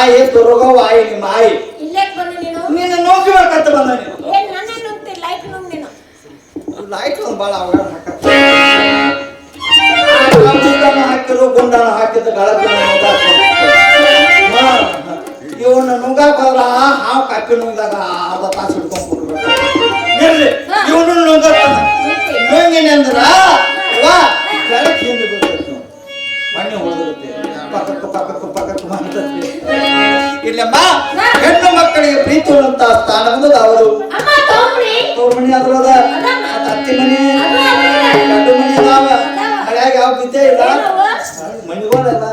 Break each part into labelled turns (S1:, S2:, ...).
S1: ಮಾಯಿ ತುರುಗವಾಯಿ ಮಾಯಿ
S2: ಇಲ್ಲೇ ಬಂದೆ
S1: ನೀನು ನೋಡ್ಬೇಕಂತ ಬಂದ ನೀನು
S2: ನನ್ನ ನುಂಗ್ತಿ ಲೈಟ್ ನುಂಗ್ ನೀನು
S1: ಲೈಟ್ ಒಂದು ಭಾಳ ಅವಘಡ ಹಾಕಿದ್ರು ಗುಂಡನ ಹಾಕಿದ ಗಳಕ್ಕೆ ಇವನ್ನ ನುಂಗಾಕ ಹೋದ್ರ ಹಾವು ಕಾಪಿ ನುಂಗಿದಾಗ ಅರ್ಧ ತಾಸು ಹಿಡ್ಕೊಂಡ್ಬಿಡ್ಬೇಕು ಇರ್ಲಿ ಇವನು ನುಂಗತ್ತಾನ ನುಂಗಿನಿ ಅಂದ್ರ ಬೆಳಕ್ ಹಿಂದೆ ಬರ್ತೈತಿ ಮಣ್ಣೆ ಹೊಡೆದಿರುತ್ತೆ ಪಕ್ಕಕ್ಕೆ ಮಾಡ್ತೈತಿ ಇಲ್ಲಮ್ಮ ಹೆಣ್ಣು ಮಕ್ಕಳಿಗೆ ಪ್ರೀತಿ ಅನ್ನುವಂತ ಸ್ಥಾನ ಬಂದದ ಅವರು ತವ್ರ ಮನಿ ಅದ್ರದ ಅತ್ತಿ ಮನಿ ಗಂಡು ಮನಿ ಅದಾವ ಮಳ್ಯಾಗ ಯಾವ ಬಿದ್ದೆ ಇಲ್ಲ ಮನಿಗೋಳಲ್ಲ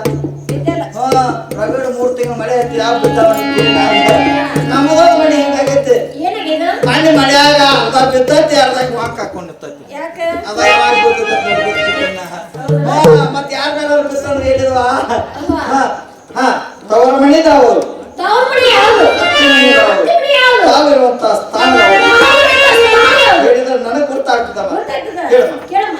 S1: ರಗಡ 3 ತಿಂಗಳು ಮಳೆ ಐತಿ ಯಾವ ಬಿದ್ದಾವ ನಮ್ಮದ ಮನಿ ಹಿಂಗಾಗೈತಿ ಮಣ್ಣಿ ಮಳ್ಯಾಗ ಅರ್ಧ ಬಿದ್ದೈತಿ ಅರ್ಧ ವಾಕ್ ಹಾಕೊಂಡಿರ್ತೈತಿ ಅದ ಯಾವಾಗ ಬಿದ್ದೈತಿ ಮತ್ ಯಾರ ಮೇಲೆ ಬಿತ್ತಂದ್ರೆ ಹೇಳಿದ್ವಾ ತವರ ಮನಿದ ಅವರು ತಾವಿರುವಂತ ಸ್ಥಾನ ಹೇಳಿದ್ರೆ ನನಗೆ ಗೊತ್ತಾಗ್ತದವ ಕೇಳಮ್ಮ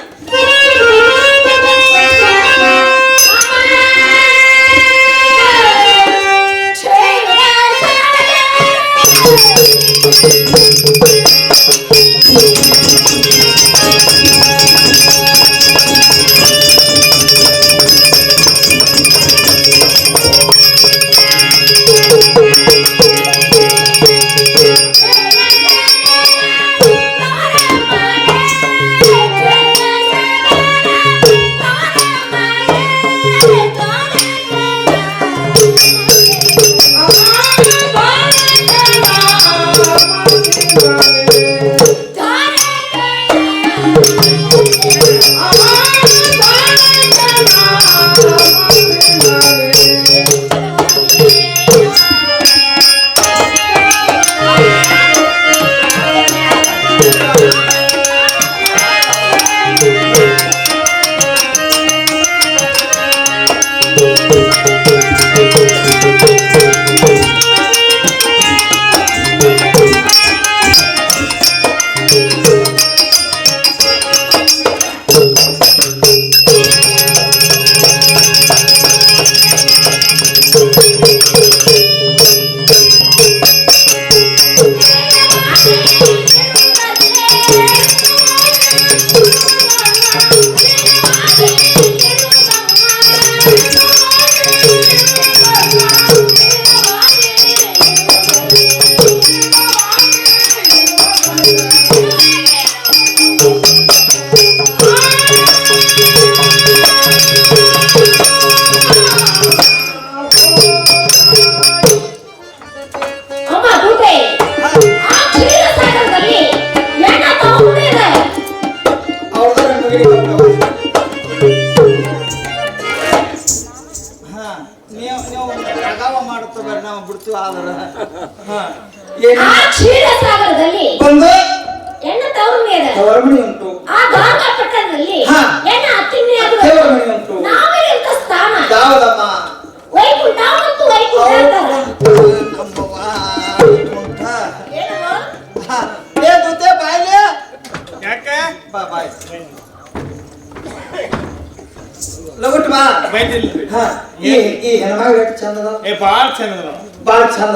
S1: ಬಾಳ ಚಂದ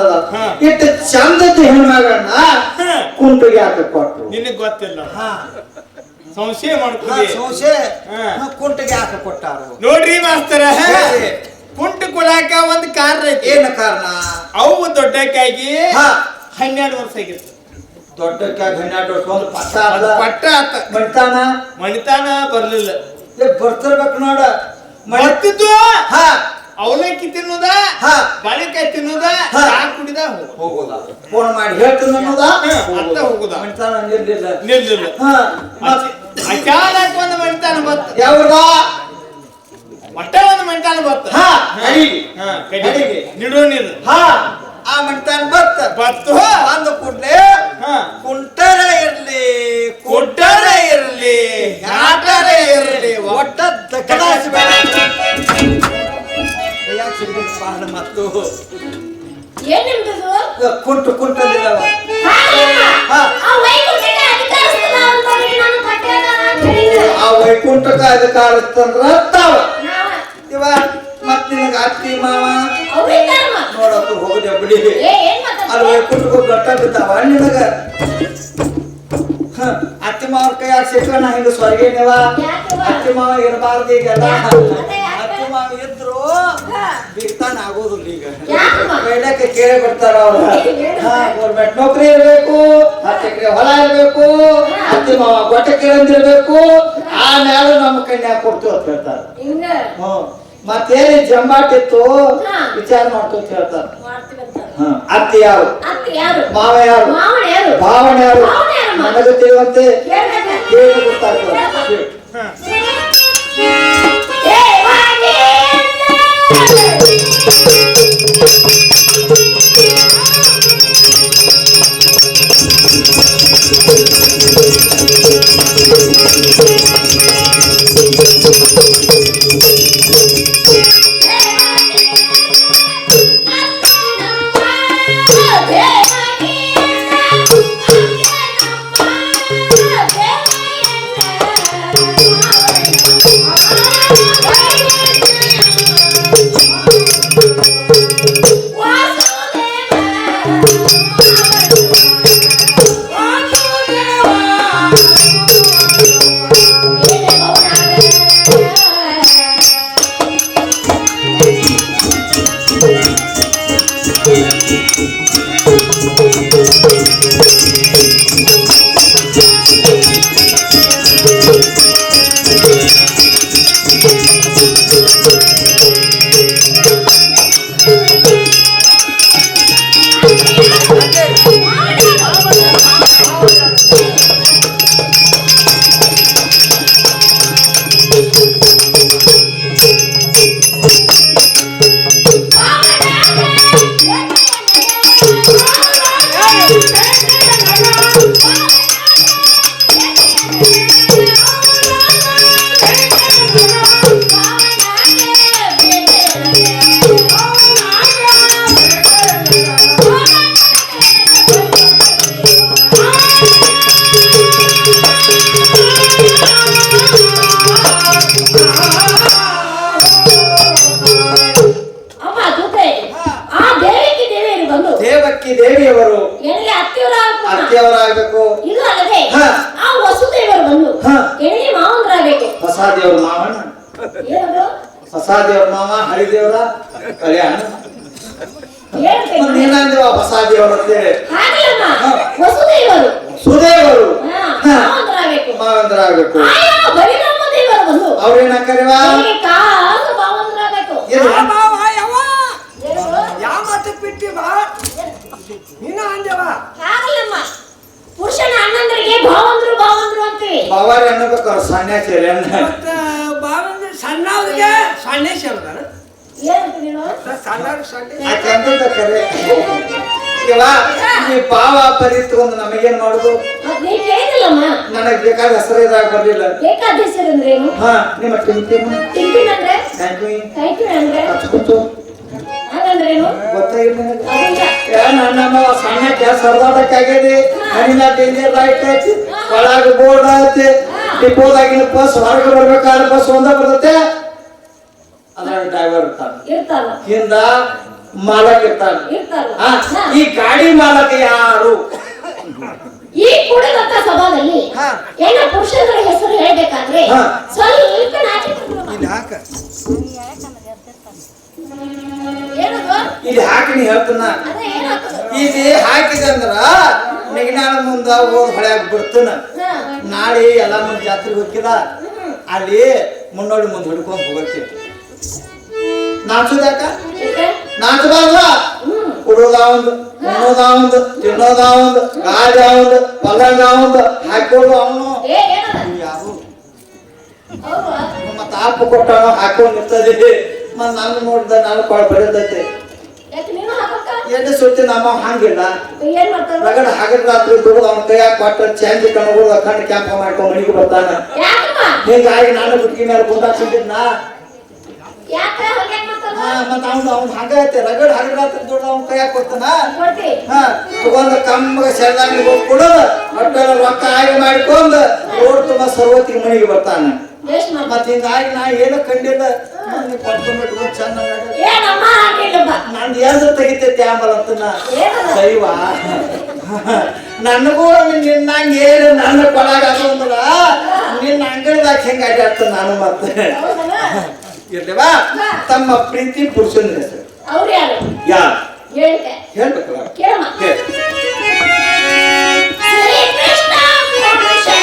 S1: ಇಟ್ಟು ಚಂದದ ಹೆಣ್ಮಗಳನ್ನ ಕುಂಟಿಗೆ ಹಾಕಿ ಕೊಟ್ರು
S3: ನಿನಗ್ ಗೊತ್ತಿಲ್ಲ ಸಂಶಯ ಮಾಡ್ತೀವಿ
S1: ಸಂಶಯ ಕುಂಟಿಗೆ ಹಾಕಿ ಕೊಟ್ಟಾರ
S3: ನೋಡ್ರಿ ಮಾಸ್ತರ ಕುಂಟ ಕೊಡಾಕ ಒಂದ್ ಕಾರಣ ಐತಿ
S1: ಏನ ಕಾರಣ
S3: ಅವು ದೊಡ್ಡಕ್ಕಾಗಿ 12 ವರ್ಷ ಆಗಿತ್ತು
S1: ದೊಡ್ಡಕ್ಕಾಗಿ 12 ವರ್ಷ ಒಂದು ಪಟ್ಟ ಆತ ಮಣಿತಾನ ಬರ್ಲಿಲ್ಲ ಬರ್ತಿರ್ಬೇಕು ನೋಡ
S3: ಬರ್ತಿದ್ದು ಅವಲಕ್ಕಿ ತಿನ್ನೋದ ಬಾಳೆಕಾಯಿ ತಿನ್ನೋದ ಚಾ ಕುಡಿದ
S1: ಹೋಗೋದ ಫೋನ್ ಮಾಡಿ ಹೇಳ್ತೀನಿ ಅನ್ನೋದ
S3: ಅತ್ತ ಹೋಗುದ
S1: ಮಣಿತಾನ
S3: ನಿಲ್ಲಿಲ್ಲ ಅಚಾನಕ್ ಒಂದು ಮಣಿತಾನ ಬತ್ತ
S1: ಯಾವ್ದ
S3: ಮಟ್ಟ ಒಂದು ಮಣಿತಾನ ಬತ್ತ ನಿಡೋ ನೀರು
S1: ಆ ಮಣಿತಾನ ಬತ್ತು ಅಂದ ಕೂಡ್ಲೆ ಕುಂಟರ ಇರ್ಲಿ ಕೊಟ್ಟರ ಇರ್ಲಿ ನಾಟರ ಇರ್ಲಿ ಒಟ್ಟ ದಕ್ಕದಾಸಬೇಡ ಮತ್ತು ಕುಂಟದಿಲ್ಲವ ಆ ವೈಕುಂಠಕ ಅಧಿಕಾರ ತಾವ ಇವ ಮತ್ ನಿನಗ ಅತ್ತಿ ಮಾವ
S2: ಅವ್ರು ಇದ್ದಾರಮ್ಮ.
S1: ನೋಡತ್ತು ಹೋಗುದೇ ಬಿಡಿ
S2: ಏನ್ ಮಾತಾಡ್ತೀಯ?
S1: ಅಲ್ಲಿ ಕುಟ್ಕೋ ಗಟ್ಟ ಬಿದ್ದಾವ ನಿನಗ ಅತ್ತಿ ಮಾವ ಕೈಯಾಗ ಸಿಕ್ಕಣ ಹಿಂಗ ಸ್ವರ್ಗೇನವ
S2: ಯಾಕವ್ವ?
S1: ಅತ್ತಿ ಮಾವ ಇರಬಾರ್ದು ಈಗೆಲ್ಲ
S2: ಅದೇ ಯಾಕೆ?
S1: ಅತ್ತಿ ಮಾವ ಇದ್ರು ಬಿಗ್ತಾನ ಆಗೋದಿಲ್ಲ ಈಗ
S2: ಯಾಕಮ್ಮ?
S1: ಕೈಲಕ್ಕೆ ಕೇಳಿ ಬರ್ತಾರ ಅವ್ರ ಗೌರ್ಮೆಂಟ್ ನೌಕರಿ ಇರ್ಬೇಕು 10 ಎಕರೆ ಹೊಲ ಇರ್ಬೇಕು ಅತ್ತಿ ಮಾವ ಗೊಟ್ಟ ಕೇಳಂದಿರ್ಬೇಕು ಆಮೇಲೆ ನಮ್ಮ ಕನ್ಯಾ ಕೊಡ್ತು ಅಂತ ಹೇಳ್ತಾರ
S2: ಹಿಂಗ
S1: ಮತ್ತೇನು ಜಂಬಾಟಿತ್ತು
S2: ಹಾ.
S1: ವಿಚಾರ ಮಾಡ್ತು ಅಂತ ಹೇಳ್ತಾರ
S2: ಮಾಡ್ತೀವಂತ.
S1: ಅತ್ತಿ ಯಾರು
S2: ಅತ್ತೆ ಯಾರು?
S1: ಮಾವ ಯಾರು
S2: ಮಾವನ ಯಾರು?
S1: ಭಾವನೆ ಯಾರು
S2: ಭಾವನೆ ಯಾರಮ್ಮ?
S1: ನನಗೆ ತಿಳಿಯುವಂತೆ
S2: ಕೇಳ್ಬೇಕು.
S1: ಹೇಳಿ ಗೊತ್ತಾಗ್ತದೆ ದೇವಕ್ಕಿ ದೇವಿಯವರು ಅತ್ತೆಯವರಾಗಬೇಕು
S2: ಇದು ಅಲ್ಲದೆ
S1: ಹಾ.
S2: ಆ ವಸುದೇವರು ಬಂದು
S1: ಹಾ.
S2: ಎಣ್ಣೆ ಮಾವಂದ್ರಾಗಬೇಕು.
S1: ಹೊಸ ದೇವ್ರ ಮಾವಣ್ಣ
S2: ಏನದು?
S1: ಹೊಸ ದೇವ್ರ ಮಾವ ಹರಿದೇವ್ರ ಕಲ್ಯಾಣ
S2: ಹೇಳ್ಬೇಕು.
S1: ನೀನಂದೇವ ಹೊಸ ದೇವ್ರ ಅಂತೇಳಿ
S2: ಹಾಗಲ್ಲಮ್ಮ,
S1: ಹಾ.
S2: ವಸುದೇವರು
S1: ಸುದೇವರು
S2: ಹಾ,
S1: ಹಾ.
S2: ಮಾವಂದ್ರಾಗಬೇಕು.
S1: ಮಾವಂದ್ರಾಗಬೇಕು
S2: ಆಯಾ ಬಲಿರಾಮ ದೇವರು ಬಂದು
S1: ಅವ್ರೇನ ಕರಿವಾ
S2: ಅವರಿಗೆ ಕಾಲ ಮಾವಂದ್ರಾಗಬೇಕು.
S1: ಏನು?
S2: ಏನು?
S3: ಯಾವ ಮಾತಕ್ಕೆ ಬಿಟ್ಟಿ ಬಾ ನೀನ ಅಂದೇವ
S2: ಹಾಗಲ್ಲಮ್ಮ, ಪುರುಷನ ಅಣ್ಣಂದ್ರಿಗೆ ಭಾವಂದ್ರು ಭಾವಂದ್ರು ಅಂತೀವಿ.
S1: ಬಾವಾರಿ ಅನ್ನಬೇಕು ಅವ್ರ ಸನ್ಯಾಸಿರಿ ಅನ್ನ
S3: ಮತ್ತ ಬಾವಂದ್ರೆ ಸಣ್ಣವ್ರಿಗೆ ಸಣ್ಣ ಸೇರ್ದಾರ
S2: ಏನಂತ ನೀನು?
S3: ಸಣ್ಣವ್ರಿಗೆ ಸಣ್ಣ
S1: ಆಕೆ ಅಂತಂದ ಕರೆ ಇವ ಈ ಪಾವ ಪರಿ ತಗೊಂಡು ನಮಗೇನ್ ಮಾಡುದು
S2: ಅದ್ ನೀ ಕೇಳಿದಿಲ್ಲಮ್ಮ.
S1: ನನಗ್ ಬೇಕಾದ ಹೆಸರು ಇದಾಗ ಬರ್ಲಿಲ್ಲ
S2: ಬೇಕಾದ ಹೆಸರು ಅಂದ್ರೆ ಏನು?
S1: ಹಾ ನಿಮ್ಮ ಟಿಂಪಿನ
S2: ಟಿಫಿನ್ ಅಂದ್ರೆ
S1: ಟ್ಯಾಂಕಿ
S2: ಕೈಕಿನ ಅಂದ್ರೆ
S1: ಹಚ್ಕೊತು
S2: ಹಾಗಂದ್ರೆ ಏನು?
S1: ಗೊತ್ತಾಗಿಲ್ಲ ನನಗೆ.
S2: ಅದಿಲ್ಲ.
S1: ನನ್ನ ಸಣ್ಣ ಕೆಲಸ ಸರ್ದಾಟಕ್ಕಾಗ್ಯದೆ ಮನಿನ ಡೇಂಜರ್ ಲೈಟ್ ಐತಿ ಒಳಗ ಬೋರ್ಡ್ ಐತಿ ಡಿಪೋದಾಗಿನ ಬಸ್ ಹೊರಗೆ ಬರ್ಬೇಕಾದ್ರೆ ಬಸ್ ಒಂದ ಬರ್ತೈತೆ ಅದ್ರ ಡ್ರೈವರ್ ಇರ್ತಾನ
S2: ಇರ್ತಾರ
S1: ಹಿಂದ ಮಾಲಕ್ ಇರ್ತಾನ
S2: ಇರ್ತಾರ.
S1: ಆ, ಈ ಗಾಡಿ ಮಾಲಕ ಯಾರು
S2: ಈ ಕುಡಿದಂತ ಸಭಾದಲ್ಲಿ
S1: ಹಾ.
S2: ಎಲ್ಲ ಪುರುಷರ ಹೆಸರು ಹೇಳ್ಬೇಕಾದ್ರೆ
S1: ಹಾ.
S2: ಸ್ವಲ್ಪ ನಾಚಿ ಬಂದ್ರು.
S3: ಇಲ್ಲಿ ಹಾಕ
S2: ಏನದು?
S1: ಇಲ್ಲಿ ಹಾಕಿ ನೀ ಹೇಳ್ತಾನ
S2: ಅದೇ ಏನಾಗ್ತದೆ?
S1: ಇಲ್ಲಿ ಹಾಕಿದಂದ್ರ ನೆಗನಾಳ ಮುಂದ ಹೋದ್ ಹೊಳ್ಯಾಗ ಬಿಡ್ತಾನ
S2: ಹಾ.
S1: ನಾಳೆ ಎಲ್ಲ ಮುಂದ್ ಜಾತ್ರೆಗೆ ಹೋಗಿದ ಅಲ್ಲಿ ಮುನ್ನೋಡಿ ಮುಂದ್ ಹಿಡ್ಕೊಂಡ್ ಹೋಗಕ್ಕೆ ನಾಚುದಾಕ
S2: ಯಾಕೆ?
S1: ನಾಚಬಾರ್ದ
S2: ಹ್ಮ್.
S1: ಕುಡೋದ ಒಂದು ಉಣ್ಣೋದ ಒಂದು ತಿನ್ನೋದ ಒಂದು ಗಾಜ ಒಂದು ಪಲ್ಲಂಗ ಒಂದು ಹಾಕೋದು ಅವನು
S2: ಏನದ?
S1: ಯಾರು
S2: ಹೌದಾ?
S1: ಮತ್ತ ಆಪ ಕೊಟ್ಟಾನ ಹಾಕೊಂಡ್ ನಿಂತದೆ ಮತ್ ನಾನು ನೋಡ್ದ ನಾನು ಕಾಳ್ ಬಡಿದೈತೆ
S2: ಯಾಕೆ ನೀನು ಹಾಕಕ್ಕ?
S1: ಎಣ್ಣೆ ಸುತ್ತಿ ನಮ್ಮ ಹಂಗಿಲ್ಲ
S2: ಏನ್ ಮಾಡ್ತಾರ?
S1: ರಗಡ ಹಗಲ್ ರಾತ್ರಿ ದುಡ್ದು ಅವ್ನ ಕೈಯಾಗ ಕೊಟ್ಟ ಚಂದಿ ಕಣ್ಗಳು ಕಣ್ಣು ಕ್ಯಾಂಪ ಮಾಡ್ಕೊಂಡ್ ಮನೆಗೆ ಬರ್ತಾನ
S2: ಯಾಕಮ್ಮ?
S1: ಹಿಂಗಾಗಿ ನಾನು ಬುಟ್ಟಿ ಮೇಲೆ ಕುಂದಾಡ್ಸಿದ್ನ
S2: ಯಾಕ ಹಂಗ್ಯಾಕ್ ಮಾಡ್ತಾರ?
S1: ಮತ್ತ ಅವ್ನು ಹಂಗ ಐತೆ ರಗಡ ಹಗಲ್ ರಾತ್ರಿ ದುಡ್ದು ಅವ್ನ ಕೈಯಾಗ ಕೊಡ್ತಾನ
S2: ಕೊಡ್ತಿ.
S1: ತಗೊಂಡ ಕಮ್ಮಗ ಶೆಲ್ದಂಗಿ ಹೋಗಿ ಕೊಡೋದು ಹೊಟ್ಟೆಲ್ಲ ರೊಕ್ಕ ಆಗಿ ಮಾಡ್ಕೊಂಡ್ ರೋಡ್ ತುಂಬ ಸರ್ವತ್ತಿಗೆ ಮನೆಗೆ ಬರ್ತಾನ
S2: ಎಷ್ಟು ಮಾಡ್ತಾರೆ
S1: ಮತ್ ಹಿಂಗಾಗಿ ನಾ ಏನೋ ಕಂಡಿಲ್ಲ ಮೊನ್ನೆ ಕೊಟ್ಕೊಂಡ್ಬಿಟ್ಟು ಚೆನ್ನಾಗ
S2: ಏನಮ್ಮ ಆಗಿಲ್ಲಪ್ಪ
S1: ನಂದು ಯಾವ್ದು ತೆಗಿತೈತಿ ಆಂಬಲ್ ಅಂತ ನಾ
S2: ಏನದ?
S1: ದೈವ ನನಗೂ ನಿನ್ನಂಗ ಏನು ನನ್ನ ಕೊಳಗ ಅದು ಅಂದ್ರ ನಿನ್ನ ಅಂಗಡಿದಾಗ ಹೆಂಗ ಅಡ್ಡಾಡ್ತ ನಾನು ಮತ್ತೆ
S2: ಹೌದಲ್ಲ
S1: ಇರ್ಲಿವಾ ತಮ್ಮ ಪ್ರೀತಿ ಪುರುಷನ ಹೆಸರು
S2: ಅವ್ರು ಯಾರು
S1: ಯಾರು
S2: ಹೇಳಿಕೆ
S1: ಹೇಳ್ಬೇಕಲ್ಲ
S2: ಕೇಳಮ್ಮ
S1: ಹೇಳಿ
S2: ಶ್ರೀ ಕೃಷ್ಣ ಪುರುಷನ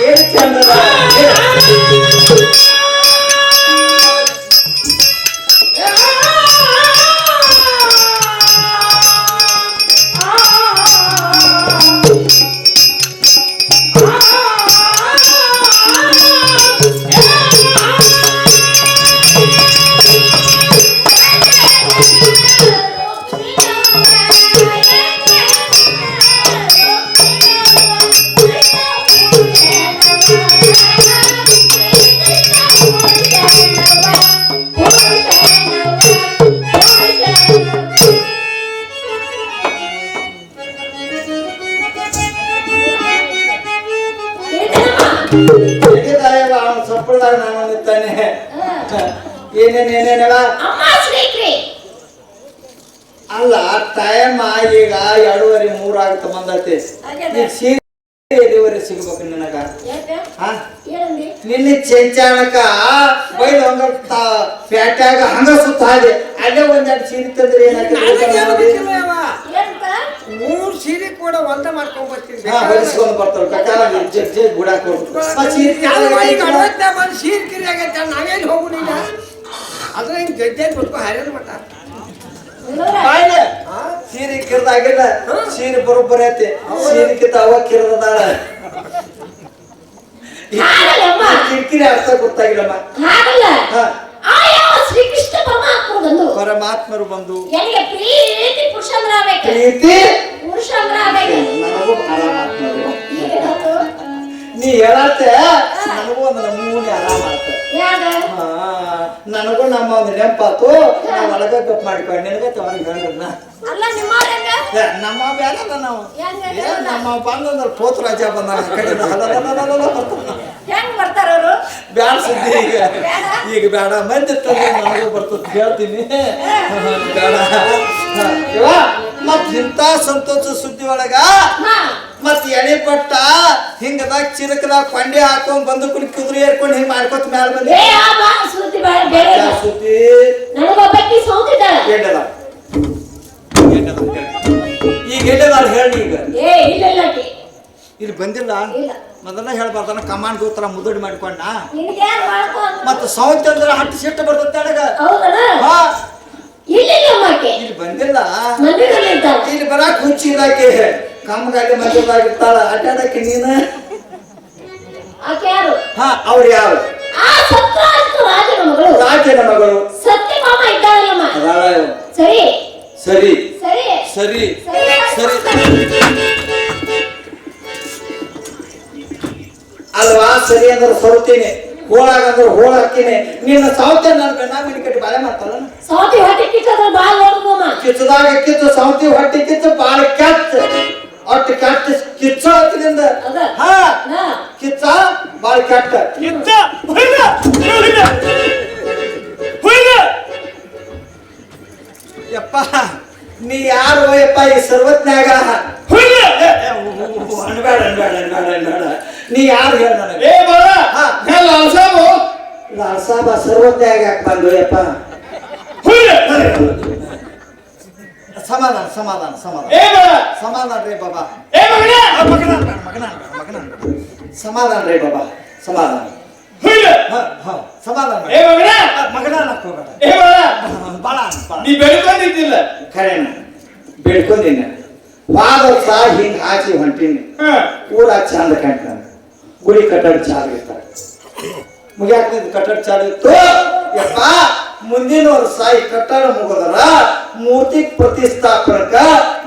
S1: ಏನು ಚಂದದ ಹೇಗಿದ್ದಾಯಲ್ಲ ಅವನ ಸಂಪ್ರದಾಯ ನಾನು ನಿಂತಾನೆ ಏನೇನೇನೇನಲ್ಲ
S2: ಅಮ್ಮ ಶ್ರೀಕ್ರಿ
S1: ಅಲ್ಲ ಟೈಮ್ ಈಗ 2:30 ಆಗತ್ತ ಬಂದೈತಿ ಈಗ ಸೀರೆ ಎಲ್ಲಿವರೆ ಸಿಗ್ಬೇಕು ನಿನಗ
S2: ಯಾಕೆ
S1: ಹಾ
S2: ಏನಂದಿ
S1: ನಿನ್ನೆ ಚೆಂಚಾಣಕ ಬೈದು ಹಂಗ ಪ್ಯಾಟ್ಯಾಗ ಹಂಗ ಸುತ್ತ ಹಾಗೆ ಅಲ್ಲೇ ಒಂದೆರಡು ಸೀರೆ ತಂದ್ರೆ ಏನಾಗ್ತದೆ
S2: ಏನಂತ
S3: 3 ಸೀರೆ ಕೂಡ ಒಂದ ಮಾಡ್ಕೊಂಡ್ ಬರ್ತೀನಿ
S1: ಹಾ ಹೊಲಿಸ್ಕೊಂಡು ಬರ್ತಾವ ಕಟ್ಟಾಲ ಜಗ್ ಜಗ್ ಗುಡಾಕ್
S3: ಬಂದು ಸೀರೆ ಕಿರಿ ಆಗೈತೆ ನಾವೇನು ಹೋಗುದಿಲ್ಲ ಅದ್ರ ಹಿಂಗ್ ಜಡ್ಜೆ ಕೊಟ್ಕೊ ಹರಿಯದ ಮಟ್ಟ
S1: ಬಾಯ್ಲೆ ಸೀರೆ ಕಿರ್ದಾಗಿಲ್ಲ ಸೀರೆ ಬರೋಬ್ಬರಿ ಐತಿ ಸೀರೆ ಕಿತ್ತ ಅವ ಕಿರ್ದಾಳ
S2: ಹಾಗಲ್ಲಮ್ಮ.
S1: ಕಿರಿಕಿರಿ ಅರ್ಥ ಗೊತ್ತಾಗಿಲ್ಲಮ್ಮ
S2: ಹಾಗಲ್ಲ
S1: ಹಾ
S2: ಆ ಯಾವ ಶ್ರೀಕೃಷ್ಣ ಪರಮಾತ್ಮರು ಬಂದು
S1: ಪರಮಾತ್ಮರು ಬಂದು
S2: ಎಲ್ಲಿಗೆ ಪ್ರೀತಿ ಪುರುಷಂದ್ರ ಆಗ್ಬೇಕು
S1: ಪ್ರೀತಿ
S2: ಪುರುಷಂದ್ರ ಆಗ್ಬೇಕು
S1: ನನಗೂ ಪರಮಾತ್ಮರು
S2: ಈಗ ಗೊತ್ತು?
S1: ನೀ ಹೇಳತ್ತೆ ನನಗೂ ಒಂದು ನಮೂನಿ ಆರಾಮ ಆತ
S2: ಯಾಗ
S1: ನನಗೂ ನಮ್ಮ ಒಂದು ನೆನಪಾತು ನಾವು ಒಳಗ ಗಪ್ ಮಾಡ್ಕೊಂಡು ನಿನಗತ್ತೆ ಅವ್ರಿಗೆ ಹೇಳಿದ್ನ
S2: ಅಲ್ಲ ನಿಮ್ಮ ಹೆಂಗ
S1: ನಮ್ಮ ಬೇರೆ ನಾವು
S2: ಹೆಂಗ
S1: ಏನ್ ನಮ್ಮ ಬಂದಂದ್ರೆ ಪೋತ್ ರಾಜ ಬಂದ
S2: ಹೆಂಗ್ ಬರ್ತಾರ ಅವರು
S1: ಬ್ಯಾಡ ಸುದ್ದಿ ಈಗ ಬೇಡ ಮಂದಿ ತಂದ್ರೆ ನನಗೂ ಬರ್ತದೆ ಹೇಳ್ತೀನಿ ಬೇಡ ಮತ್ ಇಂಥ ಸಂತೋಷ ಸುದ್ದಿ ಒಳಗ ಮತ್ ಎಳೆ ಪಟ್ಟ ಹಿಂಗದಾಗ ಚಿರಕದಾಗ ಕೊಂಡೆ ಹಾಕೊಂಡ್ ಬಂದು ಕುದುರೆ ಏರ್ಕೊಂಡು ಹಿಂಗ್ ಮಾಡ್ಕೊತ ಮ್ಯಾಲ ಬಂದಿ
S2: ಏ ಆ ಬಾ ಸುದ್ದಿ ಬೇಡ ಬೇರೆ
S1: ಯಾವ ಸುದ್ದಿ
S2: ನನಗೊಬ್ಬಕ್ಕಿ ಸೌತಿದ್ದಾಳೆ
S1: ಎಡ್ಡದ ಈಗ ಎಡ್ಡದಾಳ ಹೇಳಿ ಈಗ
S2: ಏ ಇಲ್ಲ ಇಲ್ಲ ಆಕಿ.
S1: ಇಲ್ಲಿ ಬಂದಿಲ್ಲ
S2: ಇಲ್ಲ
S1: ಮೊದಲ ಹೇಳ್ಬಾರ್ದನ ಕಮಾಂಡ್ ಗೋತ್ರ ಮುದುಡಿ ಮಾಡ್ಕೊಂಡ
S2: ನಿನಗೆ ಯಾರು ಮಾಡ್ಕೊ ಅಂತ
S1: ಮತ್ತ ಸೌತ್ ಅಂದ್ರೆ ಹಟ್ಟು ಸಿಟ್ಟು ಬರ್ತದೆ ನನಗ
S2: ಹೌದನ
S1: ಹಾ
S2: ಇಲ್ಲ ಅಮ್ಮಕ್ಕೆ
S1: ಇಲ್ಲಿ ಬಂದಿಲ್ಲ
S2: ಮಂದಿರದಲ್ಲಿ ಇದ್ದಾಳೆ
S1: ಇಲ್ಲಿ ಬರಾಕ್ ಹುಚ್ಚಿ ಇದಾಕೆ ಕಾಮಗಾಡಿ ಮಂದಿರದಾಗಿರ್ತಾಳ ಅಡ್ಡಾಡಕ್ಕೆ ನೀನು
S2: ಆಕೆ ಯಾರು
S1: ಹಾ ಅವ್ರು ಯಾರು
S2: ಆ ಸತ್ರಾಜಿತ ರಾಜನ ಮಗಳು
S1: ರಾಜನ ಮಗಳು
S2: ಸತ್ಯಭಾಮ ಇದ್ದಾಳಲ್ಲಮ್ಮ
S1: ಅದಾಳ
S2: ಸರಿ
S1: ಸರಿ
S2: ಸರಿ
S1: ಸರಿ
S2: ಸರಿ
S1: ಸರಿ ಅಲ್ವಾ ಸರಿ ಅಂದ್ರೆ ಸೌತೀನಿ ಹೋಳಾಗಂದ್ರೆ ಹೋಳ ಹಾಕಿನಿ ನಿನ್ನ ಸೌತೆ ನನ್ನ ಗಂಡ ಮನಿ ಕಟ್ಟಿ ಬಾಳೆ ಮಾಡ್ತಾಳ
S2: ಸೌತಿ ಹೊಟ್ಟೆ ಕಿಚ್ಚದ್ರ ಬಾಳ ನೋಡುದಮ್ಮ
S1: ಕಿಚ್ಚದಾಗ ಕಿತ್ತು ಸೌತಿ ಹೊಟ್ಟಿ ಕಿತ್ತು ಬಾಳ ಕೆಟ್ಟ ಒಟ್ಟು ಕೆಟ್ಟ ಕಿಚ್ಚ ಹೊತ್ತಿನಿಂದ
S2: ಅದ
S1: ಹಾ
S2: ಹಾ
S1: ಕಿಚ್ಚ ಬಾಳ ಕೆಟ್ಟ ಕಿಚ್ಚ ಯಪ್ಪ ನೀ ಯಾರು ಯಪ್ಪ ಈ ಸರ್ವಜ್ಞಾಗ ಅನ್ಬೇಡ ಅನ್ಬೇಡ ಅನ್ಬೇಡ ಅನ್ಬೇಡ ನೀ ಯಾರು ಹೇಳ ನನಗೆ
S3: ಏ ಬಾಳ
S1: ಹಾ.
S3: ಲಾಲ್ಸಾಬು
S1: ಲಾಲ್ ಸಾಬ ಸರ್ವತ್ಯಾಗ ಯಾಕೆ ಬಂದು ಯಪ್ಪ ಸಮಾಧಾನ ಸಮಾಧಾನ ಸಮಾಧಾನ ಸಮಾಧಾನ ರೀ ಬಾಬಾ ಮಗನ ಸಮಾಧಾನ ರೀ ಬಾಬಾ ಸಮಾಧಾನ ಸಮಾಧಾನ ಮಗನ ಬಾಳ
S3: ನೀ ಬೆಳ್ಕೊಂಡಿದ್ದಿಲ್ಲ
S1: ಖರೇನ ಬೆಳ್ಕೊಂಡಿನ ವಾದ ವರ್ಷ ಹಿಂಗ್ ಹಾಕಿ ಹೊಂಟೀನಿ ಊರ ಚಂದ ಕಾಣ್ತಾನೆ ಗುಡಿ ಕಟ್ಟಡ ಚಾಲು ಇರ್ತಾರೆ ಮುಗಿಯಾಕ ಕಟ್ಟಡ ಚಾಲು ಇತ್ತು ಯಪ್ಪ ಮುಂದಿನ ವರ್ಷ ಈ ಕಟ್ಟಡ ಮುಗಿದ್ರ ಮೂರ್ತಿ ಪ್ರತಿಷ್ಠಾಪನಕ್ಕ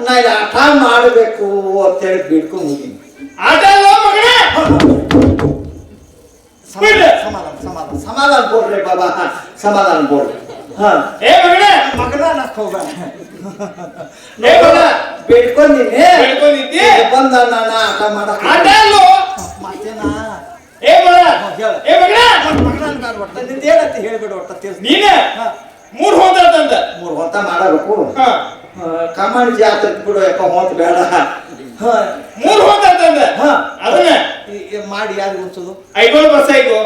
S1: ನಾ ಆಟ ಮಾಡಬೇಕು ಅಂತೇಳಿ ಬಿಡ್ಕೊಂಡು ಹೋಗಿನಿ
S3: ಆಟ
S1: ಸಮಾಧಾನ ಸಮಾಧಾನ ಸಮಾಧಾನ ಬೋಡ್ರಿ ಬಾಬಾ ಸಮಾಧಾನ ಬೋಡ್ರಿ ಮಗನ ಹೋಗ್ಬೇಡ ಬೇಡ್ಕೊಂಡಿನಿ ಬಂದ ನಾನು ಆಟ ಮಾಡಕ್ ಮತ್ತೇನಾ ಏನಂತ ಹೇಳ್ಬಿಡು ಒಟ್ಟ
S3: ನೀನ ಮೂರ್ ಹೊತ್ತ
S1: ಮಾಡಬೇಕು ಕಾಮಾಣಿ ಜಾತ್ರೆ ಬಿಡು ಯಾಕ ಹೋತ್ ಬೇಡ
S3: ಮೂರ್ ಹೊತ್ತ ಅದನ್ನ
S1: ಮಾಡಿ ಯಾರು ಉಂಚದು
S3: ಐಗೋಳ್ ಬಸ್ ಐಗೋ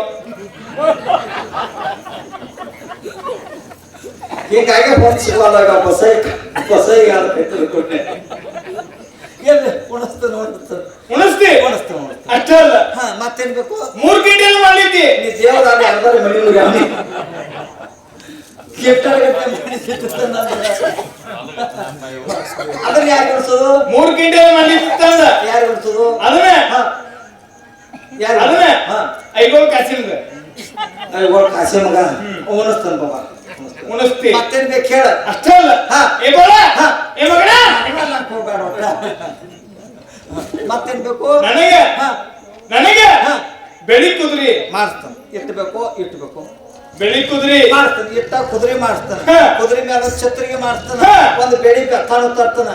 S1: ಹೀಗಾಗಿ ಹೊತ್ತು ಸಿಗಲ್ಲ ಬಸೈ ಯಾರು ಕೊಟ್ಟೆ ಎಲ್ಲಿ ಉಣಿಸ್ತು
S3: ಉಣಿಸ್ತಿ ಅಷ್ಟೇ ಅಲ್ಲ
S1: ಮತ್ತೇನ್ ಬೇಕು
S3: 3 ಗಂಟೆಯಲ್ಲಿ ಮಾಡಿದ್ದಿ
S1: ನೀ ದೇವರಾದ ಎಲ್ಲರೂ ಮನೆ ಅದನ್ನ ಯಾರು ಉಳಿಸೋದು
S3: 3 ಗಂಟೆಯಲ್ಲಿ ಮಾಡಿದ್ದ
S1: ಯಾರು ಉಳಿಸೋದು
S3: ಅದನ್ನ
S1: ಯಾರು
S3: ಅದನ್ನ ಐಗೋಳ್ ಕಾಸಿನ
S1: ಕಾಸೆ ಮಗ ಉಣಿಸ್ತಾನ ಬಾಬಾ
S3: ಉಣಿಸ್ತಿ
S1: ಮತ್ತೇನ್ ಬೇಕು ಹೇಳ
S3: ಅಷ್ಟೇ ಅಲ್ಲ
S1: ಮತ್ತೇನ್ ಬೇಕು
S3: ನನಗೆ ಬೆಳಿ ಕುದುರಿ
S1: ಮಾಡಿಸ್ತಾನ ಇಟ್ಬೇಕು
S3: ಬೆಳಿ ಕುದುರಿ
S1: ಮಾಡ್ತಾನೆ ಇಟ್ಟ ಕುದುರೆ ಮಾಡಿಸ್ತಾನ ಕುದುರೆ ಮೇಲೆ ಛತ್ರಿಗೆ ಮಾಡಿಸ್ತಾನ ಒಂದು ಬೆಳಿ ಬೆತ್ತಾನು ತರ್ತಾನ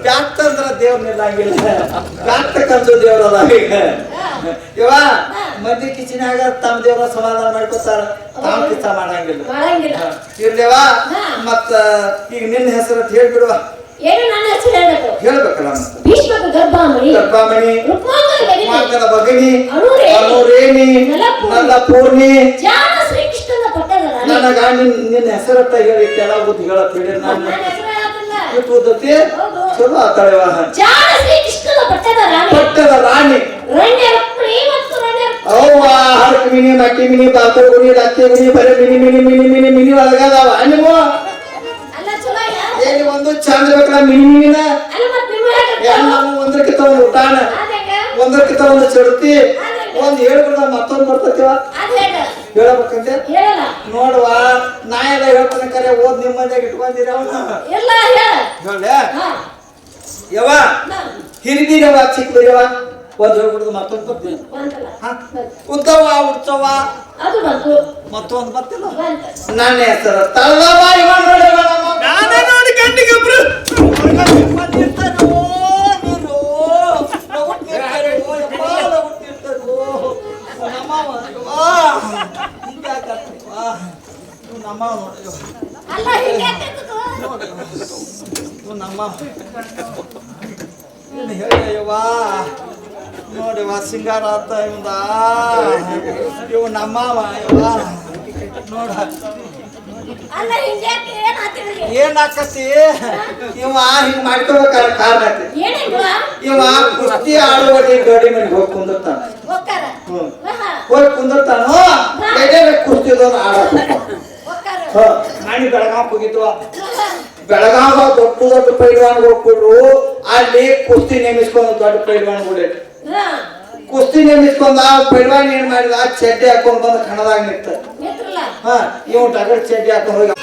S1: ಬ್ಯಾಟ್ ಅಂದ್ರ ದೇವ್ರ ನಿಲ್ಲಂಗಿಲ್ಲ ಬ್ಯಾಟ್ ಕಂದು ದೇವ್ರದ ಇವ ಮಂದಿ ಕಿಚನ್ಯಾಗ ತಮ್ಮ ದೇವ್ರ ಸಮಾಧಾನ ಮಾಡ್ಕೊತಾರ ತಾವ್ ಕಿಚ್ಚ ಮಾಡಂಗಿಲ್ಲ ಇರ್ಲೇವಾ ಮತ್ತ ಈಗ ನಿನ್ನ ಹೆಸರು ಹೇಳ್ಬಿಡುವ
S2: ಏನು ನನ್ನ ಹೆಸರು ಹೇಳಬೇಕು
S1: ಹೇಳ್ಬೇಕಲ್ಲ
S2: ಭೀಷ್ಮಕ ಗರ್ಭಾಮಣಿ
S1: ರುಕ್ಮಾಂಗದ ಭಗಿನಿ
S2: ಅನುರೇಣಿ
S1: ಅನುರೇಣಿ ನಲ್ಲಪೂರ್ಣಿ
S2: ಜಾಣ ಶ್ರೀಕೃಷ್ಣನ ಪಟ್ಟದ ರಾಣಿ
S1: ನನಗ ನಿನ್ನ ಹೆಸರತ್ತ ಹೇಳಿಟ್ಟೆಲ್ಲ ಬುದ್ಧಿ ಹೇಳತ್ ಹೇಳಿ ನಾನು
S2: ನನ್ನ ಹೆಸರು ಹೇಳತ್ತಲ್ಲ
S1: ಇಟ್ಟು ಓದತಿ ಚಲೋ ಆತಾಳೆವ
S2: ಜಾಣ ಶ್ರೀಕೃಷ್ಣನ
S1: ಪಟ್ಟದ ರಾಣಿ
S2: ರಣ್ಯ ರುಕ್ಮಿಣಿ ಮತ್ತು ರಣ್ಯ
S1: ಅವ್ವ ಹರಕ ಮಿನಿ ಮಟ್ಟಿ ಮಿನಿ ಬಾಕರ್ ಗುಣಿ ಲತ್ತೆ ಗುಣಿ ಬರೆ ಮಿನಿ ಒಳಗದಾವ ನೀವು
S2: ಅಲ್ಲ ಚಲೋ ಇಲ್ಲ
S1: ಏನು ಒಂದು ಚಂದ ಬೇಕಲ್ಲ ಮಿನಿನ
S2: ಅಲ್ಲ ಮತ್ತೆ ನಿಮ್ಮ ಹೇಳಕ್ಕೆ
S1: ನಾವು ಒಂದಕ್ಕಿಂತ ಒಂದು ಊಟಾನ ಒಂದಕ್ಕಿಂತ ಒಂದು ಚಡ್ತಿ ಒಂದ್ ಹೇಳ್ಬಿಡ ಮತ್ತೊಂದು ಬರ್ತೈತಿವ ಹೇಳ್ಬೇಕಂತೆ
S2: ಹೇಳಲ್ಲ
S1: ನೋಡುವ ನಾ ಎಲ್ಲ ಹೇಳ್ತಾನೆ ಕರೆ ಓದ್ ನಿಮ್ಮದಾಗ ಇಟ್ಕೊಂಡಿರ ಅವನ
S2: ಇಲ್ಲ ಹೇಳ
S1: ಹೇಳ ಯವ ಹಿರಿದಿರವ ಚಿಕ್ಕದಿರವ ಒಂದ್ ಹೇಳ್ಬಿಡುದು ಮತ್ತೊಂದು ಬರ್ತೀನಿ ಉದ್ದವ ಉಡ್ಸವ
S2: ಅದು ಬಂತು
S1: ಮತ್ತೊಂದು ಬರ್ತಿಲ್ಲ
S2: ಬಂತು
S1: ನನ್ನ ಹೆಸರು ತಳ್ಳಬಾಯಿ
S3: ನಾನೇ ನೋಡಿ ಗಂಡಿಗೆ ಒಬ್ರು
S2: ಅಲ್ಲ ಹೀಗೆ
S1: ನಮ್ಮ ಹೇಳಿಯವ್ವಾ ನೋಡಿವ ಸಿಂಗಾರ ಆತ ಇವಂದ ಇವ ನಮ್ಮವ ಯವ್ವ ನೋಡ
S2: ಅಲ್ಲ ಹಿಂಗೆ ಏನು ಹಾಕಿದ್ರಿ
S1: ಏನ್ ಆಕತಿ ಇವ ಹಿಂಗ್ ಮಾಡ್ಕೋಬೇಕಾದ್ರೆ ಕಾರಣ ಐತಿ ಇವ ಕುಸ್ತಿ ಆಡುವಡಿ ಗಡಿ ಮನೆಗೆ ಹೋಗಿ ಕುಂದಿರ್ತಾನ ಹೋಗಿ ಕುಂದಿರ್ತಾನೋ ಬೇರೆ ಕುಸ್ತಿದವ್ರು ಆಡೋದು ನಾನಿ ಬೆಳಗಾವ್ ಹೋಗಿದ್ವ ಬೆಳಗಾವ ದೊಡ್ಡ ದೊಡ್ಡ ಪೈಲ್ವಾನ್ಗಳು ಕೊಡ್ರು ಅಲ್ಲಿ ಕುಸ್ತಿ ನೇಮಿಸ್ಕೊಂಡು ದೊಡ್ಡ ಪೈಲ್ವಾನ್ಗಳು ಕುಸ್ತಿ ನೇಮಿಸ್ಕೊಂಡ ಪೈಲ್ವಾನ್ ಏನ್ ಮಾಡಿದ ಚಡ್ಡಿ ಹಾಕೊಂಡ್ ಬಂದ ಕಣದಾಗ ನಿಂತ ಇವ್ ಟಗರ್ ಚಡ್ಡಿ ಹಾಕೊಂಡ್ ಹೋಗಿ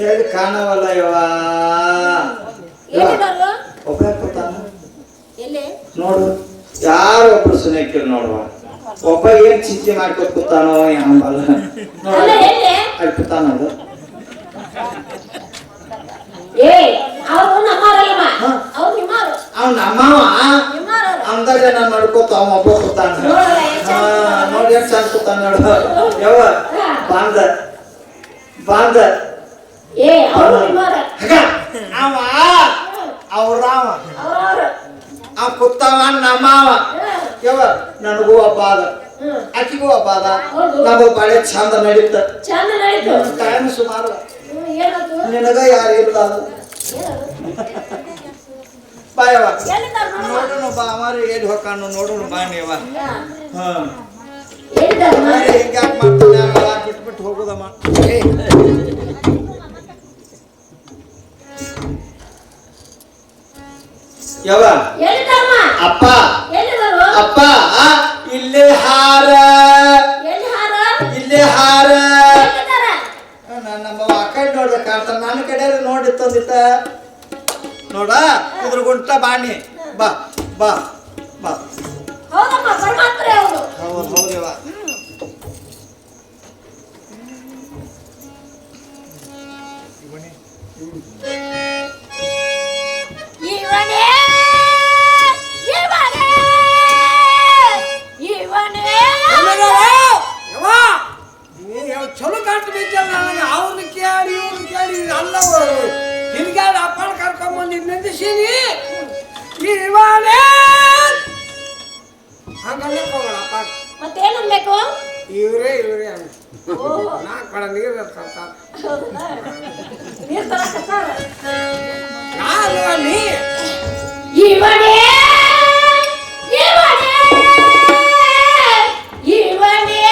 S1: ಎಲ್ಲಿ ಕಾಣವಲ್ಲ ಯವ್ವ
S2: ಎಲ್ಲಿದಾರು
S1: ಒಬ್ಬ ಕೂತಾನ
S2: ಎಲ್ಲಿ
S1: ನೋಡು ಯಾರು ಒಬ್ರು ಸುನೇಕಿರ್ ನೋಡುವ ಒಬ್ಬ ಏನ್ ಚಿಂತೆ ಮಾಡ್ಕೊತ ಕೂತಾನೋ ಅಂಬಲ್ಲ
S2: ಅಲ್ಲ ಎಲ್ಲಿ
S1: ಅಲ್ಲಿ ಕೂತಾನ ಅದು
S2: ಏ ಅವ್ರು ನಮ್ಮವರಲ್ಲಮ್ಮ ಅವ್ರು ನಿಮ್ಮವರು
S1: ಅವ್ನ ನಮ್ಮವ
S2: ನಿಮ್ಮವರು
S1: ಅಂದಾಗ ನಾನು ನಡ್ಕೋತ ಅವ ಒಬ್ಬ ಕೂತಾನ
S2: ನೋಡಲ್ಲ ಎಷ್ಟ್ ಚಂದ ಕೂತಾನ.
S1: ನೋಡಿ ಎಷ್ಟು ಚಂದ ಕೂತಾನ ನೋಡು ಯವ್ವ ಬಾಂದ ಬಾಂದ
S2: ಏ ಅವ್ರು ನಿಮ್ಮವರು
S1: ಅವ ಅವ್ರವ
S2: ಅವ್ರವ್ರು
S1: ಅವ ಕೂತಾವ ನಮ್ಮವ ಯವ್ವ ನನಗೂ ಒಬ್ಬ ಅದ ಆಕಿಗೂ ಒಬ್ಬ ಅದ
S2: ಹೌದು.
S1: ನಮಗ್ ಬಾಳೆ ಚಂದ ನಡೀತ
S2: ಚಂದ ನಡೀತು
S1: ಟೈಮ್ ಸುಮಾರು
S2: ಏನದು
S1: ನಿನಗ ಯಾರು ಇಲ್ಲ ಅದು ಬಾಯವ
S2: ಎಲ್ಲಿದಾರು ನೋಡಮ್ಮ
S1: ನೋಡೋಣ ಬಾ ಅಮಾರಿ ಎಲ್ಲಿ ಹೋಗಾನು ನೋಡೋಣ ಬಾ ನೀವ ಹಾ
S2: ಎಲ್ಲಿದಾರು ನೋಡಿ
S1: ಹಿಂಗ್ಯಾಕ್ ಮಾಡ್ತಾನೆ ಅವ ಬಿಟ್ಬಿಟ್ಟು ಹೋಗುದಮ್ಮ ಯವ್ವ
S2: ಎಲ್ಲಿದಾರಮ್ಮ
S1: ಅಪ್ಪ
S2: ಎಲ್ಲಿದಾರು
S1: ಅಪ್ಪ ಇಲ್ಲೇ ಹಾರ
S2: ಎಲ್ಲಿ ಹಾರ
S1: ಇಲ್ಲೇ ಹಾರ
S2: ಎಲ್ಲಿದಾರ
S1: ನಮ್ಮ ಆ ಕಡೆ ನೋಡ್ದ ಕಾಣ್ತಾನ ನನ್ನ ಕಡೆ ನೋಡಿ ತಂದಿತ್ತ ನೋಡ ಇದ್ರ ಗುಂಟ ಬಾಣಿ ಬಾ ಬಾ ಬಾ
S2: ಹೌದಮ್ಮ ಪರಮಾತ್ಮ ಹೌದು
S1: ಹೌದು ಹೌದವ
S2: ಇವನೇ ಇವನೇ ಇವನೇ
S3: ಯವ್ವ ನೀವು ಚಲೋ ಕಾಟ್ಬೇಕಲ್ಲ ನನಗೆ ಅವ್ರನ್ನ ಕೇಳಿ ಇವ್ರನ್ನ ಕೇಳಿ ಅಲ್ಲ ಹಿಂದ್ಗಾಡಿ ಅಪ್ಪನ ಕರ್ಕೊಂಬಂದು ನಿಂದಿಸೀನಿ ಇವಾನೇ ಹಂಗಲ್ಲ ಹೋಗೋಣ ಅಪ್ಪ
S2: ಮತ್ತೇನನ್ಬೇಕು
S3: ಇವ್ರೇ ಅಂತ
S2: ಓ
S3: ನಾಲ್ಕು ಕಡೆ ನೀರು ಇರ್ತಾರ
S2: ಹೌದಾ ನೀರ್ ತರಕತ್ತಾರ
S3: ಯಾರು ನೀ
S2: ಇವನೇ ಇವನೇ ಇವನೇ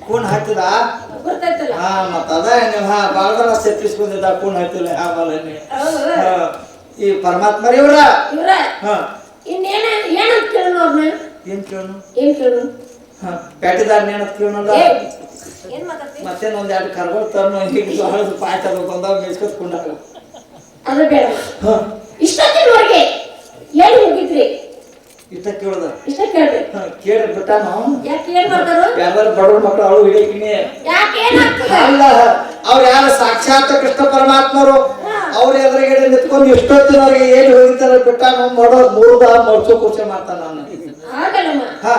S1: ಕೂನ್ ಹಾಕಿದ
S2: ಗೊತ್ತಾಯ್ತಲ್ಲ
S1: ಹಾ ಮತ್ತ ಅದ ಬಾಳ್ದನ ಸೆತ್ತಿಸ್ಕೊಂಡಿದ್ದ ಕೂನ್ ಹಾಕಿಲ್ಲ ಆಮೇಲೆ ಈ ಪರಮಾತ್ಮರಿ ಇವ್ರ
S2: ಇವ್ರ
S1: ಹಾ
S2: ಇನ್ನೇನ ಏನಂತ ಕೇಳೋಣ ಅವ್ರನ್ನ
S1: ಏನ್ ಕೇಳೋನು
S2: ಏನ್ ಕೇಳೋಣ
S1: ಹಾ ಪ್ಯಾಟಿದಾರ್ನ ಏನಂತ ಕೇಳೋಣಲ್ಲ
S2: ಏನ್ ಮಾತಾಡ್ತಿ
S1: ಮತ್ತೇನೊಂದ್ ಎರಡು ಕರ್ಗೋಳ್ ತರ್ನು ಹೀಗೆ ಹಳದು ಪಾಯ ತಗೋ ಬಂದಾಗ ಮೇಸ್ಕೊತ್ಕೊಂಡಾಗ
S2: ಅದು ಬೇಡ
S1: ಹಾ
S2: ಇಷ್ಟೊತ್ತಿನವರೆಗೆ ಎಲ್ಲಿ ಹೋಗಿದ್ರಿ
S1: ಇಷ್ಟ ಕೇಳ್ದ
S2: ಇಷ್ಟ ಕೇಳ್ಬೇಕು
S1: ಕೇಳಿ ಬಿಟ್ಟಾನು
S2: ಯಾಕೆ ಏನ್ ಮಾಡ್ತಾರು
S1: ಯಾವ್ದಾರು ಬಡವ್ರ ಮಕ್ಕಳು ಅವಳು ಹಿಡಿಯಕಿನಿ
S2: ಯಾಕೆ ಏನಾಗ್ತದೆ
S1: ಅಲ್ಲ ಅವ್ರು ಯಾರು ಸಾಕ್ಷಾತ್ ಕೃಷ್ಣ ಪರಮಾತ್ಮರು ಅವ್ರ ಎದುರುಗಡೆ ನಿಂತ್ಕೊಂಡು ಇಷ್ಟೊತ್ತಿನವ್ರಿಗೆ ಏನ್ ಹೋಗಿರ್ತಾರೆ ಬಿಟ್ಟಾನು ಮಾಡೋದು ಮೂರ್ದ ಮರ್ಚು ಕೂರ್ಚೆ ಮಾಡ್ತಾನ ನಾನು
S2: ಆಗಲ್ಲಮ್ಮ
S1: ಹಾ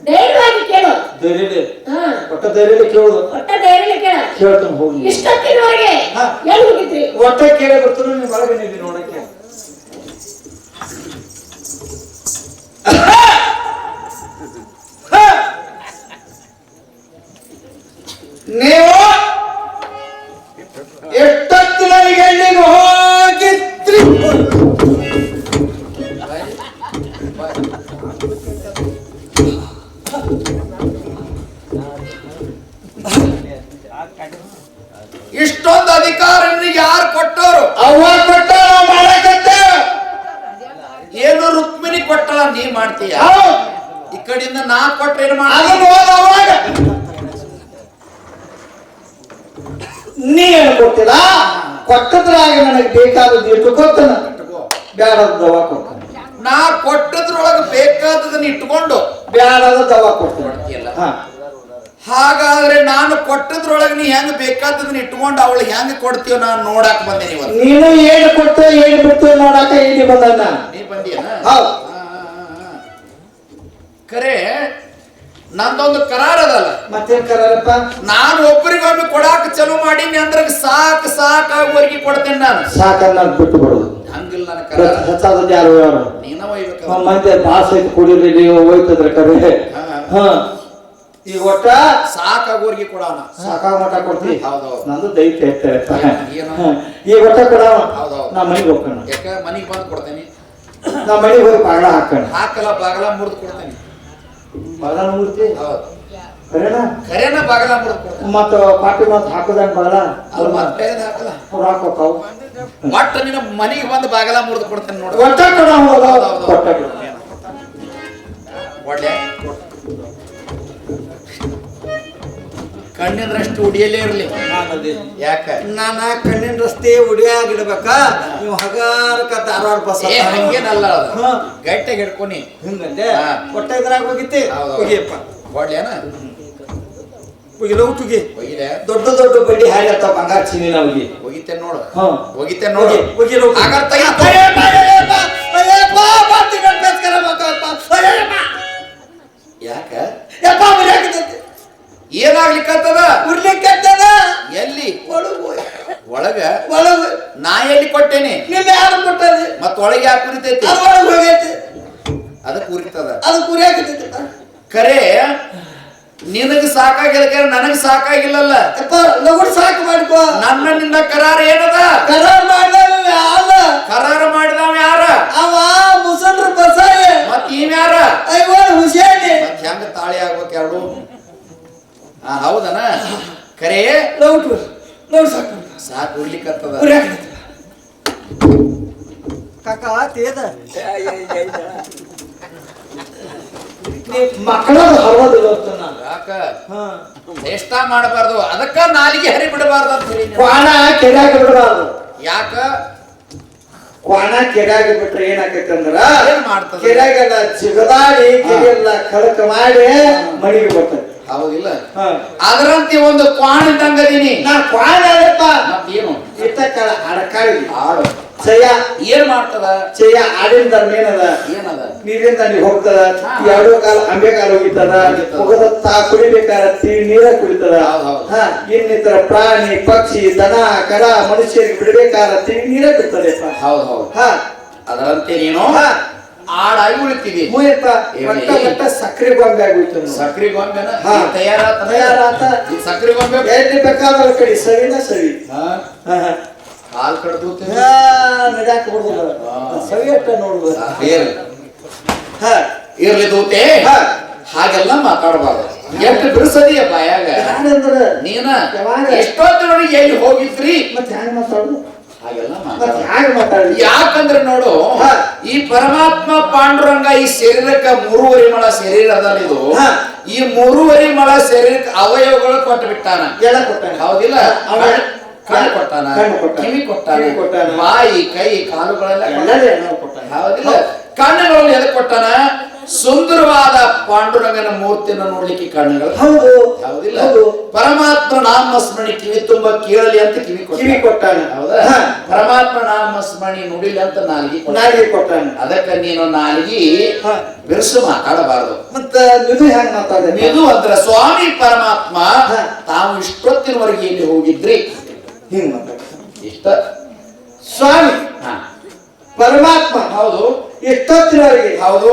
S2: ಧೈರ್ಯವಾಗಿ ಕೇಳು
S1: ಧೈರ್ಯ
S2: ಹಾ
S1: ಒಟ್ಟ ಧೈರ್ಯ ಕೇಳುದು
S2: ಒಟ್ಟ ಧೈರ್ಯ ಕೇಳ
S1: ಕೇಳ್ತಾನೆ ಹೋಗಿ
S2: ಇಷ್ಟೊತ್ತಿನವರೆಗೆ
S1: ಹಾ.
S2: ಎಲ್ಲಿ ಹೋಗಿದ್ರಿ
S1: ಒಟ್ಟ ಕೇಳಿ ಬರ್ತಾರೆ ನೀವು ಒಳಗೆ ನಿಲ್ಲಿ ನೋಡಕ್ಕೆ ನೀವು ಎಷ್ಟೊತ್ತು ನನಗೆ ಎಲ್ಲಿಗೆ ಹೋಗಿದ್ರಿ
S3: ಇಷ್ಟೊಂದು ಅಧಿಕಾರ ಯಾರು ಕೊಟ್ಟವರು?
S1: ಅವ್ವ ಕೊಟ್ಟ ನಾವು ಮಾಡಕತ್ತೇವ.
S3: ಏನು ರುಕ್ಮಿಣಿ ಕೊಟ್ಟಳ ನೀ ಮಾಡ್ತೀಯ?
S1: ಹೌದು.
S3: ಈ ಕಡೆಯಿಂದ ನಾ ಕೊಟ್ರೆ ಏನು
S1: ಅದನ್ನು ಹೋದ ಅವಾಗ ನೀ ಏನು ಕೊಟ್ಟಿಲ್ಲ ಕೊಟ್ಟದ್ರಾಗ ನನಗೆ ಬೇಕಾದದ್ದು ಇಟ್ಟು ಕೊಟ್ಟನ ಬ್ಯಾಡದ ದವಾ ಕೊಡ್ತಾನೆ.
S3: ನಾ ಕೊಟ್ಟದ್ರೊಳಗೆ ಬೇಕಾದದನ್ನ ಇಟ್ಕೊಂಡು
S1: ಬ್ಯಾಡದ ದವಾ ಕೊಡ್ತಾನೆ. ಹಾ
S3: ಹಾಗಾದ್ರೆ ನಾನು ಕೊಟ್ಟದ್ರೊಳಗೆ ನೀ ಹೆಂಗ್ ಬೇಕಾದದನ್ನ ಇಟ್ಕೊಂಡು ಅವಳು ಹೆಂಗ್ ಕೊಡ್ತೀವ ನಾನು ನೋಡಾಕ್ ಬಂದೆ ನೀವು.
S1: ನೀನು ಏನು ಕೊಡ್ತೇವೆ ಏನು ಬಿಡ್ತೇವೆ ನೋಡಾಕ ಇಲ್ಲಿ ಬಂದ
S3: ನೀ ಬಂದಿಯನ?
S1: ಹೌದು.
S3: ಖರೆ ನಂದೊಂದು ಕರಾರ ಅದಲ್ಲ.
S1: ಮತ್ತೇನ್ ಕರಾರಪ್ಪ?
S3: ನಾನು ಒಬ್ಬರಿಗೊಮ್ಮೆ ಕೊಡಾಕ ಚಲೋ ಮಾಡೀನಿ ಅಂದ್ರೆ ಸಾಕಾಗುವರೆಗೆ ಕೊಡ್ತೇನೆ ನಾನು.
S1: ಸಾಕನ್ನ ಬಿಟ್ಟು ಬಿಡೋದು
S3: ಹಂಗಿಲ್ಲ ನನ್ನ ಕರಾರ.
S1: ಹೆಚ್ಚಾದದ್ದು ಯಾರು ಯಾರು
S3: ನೀನ ಒಯ್ಬೇಕು.
S1: ಮಂದಿ ಪಾಸ್ ಐತಿ ಕುಡಿದ್ರಿ ನೀವು ಹೋಯ್ತದ್ರ ಕರೆ. ಹಾ ಈಗ ಒಟ್ಟ
S3: ಸಾಕಾಗುವರೆಗೆ ಕೊಡೋಣ.
S1: ಸಾಕಾಗ ಮಠ ಕೊಡ್ತೀವಿ.
S3: ಹೌದೌದು.
S1: ನಂದು ದೈತ್ಯ ಇರ್ತಾರೆ
S3: ಏನು?
S1: ಈಗ ಒಟ್ಟ ಕೊಡವ.
S3: ಹೌದೌದು.
S1: ನಾ ಮನೆಗೆ ಹೋಗ್ತಾನ.
S3: ಯಾಕ ಮನಿಗೆ ಬಂದು ಕೊಡ್ತೇನೆ.
S1: ನಾ ಮನೆಗೆ ಹೋಗಿ ಬಾಗಲ ಹಾಕೋಣ.
S3: ಹಾಕಲ್ಲ ಬಾಗಲ ಮುರಿದು ಕೊಡ್ತೇನೆ.
S1: ಬಾಗಲ ಮೂರ್ತಿ
S3: ಹೌದು
S1: ಕರೆನಾ?
S3: ಖರೇನ ಬಾಗಲ ಮುರಿದು ಕೊಡ್ತೇನೆ.
S1: ಮತ್ತ ಪಾಟಿ ಮತ್ ಹಾಕುದಂಗ ಬಾಗಲ
S3: ಅದು ಮತ್ತೆ ಬೇರೆ ಹಾಕಲ್ಲ.
S1: ಹಾಕೋಕಾವು
S3: ಒಟ್ಟು ನಿನ್ನ ಮನೆಗೆ ಬಂದು ಬಾಗಲ ಮುರಿದು ಕೊಡ್ತೇನೆ ನೋಡು.
S1: ಒಟ್ಟ ಕೊಡ ಕೊಟ್ಟ
S3: ಒಳ್ಳೆ ಕಣ್ಣಿನಷ್ಟು ಉಡಿಯಲೇ ಇರ್ಲಿ. ಯಾಕ
S1: ನಾನ ಕಣ್ಣಿನ ರಸ್ತೆ ಉಡಿಯಾಗಿಡ್ಬೇಕ ನೀವು ಹಗಾರಕ ಧಾರವಾಡ ಬಸ್
S3: ಹಂಗೇನಲ್ಲ ಗಟ್ಟಿಗೆ ಹಿಡ್ಕೊನಿ
S1: ಹಿಂಗಂದೆ ಒಟ್ಟ ಇದ್ರಾಗ ಹೋಗಿತ್ತೆ ಹೋಗಿಯಪ್ಪ
S3: ಒಳ್ಳೆನ
S1: ಹೋಗಿಲ್ಲ ತುಗಿ
S3: ಹೋಗಿದೆ.
S1: ದೊಡ್ಡ ದೊಡ್ಡ ಬಡ್ಡಿ ಹಾಳಿ ಅಂತ ಬಂಗಾರ ಚೀನಿ ನಾವಿಗೆ
S3: ಹೋಗಿತ್ತೇನೆ ನೋಡು.
S1: ಹಾ
S3: ಹೋಗಿತ್ತೇನೆ ನೋಡು.
S1: ಹೋಗಿಲ್ಲ
S3: ಹಾಗಾರ್ ಯಾಕ ಏನಾಗ್ಲಿಕ್ಕತ್ತದ?
S1: ಉರ್ಲಿಕ್ಕತ್ತದ
S3: ಎಲ್ಲಿ?
S1: ಒಳಗ
S3: ಒಳಗ
S1: ಒಳಗ
S3: ನಾ ಎಲ್ಲಿ ಕೊಟ್ಟೇನೆ?
S1: ನಿನ್ನ ಯಾರು ಕೊಟ್ಟದೆ?
S3: ಮತ್ತ ಒಳಗೆ ಯಾಕೆ ಕುರಿತೈತಿ?
S1: ಅದು ಒಳಗೆ ಹೋಗೈತಿ.
S3: ಅದ ಕುರಿತದ.
S1: ಅದು ಕುರಿಯಾಕತೈತಿ.
S3: ಖರೆ ನಿನಗ ಸಾಕಾಗಿಲ್ಲ, ನನಗ್ ಸಾಕಾಗಿಲ್ಲಲ್ಲ.
S1: ಯಪ್ಪ ಲಗುಡ್ ಸಾಕು ಮಾಡ್ಕೋ.
S3: ನನ್ನ ನಿನ್ನ ಕರಾರ ಏನದ?
S1: ಕರಾರ್ ಮಾಡ್ದವ ಯಾರ?
S3: ಕರಾರ ಮಾಡಿದವ ಯಾರ?
S1: ಅವ ಮುಸಲ್ರ ಬಸಾಯ.
S3: ಮತ್ ಇವ್ ಯಾರ?
S1: ಐವನ್ ಹುಸೇನಿ.
S3: ಮತ್ ಹೆಂಗ ತಾಳಿ ಆಗ್ಬೇಕು ಎರಡು? ಹೌದನ? ಖರೆ
S1: ಲೌಟ್ ಸಾಕು
S3: ಸಾಕು ಉರ್ಲಿಕ್ಕತ್ತದ.
S1: ಕಾಕ ತೇದ ಮಕ್ಕಳ ಹರವದಿಲ್ಲ ನಾನು.
S3: ಯಾಕ ಶ್ರೇಷ್ಠ ಮಾಡಬಾರ್ದು, ಅದಕ್ಕ ನಾಲಿಗೆ ಹರಿ ಬಿಡಬಾರ್ದು ಅಂತ ಹೇಳಿ.
S1: ಕ್ವಾಣ ಕೆಡಾಗಿ ಬಿಡಬಾರ್ದು.
S3: ಯಾಕ?
S1: ಕ್ವಾಣ ಕೆಡಾಗಿ ಬಿಟ್ರೆ ಏನಾಕೈತಿ ಅಂದ್ರ
S3: ಏನ್ ಮಾಡ್ತದ?
S1: ಕೆಡಾಗೆಲ್ಲ ಜಿಗದಾಡಿ ಕೆರೆಲ್ಲ ಕಳಕ ಮಾಡಿ ಮಡಿಗೆ ಬರ್ತದೆ.
S3: ಹೌದಿಲ್ಲ? ಅದರಂತೆ ಒಂದು ಕ್ವಾಣ ಇದ್ದಂಗದೀನಿ
S1: ನಾ. ಕ್ವಾಣ ಅಲ್ಲಪ್ಪ
S3: ಮತ್ತೇನು?
S1: ಇಟ್ಟಕ್ಕಳ ಅಡಕಾಳಿ
S3: ಆಡು
S1: ಚಯ
S3: ಏನ್ ಮಾಡ್ತದ?
S1: ಚಯ ಆಡಿಂದ ಏನದ?
S3: ಏನದ?
S1: ನೀರಿಂದ ನೀರು ಹೋಗ್ತದ. ಎರಡು ಕಾಲ ಅಂಬೆ ಕಾಲ ಹೋಗಿತ್ತದ. ಮುಗದತ್ತ ಕುಡಿಬೇಕಾರ ನೀರ ಕುಡಿತದ. ಇನ್ನಿತರ ಪ್ರಾಣಿ ಪಕ್ಷಿ ದನ ಕರ ಮನುಷ್ಯರಿಗೆ ಬಿಡಬೇಕಾರ ನೀರ ಬಿಡ್ತದೆ.
S3: ಹೌದು ಹೌದು. ಅದರಂತೆ ನೀನು ಆಡಾಗಿ ಉಳಿತೀವಿ.
S1: ಸಕ್ರೆ ಗೊಂಬೆ ಆಗೋಯ್ತು.
S3: ಸಕ್ರೆ ಗೊಂಬೆನ
S1: ತಯಾರಾತ.
S3: ಸಕ್ರೆ ಗೊಂಬೆ
S1: ಎಲ್ಲಿ ಬೇಕಾದ ಕಡೆ ಸವಿನ ಸವಿ
S3: ಕಾಲ್ ಕಡ್ದು
S1: ನಡ್ಯಾಕ ಬಿಡುದಿಲ್ಲ. ಸವಿ ಅಟ್ಟ ನೋಡುದು.
S3: ಇರ್ಲಿ ದೂತೆ, ಹಾಗೆಲ್ಲ ಮಾತಾಡಬಾರ್ದು. ಎಷ್ಟು ಬಿಡಿಸದಿಯ ಬಾಯಾಗ ನೀನ ಎಷ್ಟೊತ್ತು ನೋಡಿ ಎಲ್ಲಿ ಹೋಗಿದ್ರಿ
S1: ಮತ್ತೆ ಹ್ಯಾಂಗ ಮಾತಾಡುದು?
S3: ಹಾಗೆಲ್ಲ ಯಾಕಂದ್ರೆ ನೋಡು, ಈ ಪರಮಾತ್ಮ ಪಾಂಡುರಂಗ ಈ ಶರೀರಕ್ಕ 3.5 ಮೊಳ ಶರೀರದಲ್ಲಿ ಇದು ಈ 3.5 ಮೊಳ ಶರೀರಕ್ಕೆ ಅವಯವಗಳು ಕೊಟ್ಟು ಬಿಟ್ಟಾನ. ಹೌದಿಲ್ಲ? ಕಣ್ಣು ಕೊಟ್ಟಾನ, ಕಿವಿ ಕೊಟ್ಟಾನ, ಬಾಯಿ ಕೈ ಕಾಲುಗಳೆಲ್ಲ ಹೌದಿಲ್ಲ? ಕಣ್ಣುಗಳಲ್ಲಿ ಎದಕ್ ಕೊಟ್ಟಾನ? ಸುಂದರವಾದ ಪಾಂಡುರಂಗನ ಮೂರ್ತಿಯನ್ನು ನೋಡ್ಲಿಕ್ಕೆ ಕಣ್ಣುಗಳು. ಹೌದಿಲ್ಲ? ಪರಮಾತ್ಮ ನಾಮ ಸ್ಮರಣೆ ಕಿವಿ ತುಂಬಾ ಕೇಳಲಿ ಅಂತ ಕಿವಿ ಕೊಟ್ಟಾನ. ಹೌದಾ? ಪರಮಾತ್ಮ ನಾಮ ಸ್ಮರಣೆ ನುಡಿಲಿ ಅಂತ ನಾಲಿಗೆ ಕೊಟ್ಟಾನ. ಅದಕ್ಕೆ ನೀನು ನಾಲಿಗೆ ಬಿರುಸು ಮಾತಾಡಬಾರದು.
S1: ಮತ್ತ ಮಿದು ಹೆಂಗ್ ಮಾತಾಡ?
S3: ಮಿದು ಅಂದ್ರ ಸ್ವಾಮಿ ಪರಮಾತ್ಮ ತಾವು ಇಷ್ಟೊತ್ತಿನವರೆಗೆ ಎಲ್ಲಿ ಹೋಗಿದ್ರಿ
S1: ಹಿಂಗ್ ಮಾತಾಡ.
S3: ಇಷ್ಟ
S1: ಸ್ವಾಮಿ
S3: ಹಾ
S1: ಪರಮಾತ್ಮ
S3: ಹೌದು
S1: ಎಷ್ಟೊತ್ತಿನವರೆಗೆ
S3: ಹೌದು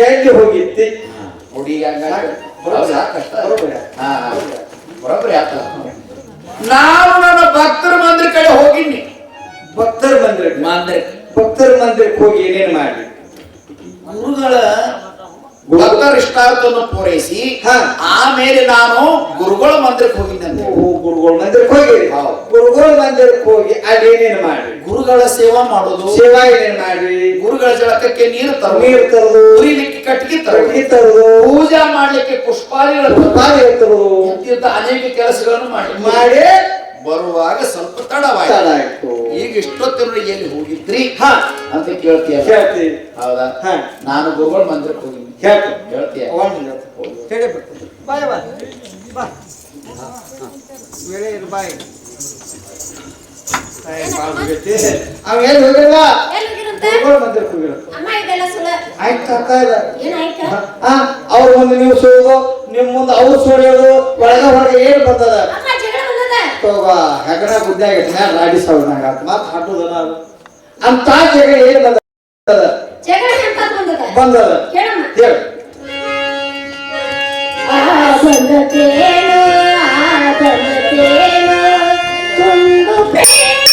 S1: ಎಲ್ಲಿ ಹೋಗಿದ್ದಿ
S3: ಹುಡುಗಿ ಕಷ್ಟ
S1: ಬರೋಬ್ಬರಿ.
S3: ಹಾ ಬರೋಬ್ಬರಿ ಆತ ನಾನು ನನ್ನ ಭಕ್ತರ ಮಂದಿರ ಕಡೆ ಹೋಗಿನಿ
S1: ಭಕ್ತರ ಮಂದಿರಕ್ಕೆ
S3: ಮಂದಿರ
S1: ಭಕ್ತರ ಮಂದಿರಕ್ಕೆ ಹೋಗಿ ಏನೇನು ಮಾಡಿ
S3: ಗುರುಗಳ ಭಕ್ತರ ಇಷ್ಟಾರ್ಥವನ್ನು ಪೂರೈಸಿ
S1: ಹಾ.
S3: ಆಮೇಲೆ ನಾನು ಗುರುಗಳ ಮಂದಿರಕ್ಕೆ ಹೋಗಿದ್ದೆ
S1: ಗುರುಗಳ ಮಂದಿರಕ್ಕೆ ಹೋಗಿ
S3: ಹೌದು.
S1: ಗುರುಗಳ ಮಂದಿರಕ್ಕೆ ಹೋಗಿ ಅಲ್ಲಿ ಏನೇನು ಮಾಡಿ
S3: ಗುರುಗಳ ಸೇವಾ ಮಾಡೋದು
S1: ಸೇವಾ ಏನೇನು ಮಾಡಿ
S3: ಗುರುಗಳ ಜಳಕಕ್ಕೆ ನೀರು ತರೋದು
S1: ನೀರು ತರೋದು
S3: ಉರಿಲಿಕ್ಕೆ ಕಟ್ಟಿಗೆ ತರೋದು
S1: ಕಟ್ಟಿ ತರೋದು
S3: ಪೂಜಾ ಮಾಡ್ಲಿಕ್ಕೆ ಪುಷ್ಪಾದಿಗಳು
S1: ಪಾದಿ ತರೋದು
S3: ಇಂತಿಂತ ಅನೇಕ ಕೆಲಸಗಳನ್ನು ಮಾಡಿ
S1: ಮಾಡಿ
S3: ಬರುವಾಗ ಸ್ವಲ್ಪ
S1: ತಡ
S3: ತಡವಾಯ್ತು
S1: ಆಯ್ತು
S3: ಈಗ ಇಷ್ಟೊತ್ತಿನ ಎಲ್ಲಿ ಹೋಗಿದ್ರಿ
S1: ಹಾ
S3: ಅಂತ ಕೇಳ್ತೀಯ
S1: ಹೇಳ್ತಿ
S3: ಹೌದಾ
S1: ಹಾ
S3: ನಾನು ಗುರುಗಳ ಮಂದಿರಕ್ಕೆ ಹೋಗಿನಿ
S1: ಹೇಳ್ತಿ
S3: ಹೇಳ್ತೀಯ
S1: ಹೇಳಿ ಬರ್ತೀನಿ ಬಾಯ್ ಬಾ ಬಾ ವೇಳೆ ಇರು ಬಾಯ್ ಅವ ಎಲ್ಲಿ ಹೋಗಿಲ್ಲ
S2: ಎಲ್ಲಿಗಿರುತ್ತೆ?
S1: ಗುರುಗಳ ಮಂದಿರಕ್ಕೆ ಹೋಗಿಲ್ಲ
S2: ಅಮ್ಮ ಇದೆಲ್ಲ ಸುಳ್ಳ.
S1: ಆಯ್ತು ಅರ್ಥ ಇಲ್ಲ
S2: ಏನಾಯ್ತ?
S1: ಅವ್ರ ಮುಂದೆ ನೀವು ಸುಳ್ಳೋದು ನಿಮ್ ಮುಂದೆ ಅವ್ರು ಸುಳ್ಳೋದು ಒಳಗ ಹೊರಗೆ ಏನು ಬಂದದ
S2: ಅಮ್ಮ ಜಗಳ ಬಂದದ.
S1: ತೋಗ ಹೆಗಣ ಗುದ್ದಾಗ ಮ್ಯಾಲ ರಾಡಿ ಸಾವ್ನಾಗ ಮತ್ ಹಟ್ಟುದನ ಅದು ಅಂತ ಜಗ ಏನು ಬಂದದ
S2: ಜಗಳ ಎಂತದ್ ಬಂದದ?
S1: ಬಂದದ
S2: ಕೇಳಮ್ಮ.
S1: ಹೇಳು
S2: ಬಂದತೇನೋ ಬಂದತೇನೋ ತುಂಡು ಪ್ರೇಮ